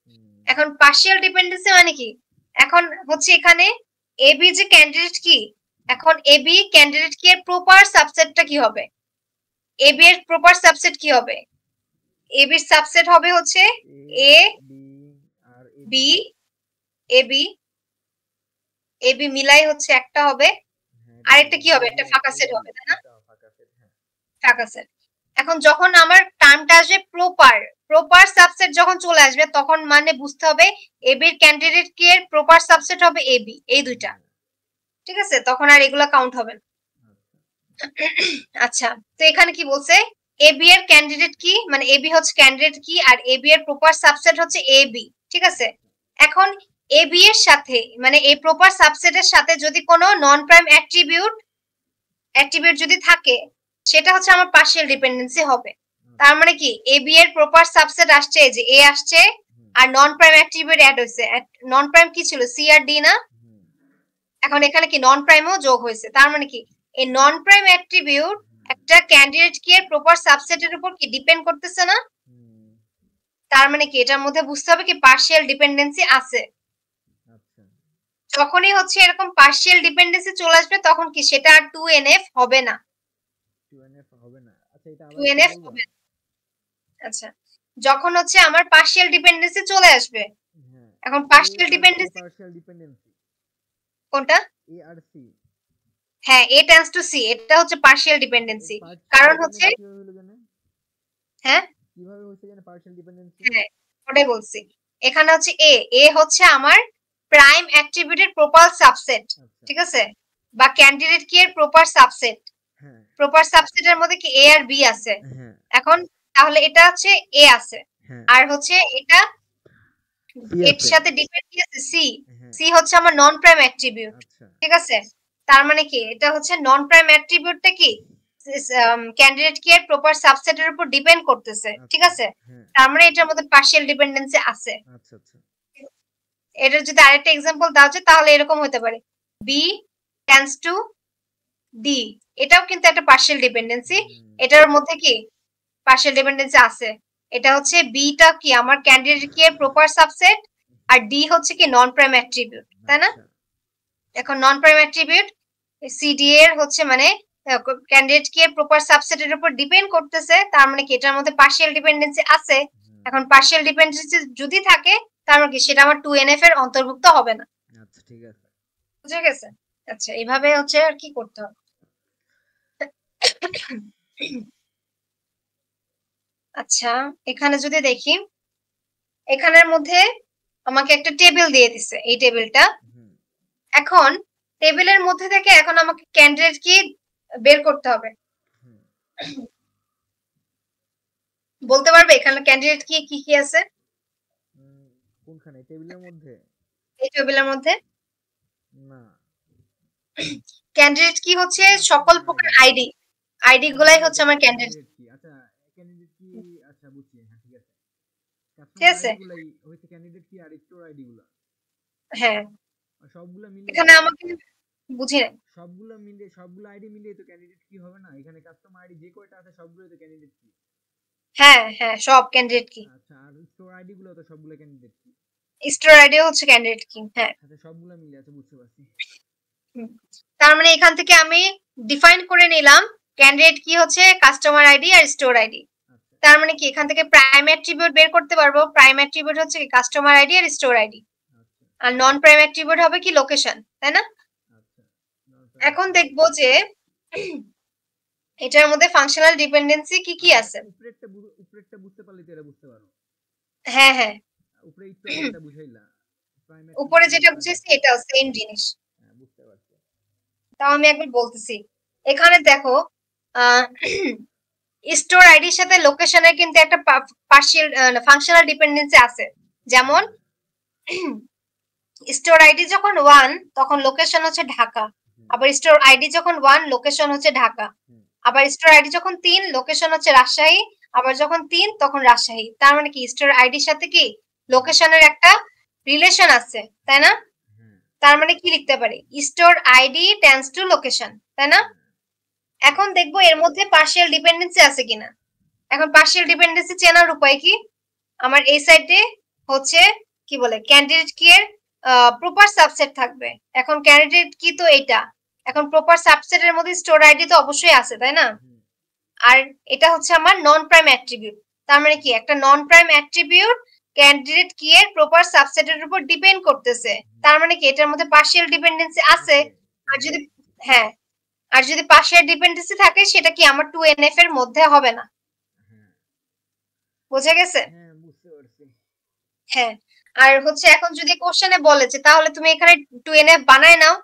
B: এখন পার্শিয়াল ডিপেন্ডেন্সি মানে কি, এখন হচ্ছে এখানে এবি যে ক্যান্ডিডেট কি, এখন এবি ক্যান্ডিডেট কি এর প্রপার সাবসেটটা কি হবে, এবি এর প্রপার সাবসেট কি হবে, এবি এর সাবসেট হবে হচ্ছে এ বি এবি, এবি মিলাই হচ্ছে একটা হবে, আরেকটা কি হবে, একটা ফাঁকা সেট হবে, তাই না? ফাঁকা সেট। এখন যখন আমার টার্মটা আসবে প্রপার, প্রপার সাবসেট যখন চলে আসবে তখন মানে বুঝতে হবে এবি এর ক্যান্ডিডেট কি এর প্রপার সাবসেট হবে এবি, এই দুইটা। ঠিক আছে, তখন আর এগুলা কাউন্ট হবে না। আচ্ছা তো এখানে কি বলছে, এবি এর ক্যান্ডিডেট কি মানে এবি হচ্ছে ক্যান্ডিডেট কি আর এবি এর প্রপার সাবসেট হচ্ছে এবি। ঠিক আছে, এখন এবি এর সাথে মানে এই প্রপার সাবসেটের সাথে যদি কোনো নন প্রাইম অ্যাট্রিবিউট যদি থাকে সেটা হচ্ছে আমার পার্শিয়াল ডিপেন্ডেন্সি হবে। তার মানে কি এবি এর প্রপার সাবসেট আসছে যে এ আসছে আর নন প্রাইম অ্যাট্রিবিউট অ্যাড হয়েছে, নন প্রাইম কি ছিল সি আর ডি না, এখন এখানে কি নন প্রাইমও যোগ হয়েছে, তার মানে কি এই নন প্রাইম অ্যাট্রিবিউট একটা ক্যান্ডিডেট কি এর প্রপার সাবসেটের উপর কি ডিপেন্ড করতেছে না, তার মানে কি এটার মধ্যে বুঝতে হবে কি পার্শিয়াল ডিপেন্ডেন্সি আছে। যখনই হচ্ছে এরকম পার্শিয়াল ডিপেন্ডেন্সি চলে আসবে তখন কি সেটা আর 2NF হবে না।
A: 2NF হবে না। আচ্ছা এটা আবার একটু
B: 2NF
A: বলবা?
B: হবে। আচ্ছা, যখন হচ্ছে আমার পার্শিয়াল ডিপেন্ডেন্সি চলে আসবে,
A: হ্যাঁ,
B: এখন
A: এ
B: পার্শিয়াল
A: আর সি
B: ডিপেন্ডেন্সি
A: পার্শিয়াল ডিপেন্ডেন্সি।
B: কোনটা?
A: এ আর সি।
B: হ্যাঁ, A টেন্ডস টু C, এটা হচ্ছে পার্শিয়াল
A: আচ্ছা,
B: ডিপেন্ডেন্সি।
A: পার্শিয়াল
B: কারণ হচ্ছে,
A: ডিপেন্ডেন্সি কিভাবে হলো জানো?
B: হ্যাঁ
A: কিভাবে হচ্ছে জানো পার্শিয়াল ডিপেন্ডেন্সি?
B: হ্যাঁ ওটাই বলছি। এখানে হচ্ছে এ হচ্ছে আমার প্রাইম অ্যাট্রিবিউটের প্রপার সাবসেট,
A: আচ্ছা।
B: ঠিক আছে, বা ক্যান্ডিডেট কি এর প্রপার সাবসেট।
A: হ্যাঁ,
B: প্রপার সাবসেটের মধ্যে কি এ আর বি আছে।
A: হ্যাঁ,
B: এখন তাহলে এটা হচ্ছে এ আছে,
A: হ্যাঁ,
B: আর হচ্ছে এটা
A: সি
B: এর
A: আছে।
B: সাথে ডিপেন্ড কি আছে, সি।
A: হ্যাঁ,
B: সি হচ্ছে আমার নন প্রাইম অ্যাট্রিবিউট,
A: আচ্ছা,
B: ঠিক আছে। তার মানে কি এটা হচ্ছে নন প্রাইম অ্যাট্রিবিউটটা কি ক্যান্ডিডেট কি এর প্রপার সাবসেটের উপর ডিপেন্ড করতেছে, ঠিক
A: আচ্ছা,
B: আছে।
A: হ্যাঁ,
B: তার মানে এটার মধ্যে পার্শিয়াল ডিপেন্ডেন্সি আছে।
A: আচ্ছা, আচ্ছা,
B: এটার যদি আরেকটা এক্সাম্পল দেওয়া যায় তাহলে এরকম হতে পারে, বি টেন্ডস টু ডি, এটাও কিন্তু একটা পার্শিয়াল ডিপেন্ডেন্সি।
A: হুম,
B: এটার মধ্যে কি পার্শিয়াল ডিপেন্ডেন্সি আছে। এটা হচ্ছে বিটা কি আমার ক্যান্ডিডেট কি এর প্রপার সাবসেট, আর ডি হচ্ছে কি নন প্রাইম অ্যাট্রিবিউট, তাই না।
A: আচ্ছা,
B: এখন নন প্রাইম অ্যাট্রিবিউট সিডি এর হচ্ছে মানে ক্যান্ডিডেট কি এর প্রপার সাবসেটের উপর ডিপেন্ড করতেছে, তার মানে কি এটার মধ্যে পার্শিয়াল ডিপেন্ডেন্সি আছে।
A: হুম,
B: এখন পার্শিয়াল ডিপেন্ডেন্সি যদি থাকে তার মানে কি সেটা আমার 2NF এর অন্তর্ভুক্ত হবে না।
A: আচ্ছা, ঠিক আছে।
B: বুঝে গেছে? আচ্ছা, এইভাবে হচ্ছে আর কি করতে হবে। আচ্ছা, এখানে যদি দেখি, এখানের মধ্যে আমাকে একটা টেবিল দিয়ে দিছে, এই টেবিলটা।
A: হুম,
B: এখন টেবিলের মধ্যে থেকে এখন আমাকে ক্যান্ডিডেট কি বের করতে হবে।
A: হুম,
B: বলতে পারবে এখানে ক্যান্ডিডেট কি কি কি আছে
A: উম, কোনখানে টেবিলের মধ্যে?
B: এই টেবিলের মধ্যে?
A: না,
B: ক্যান্ডিডেট কি হচ্ছে সকল
A: কাস্টমার
B: প্রকার
A: আইডি।
B: আইডি, আইডি
A: ও
B: গুলাই
A: হ্যাঁ,
B: হচ্ছে আমার ক্যান্ডিডেট,
A: ক্যান্ডিডেট কি? আচ্ছা, ক্যান্ডিডেট কি? আচ্ছা, বুঝছি, হ্যাঁ, ঠিক আছে।
B: ঠিক
A: কাস্টমার
B: আছে।
A: আইডি গুলাই হইছে ক্যান্ডিডেট কি, আর স্টোর আইডি গুলা
B: হ্যাঁ,
A: আর সবগুলা মিলে
B: এখানে আমাকে বুঝি নাই।
A: সবগুলো আইডি মিলিয়ে তো ক্যান্ডিডেট কি হবে না? এখানে কাস্টমার আইডি যে কয়টা আছে সবগুলোই তো ক্যান্ডিডেট কি।
B: হ্যাঁ হ্যাঁ, সব ক্যান্ডিডেট কি,
A: আচ্ছা, আর স্টোর আইডি গুলো তো সবগুলো ক্যান্ডিডেট কি।
B: স্টোর আইডিও হচ্ছে ক্যান্ডিডেট কি, হ্যাঁ।
A: আচ্ছা, সবগুলো মিলে আছে, বুঝতে পারছি।
B: হুম। তার মানে এখান থেকে আমি ডিফাইন করে নিলাম ক্যান্ডিডেট কি হচ্ছে কাস্টমার আইডি আর স্টোর আইডি।
A: আচ্ছা,
B: তার মানে কি এখান থেকে প্রাইম অ্যাট্রিবিউট বের করতে পারবো। প্রাইম অ্যাট্রিবিউট হচ্ছে কি কাস্টমার আইডি আর স্টোর আইডি,
A: আচ্ছা,
B: আর নন প্রাইম অ্যাট্রিবিউট হবে কি লোকেশন, তাই না।
A: আচ্ছা,
B: এখন দেখবো যে এটার মধ্যে ফাংশনাল ডিপেন্ডেন্সি কি কি
A: আচ্ছা,
B: আছে।
A: উপরেরটা বুঝতে পারলে তো এটা বুঝতে পারো।
B: হ্যাঁ হ্যাঁ,
A: উপরে একটু আগে যেটা বুঝাইলা, প্রাইম
B: উপরে
A: অ্যাট্রিবিউট
B: যেটা
A: লোকেশন।
B: বুঝেছি এটাও সেম জিনিস।
A: হ্যাঁ, বুঝতে পারছি।
B: তাও আমি একবার বলতেছি। এখানে দেখো, স্টোর আইডির সাথে লোকেশনের কিন্তু একটা পার্শিয়াল ফাংশনাল ডিপেন্ডেন্সি আছে। যেমন
A: হ্যাঁ,
B: স্টোর আইডি যখন 1 তখন লোকেশন হচ্ছে ঢাকা,
A: হুম,
B: আবার স্টোর আইডি যখন 1 লোকেশন হচ্ছে ঢাকা,
A: হুম,
B: আবার স্টোর আইডি যখন 3 লোকেশন হচ্ছে রাজশাহী, আবার যখন 3 তখন রাজশাহী। তার মানে কি স্টোর আইডির সাথে কি
A: হুম,
B: লোকেশনের একটা রিলেশন আছে, তাই না।
A: হ্যাঁ,
B: তার মানে কি লিখতে পারি, store ID tends two location, তাই না।
A: হ্যাঁ,
B: এখন দেখবো এর মধ্যে পার্শিয়াল ডিপেন্ডেন্সি আছে কিনা। এখন পার্শিয়াল ডিপেন্ডেন্সি চেনার উপায় কি, আমার এই সাইডে হচ্ছে কি বলে ক্যান্ডিডেট কি এর প্রপার সাবসেট থাকবে। এখন ক্যান্ডিডেট কি তো এটা, এখন প্রপার সাবসেটের মধ্যে স্টোর আইডি তো অবশ্যই আছে, তাই না।
A: হুম,
B: আর এটা হচ্ছে আমার নন প্রাইম অ্যাট্রিবিউট। তার মানে কি একটা নন প্রাইম অ্যাট্রিবিউট ক্যান্ডিডেট কি এর প্রপার সাবসেটের উপর ডিপেন্ড করতেছে।
A: হুম,
B: তার মানে কি এটার মধ্যে পার্শিয়াল ডিপেন্ডেন্সি আছে।
A: আছে,
B: আর
A: হ্যাঁ,
B: যদি হ্যাঁ, আর যদি পার্শিয়াল ডিপেন্ডেন্সি থাকে সেটা কি আমার 2NF এর মধ্যে হবে না।
A: হ্যাঁ,
B: বোঝা গেছে?
A: হ্যাঁ, বুঝতে পারছি।
B: হ্যাঁ। আর হচ্ছে এখন যদি কোশ্চেনে বলে যে তাহলে তুমি এখানে 2NF বানায় নাও,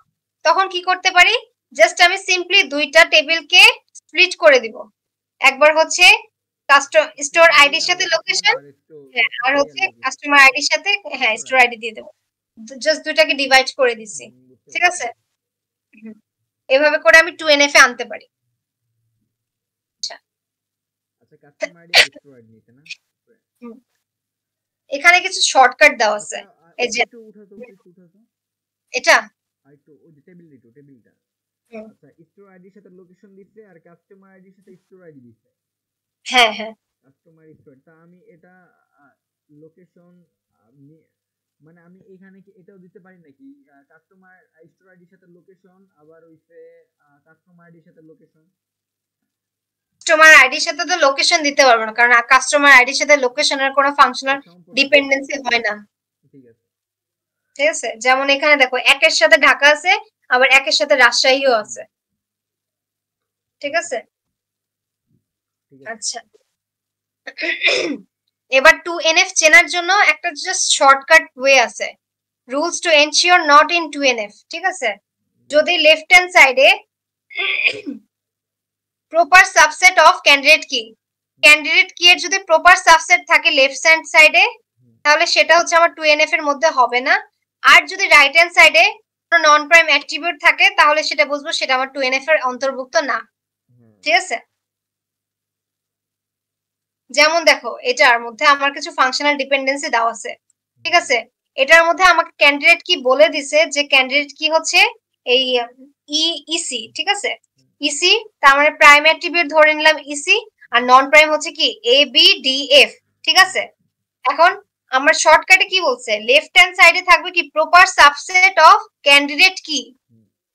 B: তখন কি করতে পারি, জাস্ট আমি সিম্পলি দুইটা টেবিলকে স্প্লিট করে দিব। একবার হচ্ছে স্টোর
A: স্টোর আইডি
B: আইডির
A: আর
B: সাথে
A: লোকেশন,
B: লোকেশন,
A: আর
B: হ্যাঁ, আর
A: আইডি আর
B: হচ্ছে
A: লোকেশন,
B: কাস্টমার আইডির সাথে হ্যাঁ
A: স্টোর
B: স্টোর
A: আইডি।
B: আইডি দিয়ে দেবো। জাস্ট দুইটাকে ডিভাইড করে দিছি,
A: হুম, বুঝতে
B: ঠিক
A: পারছি।
B: আছে। হুম। এভাবে করে আমি 2NF এ আনতে পারি। আচ্ছা।
A: আচ্ছা, কাস্টমার আইডি আর স্টোর আইডি নিতে না?
B: হুম। এখানে কিছু শর্টকাট দেওয়া আছে।
A: আচ্ছা,
B: এই
A: উপরে
B: যে
A: একটু উঠাতো, উপরে একটু উঠাতো।
B: এটা।
A: আর একটু ওই যে টেবিলটা।
B: হুম।
A: আচ্ছা, স্টোর আইডির সাথে লোকেশন দিচ্ছে আর কাস্টমার আইডির সাথে স্টোর আইডি দিচ্ছে।
B: হ্যাঁ হ্যাঁ,
A: কাস্টমার স্টোর, তা আমি এটা লোকেশন, মানে আমি এখানে কি এটাও দিতে পারি নাকি? কাস্টমার স্টোর আইডির সাথে লোকেশন, আবার হইছে কাস্টমার আইডির সাথে লোকেশন।
B: কাস্টমার আইডির সাথে তো লোকেশন দিতে পারবো না, কারণ কাস্টমার আইডির সাথে লোকেশনের কোনো ফাংশনাল ডিপেন্ডেন্সি হয় না।
A: ঠিক আছে
B: ঠিক আছে, যেমন এখানে দেখো একের সাথে ঢাকা আছে, আবার একের সাথে রাজশাহীও আছে। ঠিক আছে, আচ্ছা। এবার 2NF চেনার জন্য একটা জাস্ট শর্টকাট ওয়ে আছে, rules to ensure not in 2NF। ঠিক আছে, যদি লেফট হ্যান্ড সাইডে প্রপার সাবসেট অফ ক্যান্ডিডেট কি, ক্যান্ডিডেট কি এর যদি প্রপার সাবসেট থাকে লেফট হ্যান্ড সাইডে, তাহলে সেটা হচ্ছে আমার 2NF এর মধ্যে হবে না। আর যদি রাইট হ্যান্ড সাইডে কোনো নন প্রাইম অ্যাট্রিবিউট থাকে, তাহলে সেটা বুঝবো সেটা আমার 2NF এর অন্তর্ভুক্ত না। ঠিক আছে, যেমন দেখো এটার মধ্যে আমার কিছু ফাংশনাল ডিপেন্ডেন্সি দেওয়া আছে। ঠিক আছে, এটার মধ্যে আমাকে ক্যান্ডিডেট কি বলে দিছে যে ক্যান্ডিডেট কি হচ্ছে এই ইসি। ঠিক আছে, ইসি তার মানে প্রাইম অ্যাট্রিবিউট ধরে নিলাম ইসি, আর নন প্রাইম হচ্ছে কি এ বি ডি এফ। ঠিক আছে, এখন আমার শর্টকাটে কি বলছে, লেফট হ্যান্ড সাইডে থাকবে কি প্রপার সাবসেট অফ ক্যান্ডিডেট কি।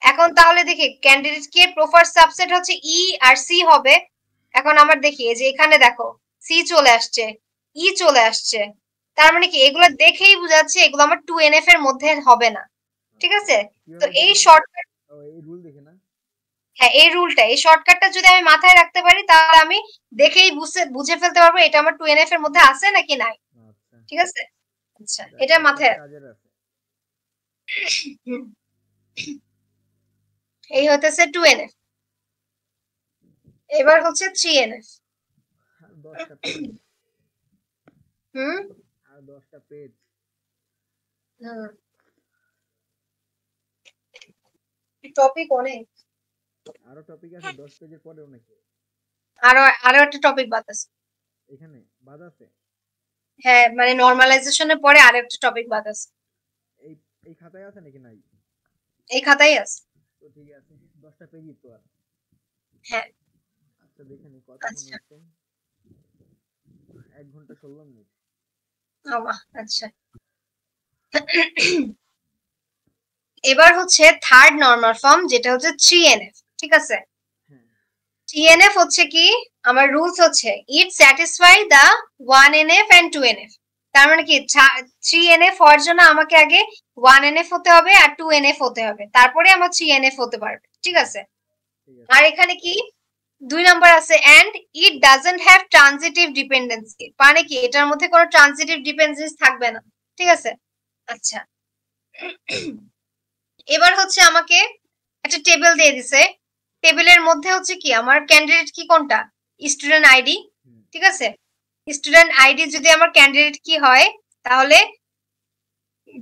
B: এখন তাহলে দেখি ক্যান্ডিডেট কি এর প্রপার সাবসেট হচ্ছে ই আর সি হবে। এখন আমার দেখি যে এখানে দেখো সি চলে আসছে, ই চলে আসছে, তার মানে কি এগুলো দেখেই বোঝাচ্ছে এগুলো আমার 2NF এর মধ্যে হবে না। ঠিক আছে, তো এই শর্টকাট,
A: এই রুল দেখে না,
B: হ্যাঁ এই রুলটা, এই শর্টকাটটা যদি আমি মাথায় রাখতে পারি, তাহলে আমি দেখেই বুঝে ফেলতে পারবো এটা আমার 2NF এর মধ্যে আছে নাকি নাই। ঠিক আছে, আচ্ছা এটা মাথায় এই হতেছে 2NF। এবার হচ্ছে 3NF।
A: আর 10টা পেজ।
B: টপিক অনেক,
A: আরো টপিক আছে 10 পেজের পরেও নাকি?
B: আরো একটা টপিক বাদ আছে
A: এখানে, বাদ আছে?
B: হ্যাঁ, মানে নরমালাইজেশনের পরে আরেকটা টপিক বাদ আছে।
A: এই খাতায় আছে নাকি? নাই,
B: এই খাতায় আছে।
A: তো ঠিক আছে, 10টা পেজই তো। আর
B: হ্যাঁ,
A: আচ্ছা দেখে নি কতক্ষণ হচ্ছে। 1 ঘন্টা 16 মিনিট।
B: আচ্ছা, এবার হচ্ছে থার্ড নরমাল ফর্ম, যেটা হচ্ছে 3NF। ঠিক আছে, 3NF হচ্ছে কি, আমার রুলস হচ্ছে ইট satisfy the 1NF and 2NF। তার মানে কি 3NF হওয়ার জন্য আমাকে আগে 1NF হতে হবে আর 2NF হতে হবে, তারপরে আমার 3NF হতে পারবে। ঠিক আছে, আর এখানে কি 2 নাম্বার আছে, and it doesn't have transitive dependency, মানে কি এটার মধ্যে কোনো ট্রানজিটিভ ডিপেন্ডেন্সি থাকবে না। ঠিক আছে, আচ্ছা। এবার হচ্ছে আমাকে একটা টেবিল দিয়ে দিছে, টেবিলের মধ্যে হচ্ছে কি আমার ক্যান্ডিডেট কি কোনটা, স্টুডেন্ট আইডি। ঠিক আছে, স্টুডেন্ট আইডি যদি আমার ক্যান্ডিডেট কি হয়, তাহলে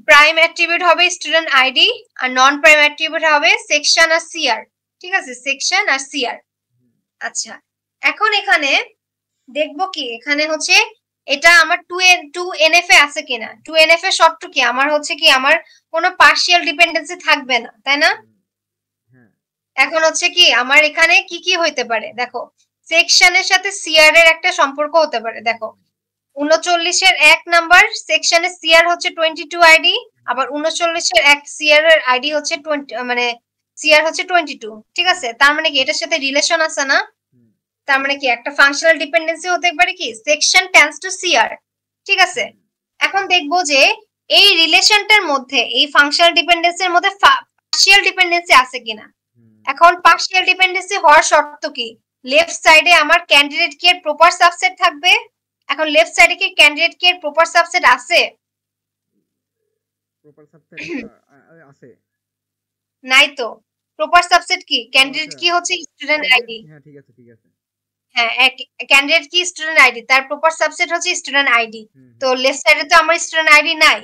B: প্রাইম অ্যাট্রিবিউট হবে স্টুডেন্ট আইডি, আর নন প্রাইম অ্যাট্রিবিউট হবে সেকশন আর সিআর। ঠিক আছে, সেকশন আর সিআর। আচ্ছা, এখন এখানে দেখবো কি, এখানে হচ্ছে এটা আমার 2NF এ আছে কিনা। 2NF এর শর্ত কি, আমার হচ্ছে কি আমার কোনো পার্শিয়াল ডিপেন্ডেন্সি থাকবে না, তাই না? এখন হচ্ছে কি আমার এখানে কি কি হইতে পারে, দেখো সেকশনের সাথে সিআর এর একটা সম্পর্ক হতে পারে। দেখো 39 এর 1 নাম্বার সেকশনে সিআর হচ্ছে 22 আইডি, আবার 39 এর 1 সিআর এর আইডি হচ্ছে 20, মানে সিআর হচ্ছে 22। ঠিক আছে, তার মানে কি এটার সাথে রিলেশন আছে না, তার মানে কি একটা ফাংশনাল ডিপেন্ডেন্সি হতে পারে কি সেকশন টেন্ডস টু সিআর। ঠিক আছে, এখন দেখবো যে এই রিলেশনটার মধ্যে, এই ফাংশনাল ডিপেন্ডেন্সির মধ্যে পার্শিয়াল ডিপেন্ডেন্সি আছে কিনা। এখন পার্শিয়াল ডিপেন্ডেন্সি হওয়ার শর্ত কি, লেফট সাইডে আমার ক্যান্ডিডেট কি এর প্রপার সাবসেট থাকবে। এখন লেফট সাইডে কি ক্যান্ডিডেট কি এর প্রপার সাবসেট আছে?
A: প্রপার সাবসেট আছে?
B: নাই তো। প্রপার সাবসেট কি, ক্যান্ডিডেট কি হচ্ছে স্টুডেন্ট আইডি।
A: হ্যাঁ ঠিক আছে, ঠিক আছে।
B: হ্যাঁ, ক্যান্ডিডেট কি স্টুডেন্ট আইডি, তার প্রপার সাবসেট হচ্ছে স্টুডেন্ট আইডি। তো লেফট সাইডে তো আমার স্টুডেন্ট আইডি নাই,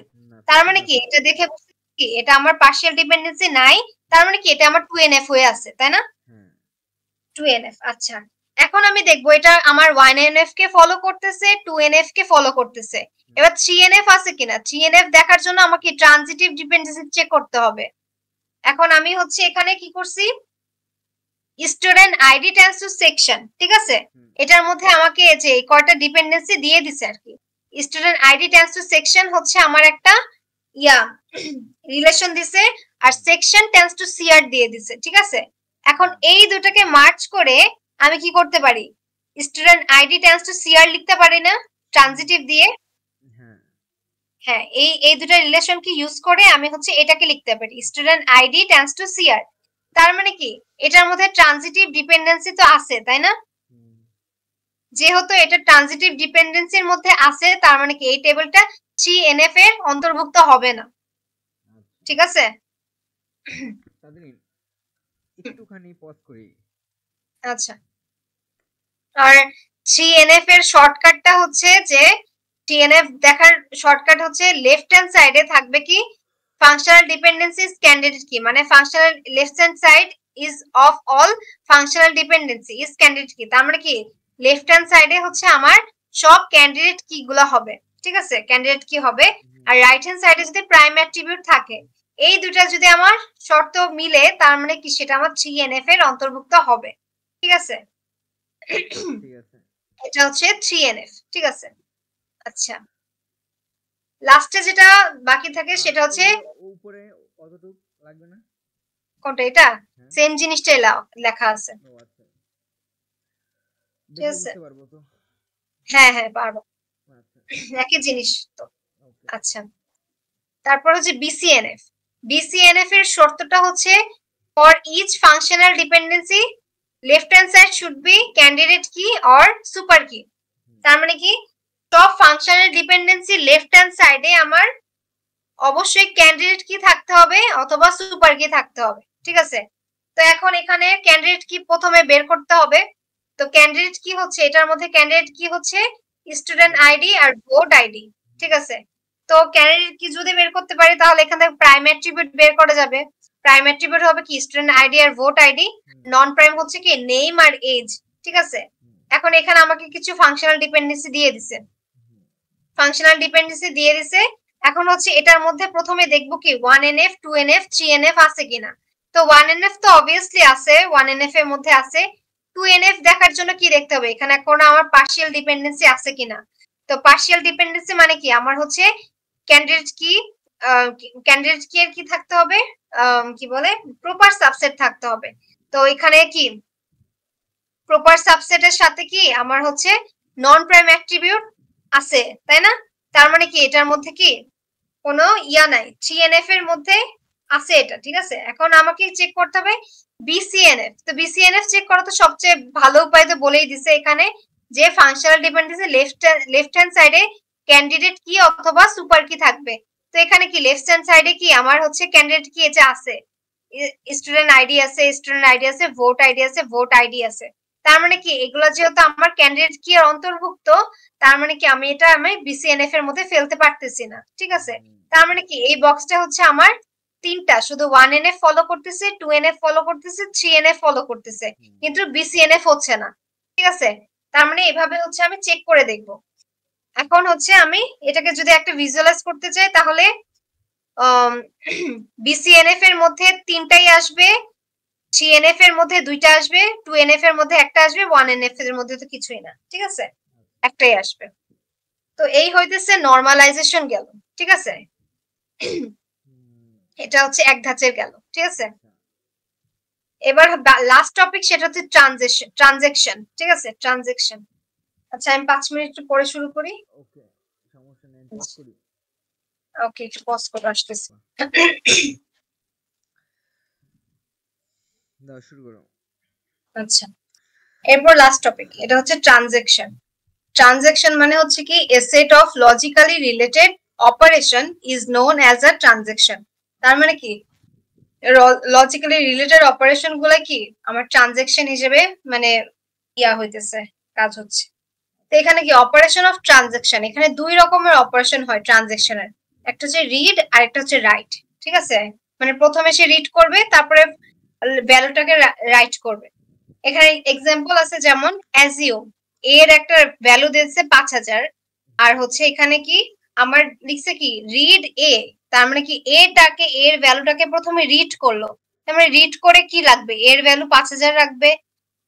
B: তার মানে কি এটা দেখে বুঝতে কি এটা আমার পার্শিয়াল ডিপেন্ডেন্সি নাই, তার মানে কি এটা আমার 2NF হয়ে আছে, তাই না? 2NF। আচ্ছা, এখন আমি দেখবো এটা আমার 1NF কে ফলো করতেছে, 2NF কে ফলো করতেছে। এবার 3NF আছে কিনা, 3NF দেখার জন্য আমাকে ট্রানজিটিভ ডিপেন্ডেন্সি চেক করতে হবে। এখন আমি হচ্ছে এখানে কি করছি, student ID tends two section. ঠিক আছে, এটার মধ্যে আমাকে যে কয়টা ডিপেন্ডেন্সি দিয়ে দিছে আর কি, student ID tends two section হচ্ছে আমার একটা রিলেশন দিছে, আর সেকশন টেন্ডস টু সিআর দিয়ে দিছে। ঠিক আছে, এখন এই দুটাকে মার্চ করে আমি কি করতে পারি, student ID tends two CR লিখতে পারি না ট্রানজিটিভ দিয়ে?
A: হ্যাঁ
B: হ্যাঁ, এই দুটো রিলেশন কি ইউজ করে আমি হচ্ছে এটাকে লিখতে পারি student ID tends two CR. তার মানে কি এটার মধ্যে ট্রানজিটিভ ডিপেন্ডেন্সি তো আছে, তাই না? যেহেতু এটা ট্রানজিটিভ ডিপেন্ডেন্সির মধ্যে আছে তার মানে কি এই টেবিলটা 3NF এর অন্তর্ভুক্ত হবে না। ঠিক আছে,
A: তাদের একটুখানি পজ করি।
B: আচ্ছা, আর 3NF এর শর্টকাটটা হচ্ছে যে 3NF দেখার শর্টকাট হচ্ছে লেফট হ্যান্ড সাইডে থাকবে কি ফাংশনাল ডিপেন্ডেন্সি ইজ ক্যান্ডিডেট কি, মানে functional left hand side is of all functional dependency is candidate কি, তার মানে কি লেফট হ্যান্ড সাইডে হচ্ছে আমার সব ক্যান্ডিডেট কি গুলো হবে। ঠিক আছে, ক্যান্ডিডেট কি হবে। আর রাইট হ্যান্ড সাইডে যদি প্রাইম অ্যাট্রিবিউট থাকে, এই দুটা যদি আমার শর্ত মিলে তার মানে কি সেটা আমার 3NF এর অন্তর্ভুক্ত হবে। ঠিক আছে, এটা হচ্ছে 3NF। ঠিক আছে, আচ্ছা লাস্টে যেটা বাকি থাকে সেটা হচ্ছে
A: উপরে কতটুকু লাগবে না,
B: কোনটা? এটা সেম জিনিসটাই লেখা আছে। ঠিক আছে, হ্যাঁ হ্যাঁ পারবো, একই জিনিস তো। আচ্ছা, তারপর হচ্ছে BCNF। BCNF এর শর্তটা হচ্ছে for each functional dependency left hand side should be candidate key or super key. তার মানে কি সব ফাংশনাল ডিপেন্ডেন্সি লেফট হ্যান্ড সাইডে আমার অবশ্যই ক্যান্ডিডেট কি থাকতে হবে অথবা সুপার কি থাকতে হবে। ঠিক আছে, তো এখন এখানে ক্যান্ডিডেট কি প্রথমে বের করতে হবে। তো ক্যান্ডিডেট কি হচ্ছে, এটার মধ্যে ক্যান্ডিডেট কি হচ্ছে স্টুডেন্ট আইডি আর ভোট আইডি। ঠিক আছে, তো ক্যান্ডিডেট কি যদি বের করতে পারি তাহলে এখান থেকে প্রাইম অ্যাট্রিবিউট বের করা যাবে। প্রাইম অ্যাট্রিবিউট হবে কি স্টুডেন্ট আইডি আর ভোট আইডি, নন প্রাইম হচ্ছে কি নেম আর এজ। ঠিক আছে, এখন এখানে আমাকে কিছু ফাংশনাল ডিপেন্ডেন্সি দিয়ে দিছে, এখন হচ্ছে এটার মধ্যে প্রথমে দেখবো কি 1NF 2NF 3NF আছে কিনা। তো 1NF তো অবভিয়াসলি আছে, 1NF এর মধ্যে আছে। 2NF দেখার জন্য কি দেখতে হবে, এখানে কোনো আমার পার্শিয়াল ডিপেন্ডেন্সি আছে কিনা। তো পার্শিয়াল ডিপেন্ডেন্সি মানে কি আমার হচ্ছে ক্যান্ডিডেট কি এর কি থাকতে হবে, কি বলে প্রপার সাবসেট থাকতে হবে। তো এখানে কি প্রপার সাবসেটের সাথে কি আমার হচ্ছে নন প্রাইম অ্যাট্রিবিউট আছে, তাই না? তার মানে কি এটার মধ্যে কি কোনো ইয়া নাই, 3NF এর মধ্যে আছে এটা। ঠিক আছে, এখন আমাকে চেক করতে হবে BCNF। তো BCNF চেক করা তো সবচেয়ে ভালো উপায় তো বলেই দিছে এখানে যে ফাংশনাল ডিপেন্ডেন্সি লেফট হ্যান্ড সাইডে ক্যান্ডিডেট কি অথবা সুপার কি থাকবে। তো এখানে কি লেফট হ্যান্ড সাইডে কি আমার হচ্ছে ক্যান্ডিডেট কি এটা আছে, স্টুডেন্ট আইডি আছে, ভোট আইডি আছে। তার মানে কি এগুলো যেহেতু আমার ক্যান্ডিডেট কি এর অন্তর্ভুক্ত, তার মানে কি আমি BCNF এর মধ্যে ফেলতে পারতেছি না। ঠিক আছে, তার মানে কি এই বক্সটা হচ্ছে আমার তিনটা, শুধু 1NF ফলো করতেছে, 2NF ফলো করতেছে, 3NF ফলো করতেছে, কিন্তু BCNF হচ্ছে না। ঠিক আছে, তার মানে এভাবে হচ্ছে আমি চেক করে দেখব। এখন হচ্ছে আমি এটাকে যদি একটা ভিজুয়ালাইজ করতে চাই তাহলে BCNF এর মধ্যে তিনটাই আসবে, 3NF এর মধ্যে দুইটা আসবে, 2NF এর মধ্যে একটা আসবে, 1NF এর মধ্যে তো কিছুই না। ঠিক আছে, একটাই আসবে। তো এই হইতেছে নরমালাইজেশন গেল। ঠিক আছে, এটা হচ্ছে এক ধাঁচের গেল। ঠিক আছে, এবার লাস্ট টপিক সেটা হচ্ছে ট্রানজেকশন। ঠিক আছে, ট্রানজেকশন। আচ্ছা আমি 5 মিনিট পরে শুরু করি।
A: ওকে, সমস্যা নেই, পজ করি।
B: ওকে, একটু পজ করে আসতেছি।
A: দাও, শুরু করো।
B: আচ্ছা, এরপর লাস্ট টপিক এটা হচ্ছে ট্রানজেকশন। ট্রানজেকশন মানে হচ্ছে কি a set of logically related operation is known as a transaction। তার মানে কি লজিক্যালি রিলেটেড অপারেশন গুলা কি আমার ট্রানজেকশন হিসেবে মানে ইয়া হইতেছে, কাজ হচ্ছে। তো এখানে কি অপারেশন অফ ট্রানজেকশন, এখানে দুই রকমের অপারেশন হয় ট্রানজেকশনের, একটা হচ্ছে রিড আর একটা হচ্ছে রাইট। ঠিক আছে, মানে প্রথমে সে রিড করবে তারপরে ভ্যালুটাকে রাইট করবে। এখানে এক্সাম্পল আছে যেমন অ্যাজিউম এর একটা ভ্যালু দিয়েছে 5000, আর হচ্ছে এখানে কি আমার লিখছে কি রিড এ, তার মানে কি এটাকে এর ভ্যালুটাকে প্রথমে রিড করলো, তার মানে রিড করে কি লাগবে এর ভ্যালু 5000 রাখবে।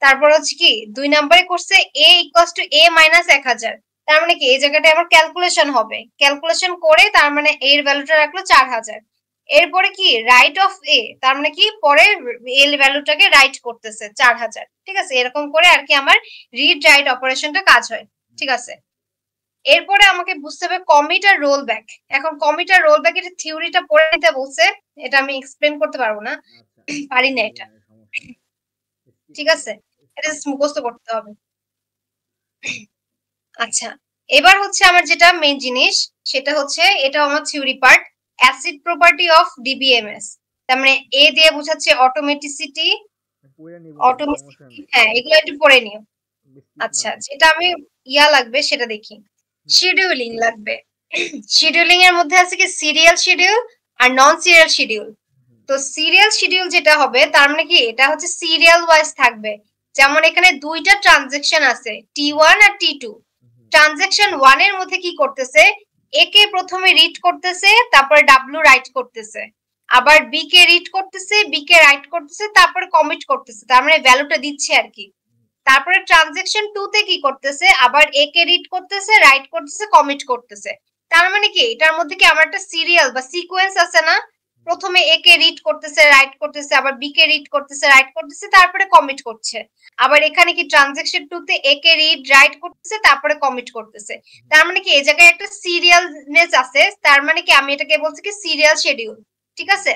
B: তারপর হচ্ছে কি 2 নম্বরে করছে a equals to a minus 1000, তার মানে কি এই জায়গাটায় আমার ক্যালকুলেশন হবে, ক্যালকুলেশন করে তার মানে এর ভ্যালুটা রাখলো 4000। এরপরে কি রাইট অফ এ, তার মানে কি পরে এল ভ্যালুটাকে রাইট করতেছে 4000, ঠিক আছে, এরকম করে আর কি আমার রিড রাইট অপারেশনটা কাজ হয়, ঠিক আছে। এরপরে আমাকে বুঝতে হবে কমিট আর রোল ব্যাক। এখন কমিট আর রোল ব্যাক এর থিওরিটা পড়ে নিতে বলছে, এটা আমি এক্সপ্লেন করতে পারবো না, পারি না এটা, ঠিক আছে, এটা মুখস্থ করতে হবে। আচ্ছা, এবার হচ্ছে আমার যেটা মেইন জিনিস সেটা হচ্ছে, এটা আমার theory part, acid property of DBMS. তার মানে এ দিয়ে বোঝাচ্ছে অটোমেটিসিটি, হ্যাঁ এগুলো একটু পড়ে নিও। আচ্ছা, যেটা আমি লাগবে সেটা দেখি, শিডিউলিং লাগবে। শিডিউলিং এর মধ্যে আছে কি সিরিয়াল শিডিউল আর নন সিরিয়াল শিডিউল। তো সিরিয়াল শিডিউল যেটা হবে তার মানে কি এটা হচ্ছে সিরিয়াল ওয়াইজ থাকবে। যেমন এখানে দুইটা ট্রানজেকশন আছে, T1 আর T2। ট্রানজেকশন 1 এর মধ্যে কি করতেছে, এ কে প্রথমে রিড করতেছে, তারপরে ডাব্লিউ রাইট করতেছে, আবার বি কে রিড করতেছে, বি কে রাইট করতেছে, তারপরে কমিট করতেছে, তার মানে ভ্যালুটা দিচ্ছে আর কি। তারপরে ট্রানজেকশন 2 তে কি করতেছে, আবার এ কে রিড করতেছে, রাইট করতেছে, কমিট করতেছে। তার মানে কি এটার মধ্যে কি আমার একটা সিরিয়াল বা সিকোয়েন্স আছে না, প্রথমে এ কে রিড করতেছে, রাইট করতেছে, আবার বি কে রিড করতেছে, রাইট করতেছে, তারপরে কমিট করছে। আবার এখানে কি ট্রানজেকশন 2 তে এ কে রিড রাইট করতেছে, তারপরে কমিট করতেছে। তার মানে কি এই জায়গায় একটা সিরিয়ালনেস আছে, তার মানে কি আমি এটাকে বলছি কি সিরিয়াল শিডিউল, ঠিক আছে।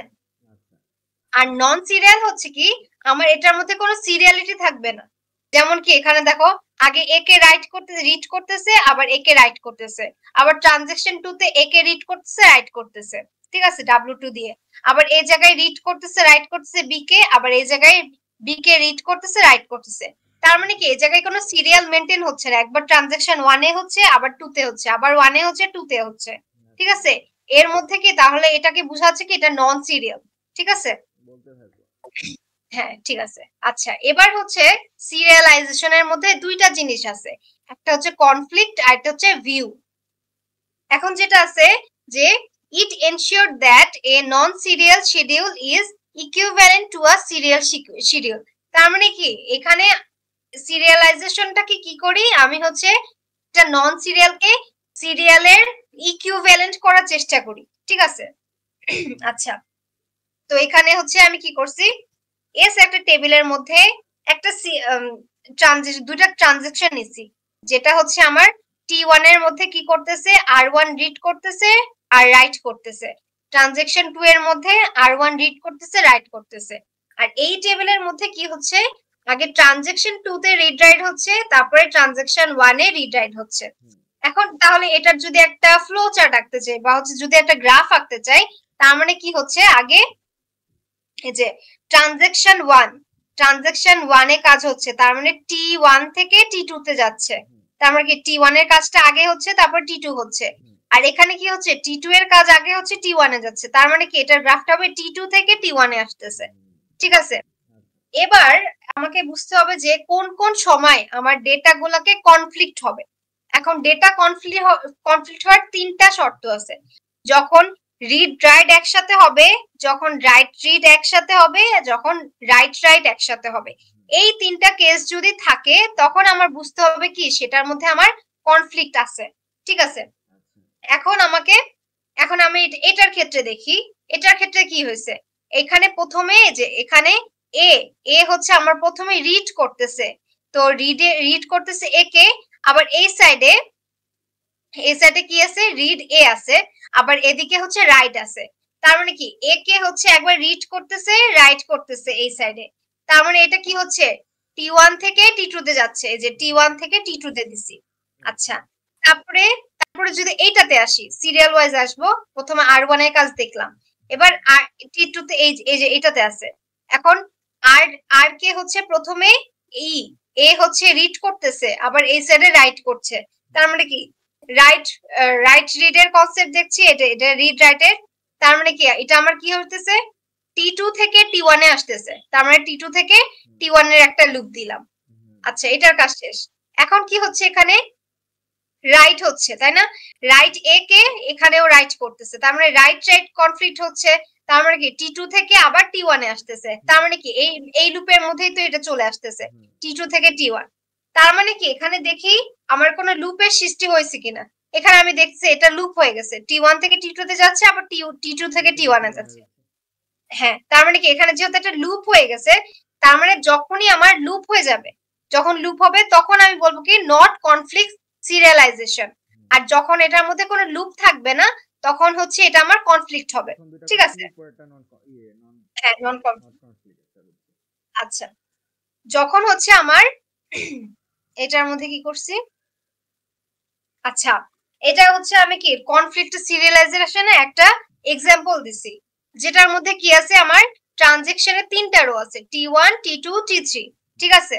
B: আর নন সিরিয়াল হচ্ছে কি আমার এটার মধ্যে কোনো সিরিয়ালিটি থাকবে না। যেমন কি এখানে দেখো, আগে এ কে রাইট করতেছে, রিড করতেছে, আবার এ কে রাইট করতেছে, আবার ট্রানজেকশন 2 তে এ কে রিড করতেছে, রাইট করতেছে, ঠিক আছে, W2 দিয়ে। আবার এই জায়গায় রিড করতেছে, রাইট করতেছে বি কে, আবার এই জায়গায় বি কে রিড করতেছে, রাইট করতেছে। তার মানে কি এই জায়গায় কোনো সিরিয়াল মেইনটেইন হচ্ছে না, একবার ট্রানজেকশন 1 এ হচ্ছে, আবার 2 তে হচ্ছে, আবার 1 এ হচ্ছে, 2 তে হচ্ছে, ঠিক আছে। এর মধ্যে কি তাহলে এটাকে বোঝাচ্ছে কি এটা নন সিরিয়াল, ঠিক আছে। হ্যাঁ ঠিক আছে। আচ্ছা, এবার হচ্ছে সিরিয়ালাইজেশনের মধ্যে দুইটা জিনিস আছে, একটা হচ্ছে কনফ্লিক্ট আর একটা হচ্ছে ভিউ। এখন যেটা আছে যে it ensure that a non serial schedule is equivalent to a serial schedule. তার মানে কি এখানে সিরিয়ালাইজেশনটাকে কি করি আমি হচ্ছে একটা নন সিরিয়ালকে সিরিয়ালের ইকুইভ্যালেন্ট করার চেষ্টা করি, ঠিক আছে। আচ্ছা, তো এখানে হচ্ছে আমি কি করছি, এস একটা টেবিলের মধ্যে একটা দুইটা ট্রানজেকশন নিছি, যেটা হচ্ছে আমার T1 এর মধ্যে কি করতেছে, R1 রিড করতেছে আর রাইট করতেছে, ট্রানজেকশন 2 এর মধ্যে R1 রিড করতেছে, রাইট করতেছে। আর এই টেবিলের মধ্যে কি হচ্ছে, আগে ট্রানজেকশন 2 তে রিড রাইট হচ্ছে, তারপরে ট্রানজেকশন 1 এ রিড রাইট হচ্ছে। এখন তাহলে এটার যদি একটা ফ্লো চার্ট আঁকতে চাই বা হচ্ছে যদি একটা গ্রাফ আঁকতে চাই, তার মানে কি হচ্ছে আগে এই যে ট্রানজেকশন 1 এ কাজ হচ্ছে, তার মানে T1 থেকে T2 তে যাচ্ছে, তার মানে কি T1 এর কাজটা আগে হচ্ছে, তারপর T2 হচ্ছে। আর এখানে কি হচ্ছে T2 এর কাজ আগে হচ্ছে, T1 এ যাচ্ছে, তার মানে কি এটার গ্রাফটা হবে T2 থেকে T1 এ আসতেছে, ঠিক আছে। এবার আমাকে বুঝতে হবে যে কোন কোন সময় আমার ডেটা গুলাকে কনফ্লিক্ট হবে। এখন ডেটা কনফ্লিক্ট হওয়ার তিনটা শর্ত আছে, যখন রিড রাইট একসাথে হবে, যখন রাইট রিড একসাথে হবে, যখন রাইট রাইট একসাথে হবে। এই তিনটা কেস যদি থাকে তখন আমার বুঝতে হবে কি সেটার মধ্যে আমার কনফ্লিক্ট আছে, ঠিক আছে। এখন আমি এটার ক্ষেত্রে দেখি, এটার ক্ষেত্রে কি হয়েছে, এখানে প্রথমে যে এখানে এ হচ্ছে আমার প্রথমে রিড করতেছে, তো রিড করতেছে এ কে, আবার এই সাইডে কি আছে, রিড এ আছে, আবার এদিকে হচ্ছে রাইট আছে। তার মানে কি এ কে হচ্ছে একবার রিড করতেছে, রাইট করতেছে এই সাইডে, তার মানে এটা কি হচ্ছে T1 থেকে T2 তে যাচ্ছে, এই যে T1 থেকে T2 তে দিছি। আচ্ছা, তারপরে যদি এইটাতে আসি, সিরিয়াল ওয়াইজ আসবো, প্রথমে R1 এর কাজ দেখলাম, এবার T2 তে এই যে এটাতে আছে। এখন আর কে হচ্ছে প্রথমে এ হচ্ছে রিড করতেছে, আবার এই সাইডে রাইট করছে, তার মানে কি রাইট রিড এর কনসেপ্ট দেখছি, এটা রিড রাইট এর। তার মানে কি এটা আমার কি হইতেছে T2 থেকে T1 এ আসতেছে, তার মানে T2 থেকে T1 এর একটা লুপ দিলাম। আচ্ছা, এটার কাজ শেষ। এখন কি হচ্ছে এখানে রাইট হচ্ছে, তাই না, রাইট এ কে এখানেও রাইট করতেছে, তার মানে রাইট কনফ্লিক্ট হচ্ছে, তার মানে কি T2 থেকে আবার T1 এ আসতেছে, তার মানে কি এই লুপের মধ্যেই তো এটা চলে আসতেছে T2 থেকে T1। তার মানে কি এখানে দেখি আমার কোন লুপের সৃষ্টি হয়েছে কিনা, এখানে আমি দেখছি এটা লুপ হয়ে গেছে, T1 থেকে T2 তে যাচ্ছে, আবার T2 থেকে T1 এ যাচ্ছে। হ্যাঁ, তার মানে কি এখানে যেহেতু একটা লুপ হয়ে গেছে, তার মানে যখনই আমার লুপ হয়ে যাবে, যখন লুপ হবে তখন আমি বলবো কি নট কনফ্লিক্ট সিরিয়ালাইজেশন। আর যখন এটার মধ্যে কোনো লুপ থাকবে না তখন হচ্ছে এটা আমার কনফ্লিক্ট হবে। ঠিক আছে, হ্যাঁ নন কনফ্লিক্ট। আচ্ছা, যখন হচ্ছে আমার এটার মধ্যে কি করছি, আচ্ছা এটা হচ্ছে আমি কি কনফ্লিক্ট সিরিয়ালাইজেশনে একটা এক্সাম্পল দিছি, যেটার মধ্যে কি আছে আমার ট্রানজেকশনে 3টা রো আছে, T1 T2 T3। ঠিক আছে,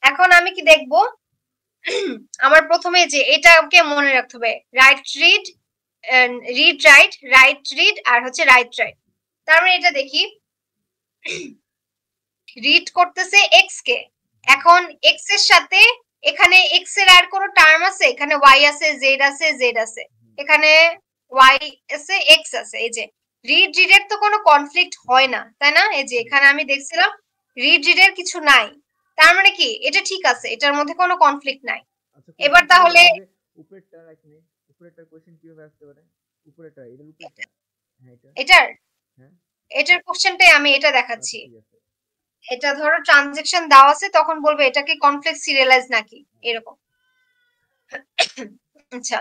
B: এখন আমি কি দেখব, আমার প্রথমে যে এটাকে মনে রাখতে হবে, write read, read write, write read আর হচ্ছে রাইট রাইট। তার মানে এটা দেখি, রিড করতেছে এক্স কে, এখন এক্স এর সাথে এখানে এক্স এর আর কোনো টার্ম আছে, এখানে ওয়াই আছে, জেড আছে, জেড আছে, এখানে ওয়াই আছে, এক্স আছে। এই যে রিড রিডের তো কোনো কনফ্লিক্ট হয় না, তাই না? এই যে এখানে আমি দেখছিলাম রিড রিডের কিছু নাই, তার মানে কি এটা ঠিক আছে, এটার মধ্যে কোনো কনফ্লিক্ট নাই। এবার তাহলে
A: উপরেরটা রাখনি, উপরেরটার কোশ্চেন কিভাবে আসতে পারে? উপরেরটা, এটার উপরেরটা, হ্যাঁ
B: এটার,
A: হ্যাঁ
B: এটার কোশ্চেনটাই আমি এটা দেখাচ্ছি। এটা ধরো ট্রানজেকশন দেওয়া আছে, তখন বলবে এটা কি কনফ্লিক্ট সিরিয়ালাইজ নাকি, এরকম। আচ্ছা,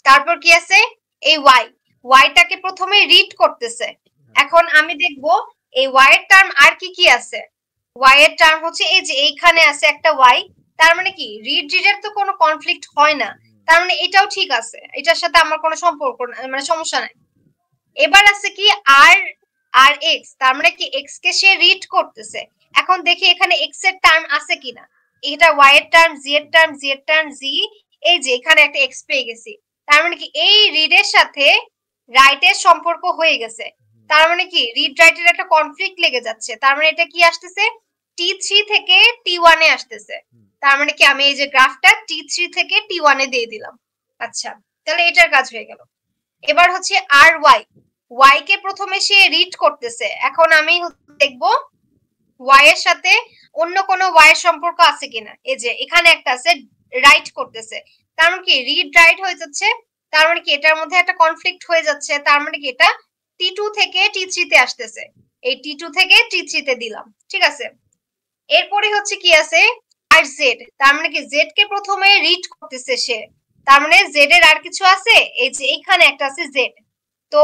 B: তারপর কি আছে, এই ওয়াই, ওয়াইটাকে প্রথমে রিড করতেছে। এখন আমি দেখব এই ওয়াই এর টার্ম আর কি কি আছে। ওয়াই এর টার্ম হচ্ছে এই যে এইখানে আছে একটা ওয়াই, তার মানে কি রিড রিডের তো কোনো কনফ্লিক্ট হয় না, তার মানে এটাও ঠিক আছে, এটার সাথে আমার কোনো সম্পর্ক মানে সমস্যা নাই। এবার আছে কি আর আর এক্স, তার মানে কি এক্স কে সে রিড করতেছে। এখন দেখি এখানে এক্স এর টার্ম আছে কিনা, এটা ওয়াই এর টার্ম, জি এর টার্ম, জি এর টার্ম, জি, এই যে এখানে একটা এক্স পেয়ে গেছি, তার মানে কি এই রিডের সাথে রাইটের সম্পর্ক হয়ে গেছে, তার মানে কি রিড রাইটের একটা কনফ্লিক্ট লেগে যাচ্ছে, তার মানে এটা কি আসতেছে T3 থেকে T1 এ আসতেছে, তার মানে কি আমি এই যে গ্রাফটা T3 থেকে T1 এ দিয়ে দিলাম। আচ্ছা, তাহলে এটার কাজ হয়ে গেল। এবার হচ্ছে আর ওয়াই, ওয়াই কে প্রথমে সে রিড করতেছে, এখন আমি দেখব ওয়াই এর সাথে অন্য কোনো ওয়াই এর সম্পর্ক আছে কিনা, এই যে এখানে একটা আছে রাইট করতেছে, তার মানে কি রিড রাইট হয়ে যাচ্ছে, তার মানে কি এটার মধ্যে একটা কনফ্লিক্ট হয়ে যাচ্ছে, তার মানে কি এটা T2 থেকে T3 তে আসতেছে, এই T2 থেকে T3 তে দিলাম। ঠিক আছে, এরপরে হচ্ছে কি আছে আর জেড, তার মানে কি জেড কে প্রথমে রিড করতেছে সে, তার মানে জেড এর আর কিছু আছে, এই যে এখানে একটা আছে জেড, তো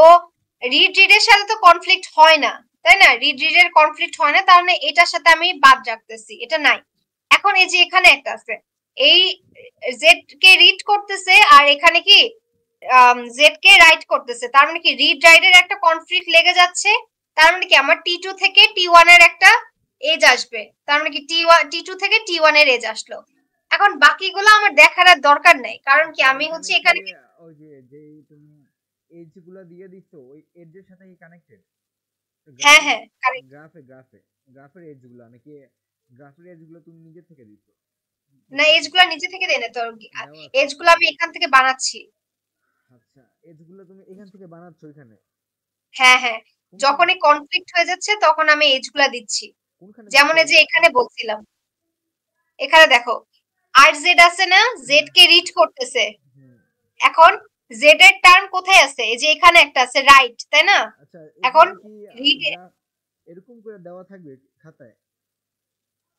B: রিড রিডের সাথে তো কনফ্লিক্ট হয় না, তাই না? রিড রিডের কনফ্লিক্ট হয় না, তার মানে এটার সাথে আমি বাদ রাখতেছি, এটা নাই। এখন এই যে এখানে একটা আছে, এই জেড কে রিড করতেছে আর এখানে কি জেড কে রাইট করতেছে, তার মানে কি রিড রাইটের একটা কনফ্লিক্ট লেগে যাচ্ছে, তার মানে কি আমার T2 থেকে T1 এর একটা এজ আসবে, তার মানে কি T2 থেকে T1 এর এজ আসলো। এখন বাকিগুলো আমার দেখার আর দরকার নেই, কারণ কি আমি হচ্ছে এখানে
A: ওই যে যেই তুমি এজ গুলো দিয়ে দিচ্ছ ওই এজের সাথে কি কানেক্টেড?
B: হ্যাঁ হ্যাঁ
A: গ্রাফের এজ গুলো নাকি গ্রাফের এজ গুলো তুমি নিজে থেকে দিচ্ছ?
B: না, এজ গুলো নিজে থেকে দেয় না, তো এজ গুলো আমি এখান থেকে বানাচ্ছি।
A: আচ্ছা, এজ গুলো তুমি এখান থেকে বানাচ্ছ এখানে?
B: হ্যাঁ হ্যাঁ, যখনই কনফ্লিক্ট হয়ে যাচ্ছে তখন আমি এজ গুলা দিচ্ছি, যেমন এই যে এখানে বলছিলাম, এখানে দেখো আর জেড আছে না, জেড কে রিড করতেছে, এখন জেড এর টার্ম কোথায় আছে, এই যে এখানে একটা আছে রাইট, তাই না?
A: আচ্ছা,
B: এখন
A: রিড এরকম করে দেওয়া থাকবে খাতায়?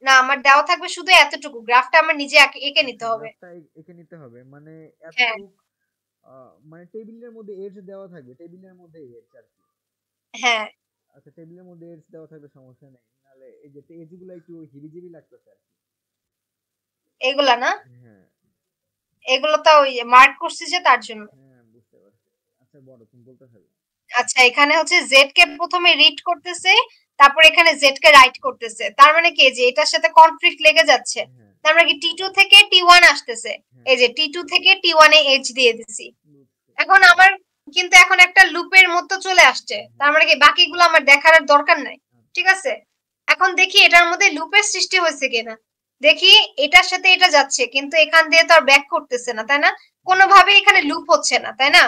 B: না, আমার দেওয়া থাকবে শুধু এতটুকু, গ্রাফটা আমার নিজে এঁকে নিতে হবে।
A: গ্রাফটা এঁকে নিতে হবে মানে এতটুকু, মানে টেবিলের মধ্যে এজ দেওয়া থাকবে, টেবিলের মধ্যে এজ আর কি।
B: হ্যাঁ,
A: আচ্ছা, টেবিলের মধ্যে এজ দেওয়া থাকবে, সমস্যা নেই, নালে এই যে এজগুলো একটু হিবিজিবি লাগতেছে আর কি।
B: এগুলা না,
A: হ্যাঁ
B: এগুলো তো ওই মার্ক করছি যে তার জন্য।
A: হ্যাঁ, বুঝতে পারছি। আচ্ছা, বড় তুমি বলতে থাকো।
B: আচ্ছা, এখানে হচ্ছে জেড কে প্রথমে রিড করতেছে, তারপর এখানে জেড কে রাইট করতেছে, তার মানে কি যে এটার সাথে কনফ্লিক্ট লেগে যাচ্ছে, তার মানে কি T2 থেকে T1 আসতেছে, এই যে T2 থেকে T1 এ এজ দিয়ে দিছি। এখন আমার কিন্তু এখন একটা লুপের মতো চলে আসছে, তার মানে কি বাকিগুলো আমার দেখার আর দরকার নাই। ঠিক আছে, এখন দেখি এটার মধ্যে লুপের সৃষ্টি হয়েছে কিনা, দেখি এটার সাথে এটা যাচ্ছে কিন্তু এখান দিয়ে তো আর ব্যাক করতেছে না, তাই না? কোনোভাবে এখানে লুপ হচ্ছে না, তাই না?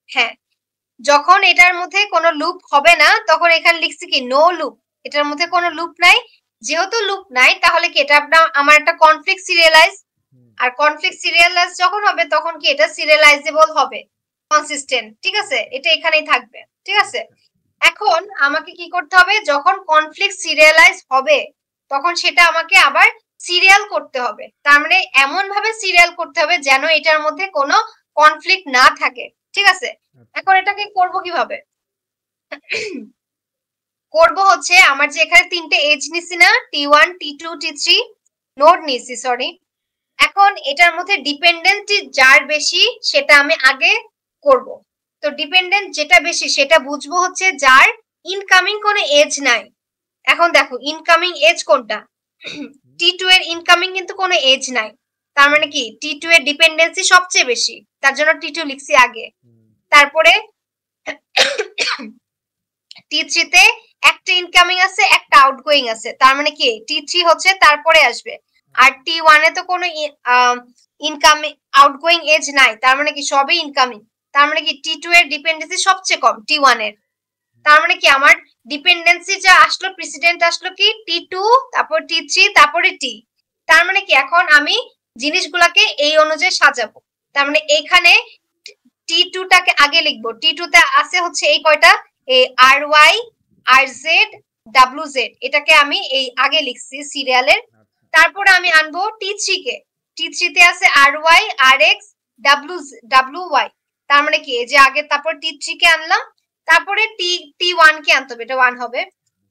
B: হ্যাঁ, যখন এটার মধ্যে কোনো লুপ হবে না তখন এখানে লিখছি কি নো লুপ, এটার মধ্যে কোনো লুপ নাই, যেহেতু লুপ নাই তাহলে কি এটা আমার একটা কনফ্লিক্ট সিরিয়ালাইজ, আর কনফ্লিক্ট সিরিয়ালাইজ যখন হবে তখন কি এটা সিরিয়ালাইজেবল হবে, কনসিস্টেন্ট, ঠিক আছে, এটা এখানেই থাকবে, ঠিক আছে। এখন আমাকে কি করতে হবে, যখন কনফ্লিক্ট সিরিয়ালাইজ হবে তখন সেটা আমাকে আবার সিরিয়াল করতে হবে, তার মানে এমন ভাবে সিরিয়াল করতে হবে যেন এটার মধ্যে কোনো কনফ্লিক্ট না থাকে, ঠিক আছে। এখন এটাকে করব কিভাবে, করব হচ্ছে আমার যে এখানে তিনটে এজ নিছি না, T1 T2 T3 নোড নিছি, সরি। এখন এটার মধ্যে ডিপেন্ডেন্সি যার বেশি সেটা আমি আগে করব। তো ডিপেন্ডেন্ট যেটা বেশি সেটা বুঝবো হচ্ছে যার ইনকামিং কোনো এজ নাই। এখন দেখো ইনকামিং এজ কোনটা, T2 এর ইনকামিং কিন্তু কোনো এজ নাই, তার মানে কি T2 এর ডিপেন্ডেন্সি সবচেয়ে বেশি, তার জন্য T2 লিখছি আগে। তারপরে T3 তে একটা ইনকামিং আছে একটা আউটগোয়িং আছে, তার মানে কি T3 হচ্ছে তারপরে আসবে। আর T1 এ তো কোনো ইনকামিং আউটগোয়িং এজ নাই, তার মানে কি সবই ইনকামিং, তার মানে কি T2 এর ডিপেন্ডেন্সি সবচেয়ে কম T1 এর, তার মানে কি আমার ডিপেন্ডেন্সি যা আসলো প্রেসিডেন্ট আসলো কি T2, তারপর T3, তারপরে T, তার মানে কি এখন আমি জিনিসগুলোকে এই অনুযায়ী সাজাবো। তার মানে এখানে T2 টাকে আগে লিখবো, T2 তে আছে হচ্ছে এই কয়টা, এই RY RZ WZ, এটাকে আমি এই আগে লিখছি সিরিয়ালের। তারপরে আমি আনবো T3 কে, T3 তে আছে RY RX WY, তার মানে কি যে আগে তারপর T3 কে আনলাম, তারপরে T1 কে আনতে হবে, এটা 1 হবে,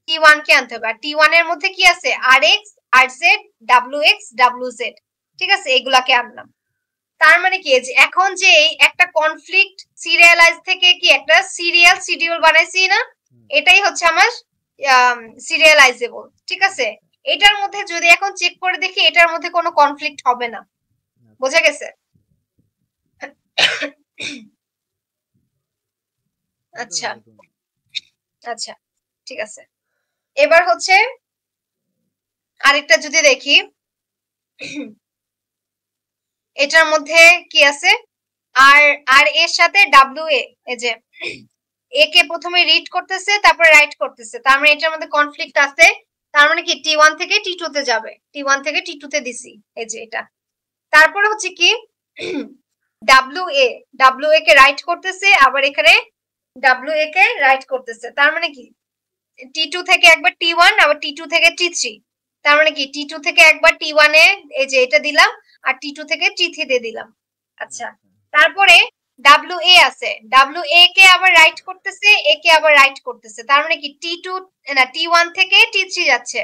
B: T1 কে আনতে হবে। আর T1 এর মধ্যে কি আছে RX RZ WX WZ, ঠিক আছে, এগুলাকে আনলাম। তার মানে কি যে এখন যে একটা কনফ্লিক্ট সিরিয়ালাইজ থেকে কি একটা সিরিয়াল শিডিউল বানাইছি না, এটাই হচ্ছে আমার সিরিয়ালাইজেবল, ঠিক আছে। এটার মধ্যে যদি এখন চেক করে দেখি এটার মধ্যে কোনো কনফ্লিক্ট হবে না, বোঝা গেছে? আচ্ছা আচ্ছা ঠিক আছে। এবার হচ্ছে আরেকটা যদি দেখি, এটার মধ্যে কি আছে আর আর এর সাথে ডাব্লিউ এ, এই যে এ কে প্রথমে রিড করতেছে তারপরে রাইট করতেছে, তার মানে এটার মধ্যে কনফ্লিক্ট আছে, তার মানে কি T1 থেকে T2 তে যাবে, T1 থেকে T2 তে দিছি, এই যে এটা। তারপরে হচ্ছে কি ডাব্লিউ এ কে রাইট করতেছে, আবার এখানে ডাব্লিউ এ কে রাইট করতেছে, তার মানে কি T2 থেকে একবার T1 আবার T2 থেকে T3, তার মানে কি T2 থেকে একবার T1 এ এই যে এটা দিলাম আর T2 থেকে T3 তে দিলাম। আচ্ছা, তারপরে WA আছে, WA কে আবার রাইট করতেছে, এ কে আবার রাইট করতেছে, তার মানে কি T1 থেকে T3 যাচ্ছে,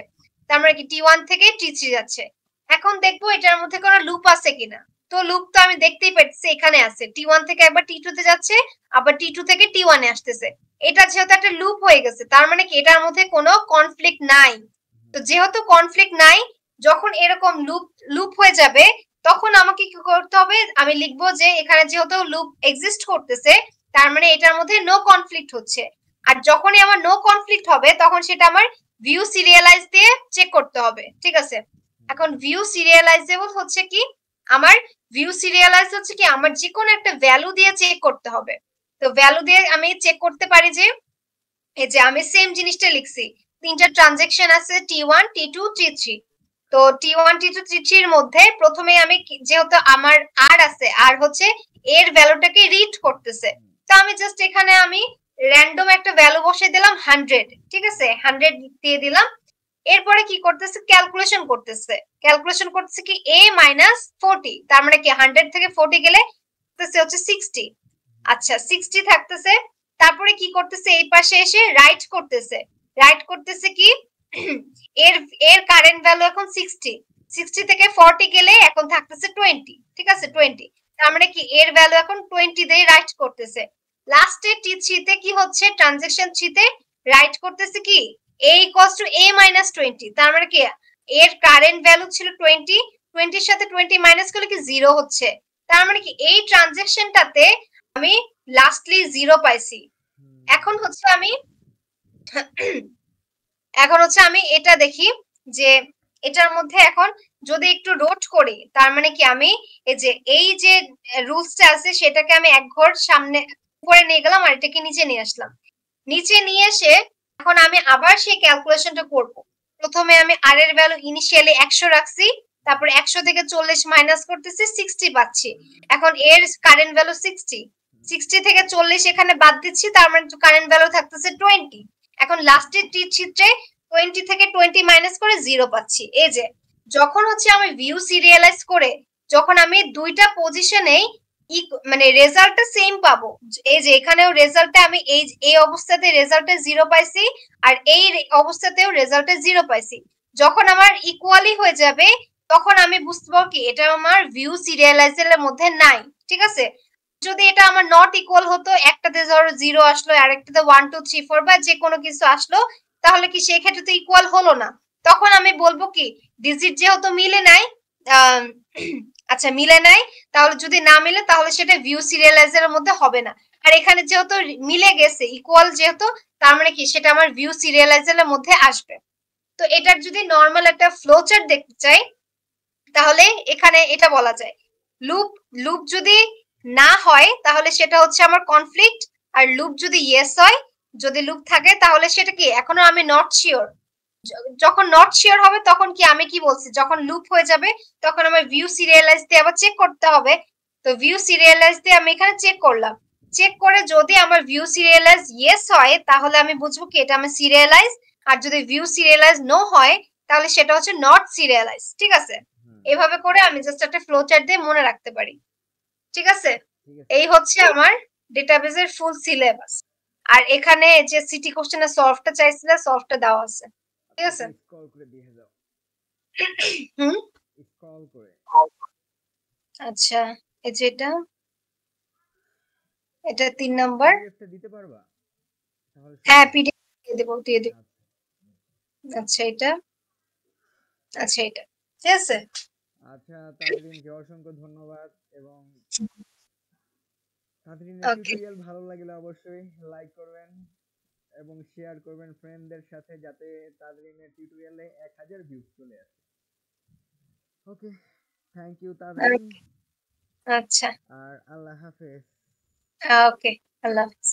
B: তার মানে কি T1 থেকে T3 যাচ্ছে। এখন দেখবো এটার মধ্যে কোনো লুপ আছে কিনা, তো লুপ তো আমি দেখতেই পাচ্ছি এখানে আছে, T1 থেকে একবার T2 তে যাচ্ছে আবার T2 থেকে T1 এ আসতেছে, এটা যেহেতু একটা লুপ হয়ে গেছে তার মানে কি এটার মধ্যে কোনো কনফ্লিক্ট নাই। তো যেহেতু কনফ্লিক্ট নাই, যখন এরকম লুপ হয়ে যাবে তখন আমাকে কি করতে হবে, আমি লিখবো যে এখানে যেহেতু লুপ এক্সিস্ট করতেছে তার মানে এটার মধ্যে নো কনফ্লিক্ট হচ্ছে। আর যখনই আমার নো কনফ্লিক্ট হবে তখন সেটা আমার ভিউ সিরিয়ালাইজ দিয়ে চেক করতে হবে, ঠিক আছে। এখন ভিউ সিরিয়ালাইজেবল হচ্ছে কি, আমার ভিউ সিরিয়ালাইজ হচ্ছে কি আমার যে কোনো একটা ভ্যালু দিয়ে চেক করতে হবে। তো ভ্যালু দিয়ে আমি চেক করতে পারি যে এই যে আমি সেম জিনিসটা লিখছি, তিনটা ট্রানজাকশন আছে T1 T2 T3, তো T1 T2 T3 এর মধ্যে প্রথমে আমি যেহেতু আমার আর আছে, আর হচ্ছে এর ভ্যালুটাকে রিড করতেছে, তো আমি জাস্ট এখানে আমি র্যান্ডম একটা ভ্যালু বসিয়ে দিলাম 100, ঠিক আছে, 100 দিয়ে দিলাম। এরপরে কি করতেছে, ক্যালকুলেশন করতেছে কি a মাইনাস 40, তার মানে কি 100 থেকে 40 গেলে হচ্ছে 60, আচ্ছা 60 থাকতেছে। তারপরে কি করতেছে, এই পাশে এসে রাইট করতেছে কি এর কারেন্ট ভ্যালু এখন 60 থেকে 40 গেলে এখন থাকতেছে 20, ঠিক আছে 20, তার মানে কি এর ভ্যালু এখন 20 দিয়ে রাইট করতেছে। লাস্টে T3 তে কি হচ্ছে, ট্রানজাকশন 3 তে রাইট করতেছে কি a equals to a minus 20, তার মানে কি এর কারেন্ট ভ্যালু ছিল 20, 20 এর সাথে 20 মাইনাস করলে কি 0 হচ্ছে, তার মানে কি এই ট্রানজাকশনটাতে আমি লাস্টলি 0 পাইছি। এখন হচ্ছে আমি এটা দেখি যে এটার মধ্যে এখন যদি একটু রোট করি তার মানে কি আমি এই যে রুলসটা আছে সেটাকে আমি এক ঘর সামনে উপরে নিয়ে গেলাম আর এটাকে নিচে নিয়ে আসলাম, নিচে নিয়ে এসে এখন আমি আবার সেই ক্যালকুলেশনটা করব। প্রথমে আমি আর এর ভ্যালু ইনিশিয়ালি 100 রাখছি, তারপর 100 থেকে 40 মাইনাস করতেছি 60 পাচ্ছি। এখন এর কারেন্ট ভ্যালু 60, 60 থেকে 40 এখানে বাদ দিচ্ছি, তার মানে কারেন্ট ভ্যালু থাকতেছে 20। এখন লাস্টের চিত্রে 20 থেকে 20 মাইনাস করে 0 পাচ্ছি। এই যে যখন হচ্ছে আমি ভিউ সিরিয়ালাইজ করে যখন আমি দুইটা পজিশনেই মানে রেজাল্টটা সেম পাবো, এই যে এখানেও রেজাল্টে আমি এই অবস্থাতে রেজাল্টে 0 পাইছি, আর এই অবস্থাতেও রেজাল্টে 0 পাইছি। যখন আমার ইকুয়ালি হয়ে যাবে তখন আমি বুঝতে পারবো কি এটা আমার ভিউ সিরিয়ালাইজের মধ্যে নাই। ঠিক আছে, যদি এটা আমার নট ইকুয়াল হতো, একটাতে ধরো 0 আসলো আর একটাতে 1 2 3 4 বা যে কোনো কিছু আসলো, তাহলে কি সেই ক্ষেত্রে তো ইকুয়াল হলো না। তখন আমি বলবো কি ডিজিট যেহেতু মিলে নাই, আচ্ছা মিলে নাই, তাহলে যদি না মিলে তাহলে সেটা ভিউ সিরিয়ালাইজারের মধ্যে হবে না। আর এখানে যেহেতু মিলে গেছে ইকুয়াল যেহেতু, তার মানে কি সেটা আমার ভিউ সিরিয়ালাইজারের মধ্যে আসবে। তো এটার যদি নর্মাল একটা ফ্লো চার্ট দেখতে চাই তাহলে এখানে এটা বলা যায়, লুপ লুপ যদি না হয় তাহলে সেটা হচ্ছে আমার কনফ্লিক্ট, আর লুপ যদি ইয়েস হয়, যদি লুপ থাকে তাহলে সেটা কি এখনো আমি নট শিওর। যখন নট শিওর হবে তখন কি আমি কি বলছি, যখন লুপ হয়ে যাবে তখন আমার ভিউ সিরিয়ালাইজ দিয়ে আবার চেক করতে হবে। তো ভিউ সিরিয়ালাইজ দিয়ে আমি এখানে চেক করলাম, চেক করে যদি আমার ভিউ সিরিয়ালাইজ ইয়েস হয় তাহলে আমি বুঝবো কি এটা আমি সিরিয়ালাইজ, আর যদি ভিউ সিরিয়ালাইজ নো হয় তাহলে সেটা হচ্ছে নট সিরিয়ালাইজ। ঠিক আছে, এভাবে করে আমি জাস্ট একটা ফ্লো চার্ট দিয়ে মনে রাখতে পারি। ঠিক আছে, এই হচ্ছে আমার ডেটাবেজের ফুল সিলেবাস। আর এখানে যে সিটি কোশ্চেনের সলভটা চাইছিলে সলভটা দেওয়া আছে। ঠিক আছে,
A: স্ক্রল করে দিয়ে দাও,
B: হুম
A: স্ক্রল করে।
B: আচ্ছা, এই যে এটা 3 নাম্বার।
A: পিডিএফটা দিতে পারবা তাহলে?
B: হ্যাঁ পিডিএফ দিয়ে দেবো, দিয়ে দেবো।
A: আচ্ছা
B: আচ্ছা এটা, আচ্ছা এটা ঠিক আছে।
A: আচ্ছা, তাদরিনকে অসংখ্য ধন্যবাদ। এবং তাদরিনের
B: ওকে,
A: টিউটোরিয়াল ভালো লাগলে অবশ্যই লাইক করবেন এবং শেয়ার করবেন ফ্রেন্ডদের সাথে, যাতে তাদরিনের টিউটোরিয়ালে 1000 ভিউজ চলে আসে। ওকে, থ্যাংক ইউ তাদরিন।
B: আচ্ছা,
A: আর আল্লাহ হাফেজ।
B: ওকে, আল্লাহ হাফেজ।